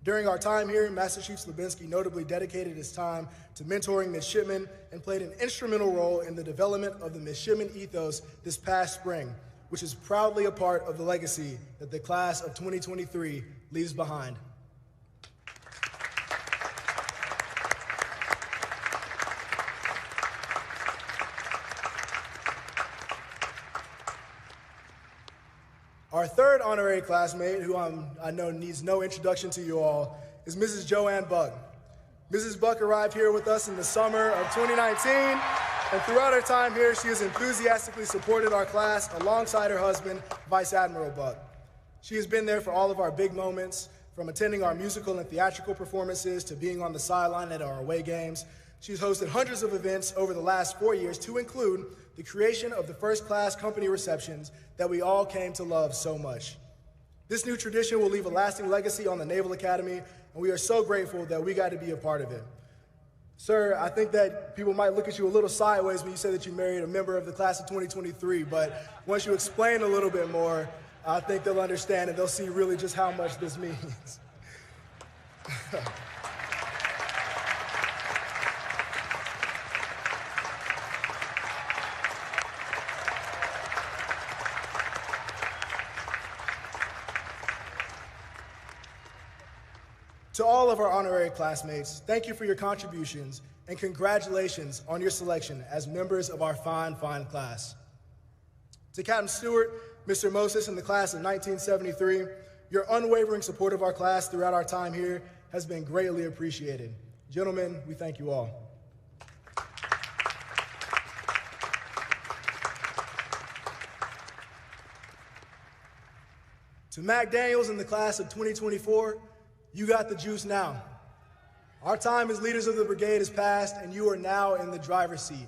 During our time here, Master Chief Slabinski notably dedicated his time to mentoring midshipmen and played an instrumental role in the development of the midshipman ethos this past spring, which is proudly a part of the legacy that the class of 2023 leaves behind. Our third honorary classmate, who I know needs no introduction to you all, is Mrs. Joanne Buck. Mrs. Buck arrived here with us in the summer of 2019, and throughout her time here, she has enthusiastically supported our class alongside her husband, Vice Admiral Buck. She has been there for all of our big moments, from attending our musical and theatrical performances to being on the sideline at our away games, She's hosted hundreds of events over the last 4 years, to include the creation of the first-class company receptions that we all came to love so much. This new tradition will leave a lasting legacy on the Naval Academy, and we are so grateful that we got to be a part of it. Sir, I think that people might look at you a little sideways when you say that you married a member of the class of 2023, but once you explain a little bit more, I think they'll understand and they'll see really just how much this means. To all of our honorary classmates, thank you for your contributions and congratulations on your selection as members of our fine, fine class. To Captain Stewart, Mr. Moses, and the class of 1973, your unwavering support of our class throughout our time here has been greatly appreciated. Gentlemen, we thank you all. To Mac Daniels and the class of 2024, you got the juice now. Our time as leaders of the brigade is past, and you are now in the driver's seat.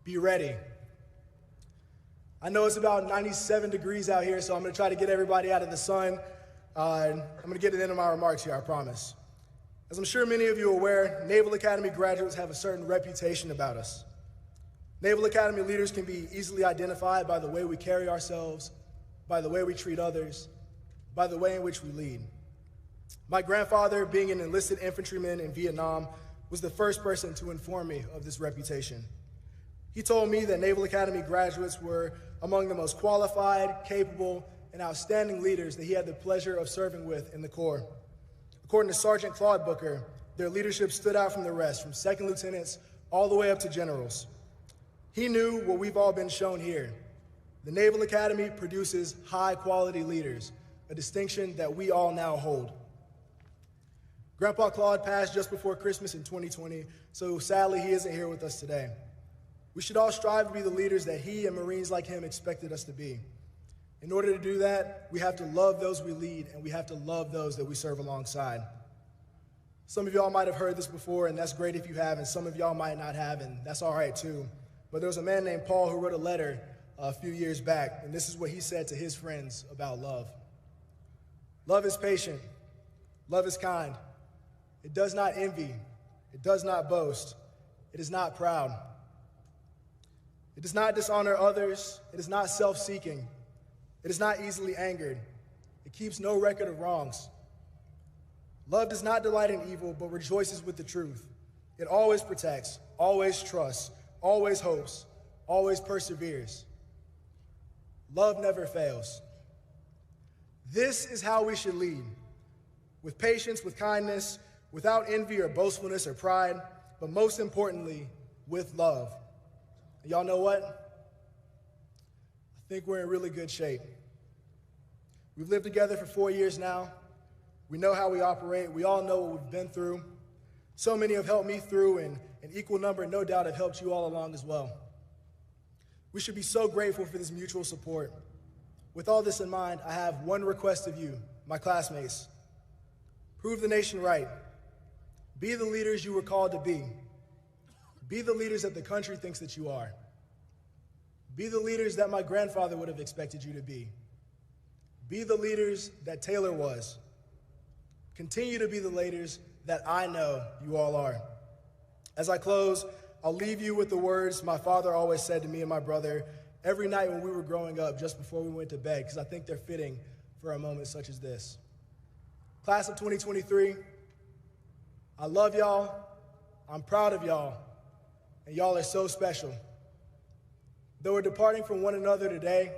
Be ready. I know it's about 97 degrees out here, so I'm going to try to get everybody out of the sun. I'm going to get to the end of my remarks here, I promise. As I'm sure many of you are aware, Naval Academy graduates have a certain reputation about us. Naval Academy leaders can be easily identified by the way we carry ourselves, by the way we treat others, by the way in which we lead. My grandfather, being an enlisted infantryman in Vietnam, was the first person to inform me of this reputation. He told me that Naval Academy graduates were among the most qualified, capable, and outstanding leaders that he had the pleasure of serving with in the Corps. According to Sergeant Claude Booker, their leadership stood out from the rest, from second lieutenants all the way up to generals. He knew what we've all been shown here. The Naval Academy produces high-quality leaders, a distinction that we all now hold. Grandpa Claude passed just before Christmas in 2020, so sadly he isn't here with us today. We should all strive to be the leaders that he and Marines like him expected us to be. In order to do that, we have to love those we lead, and we have to love those that we serve alongside. Some of y'all might have heard this before, and that's great if you have, and some of y'all might not have, and that's all right too. But there was a man named Paul who wrote a letter a few years back, and this is what he said to his friends about love. Love is patient. Love is kind. It does not envy. It does not boast. It is not proud. It does not dishonor others. It is not self-seeking. It is not easily angered. It keeps no record of wrongs. Love does not delight in evil, but rejoices with the truth. It always protects, always trusts, always hopes, always perseveres. Love never fails. This is how we should lead, with patience, with kindness, without envy or boastfulness or pride, but most importantly, with love. And y'all know what? I think we're in really good shape. We've lived together for 4 years now. We know how we operate. We all know what we've been through. So many have helped me through, and an equal number, no doubt, have helped you all along as well. We should be so grateful for this mutual support. With all this in mind, I have one request of you, my classmates. Prove the nation right. Be the leaders you were called to be. Be the leaders that the country thinks that you are. Be the leaders that my grandfather would have expected you to be. Be the leaders that Taylor was. Continue to be the leaders that I know you all are. As I close, I'll leave you with the words my father always said to me and my brother every night when we were growing up, just before we went to bed, because I think they're fitting for a moment such as this. Class of 2023, I love y'all, I'm proud of y'all, and y'all are so special. Though we're departing from one another today,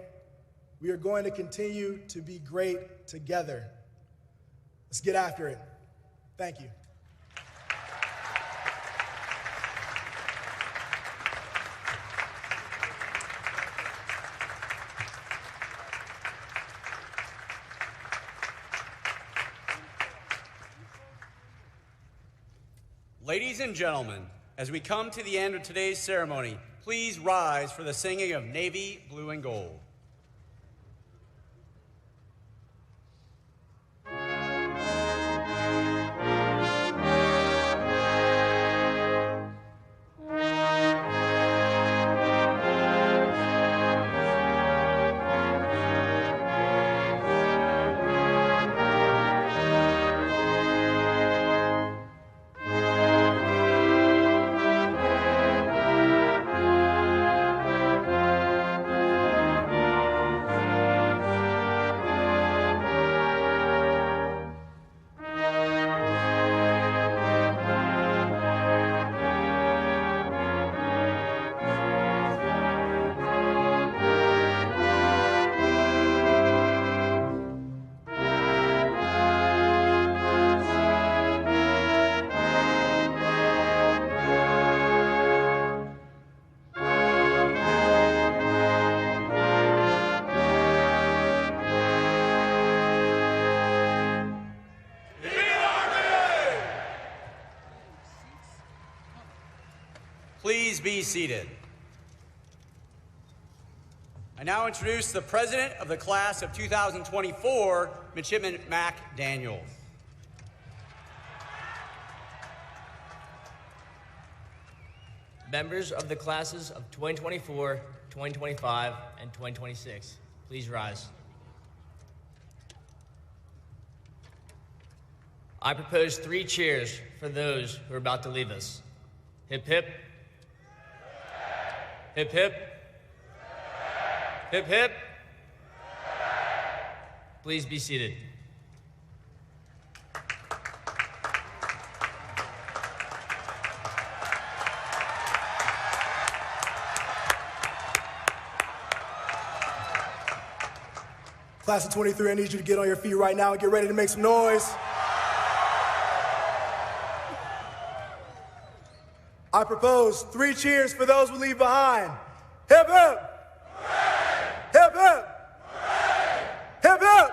we are going to continue to be great together. Let's get after it. Thank you. Ladies and gentlemen, as we come to the end of today's ceremony, please rise for the singing of Navy Blue and Gold. Please be seated. I now introduce the president of the class of 2024, Midshipman Mac Daniels. Members of the classes of 2024, 2025, and 2026, please rise. I propose 3 cheers for those who are about to leave us. Hip, hip. Hip, hip. Hip, hip. Please be seated. Class of 23, I need you to get on your feet right now and get ready to make some noise. I propose 3 cheers for those we leave behind. Hip, hip. Hip, hip. Hip, hip.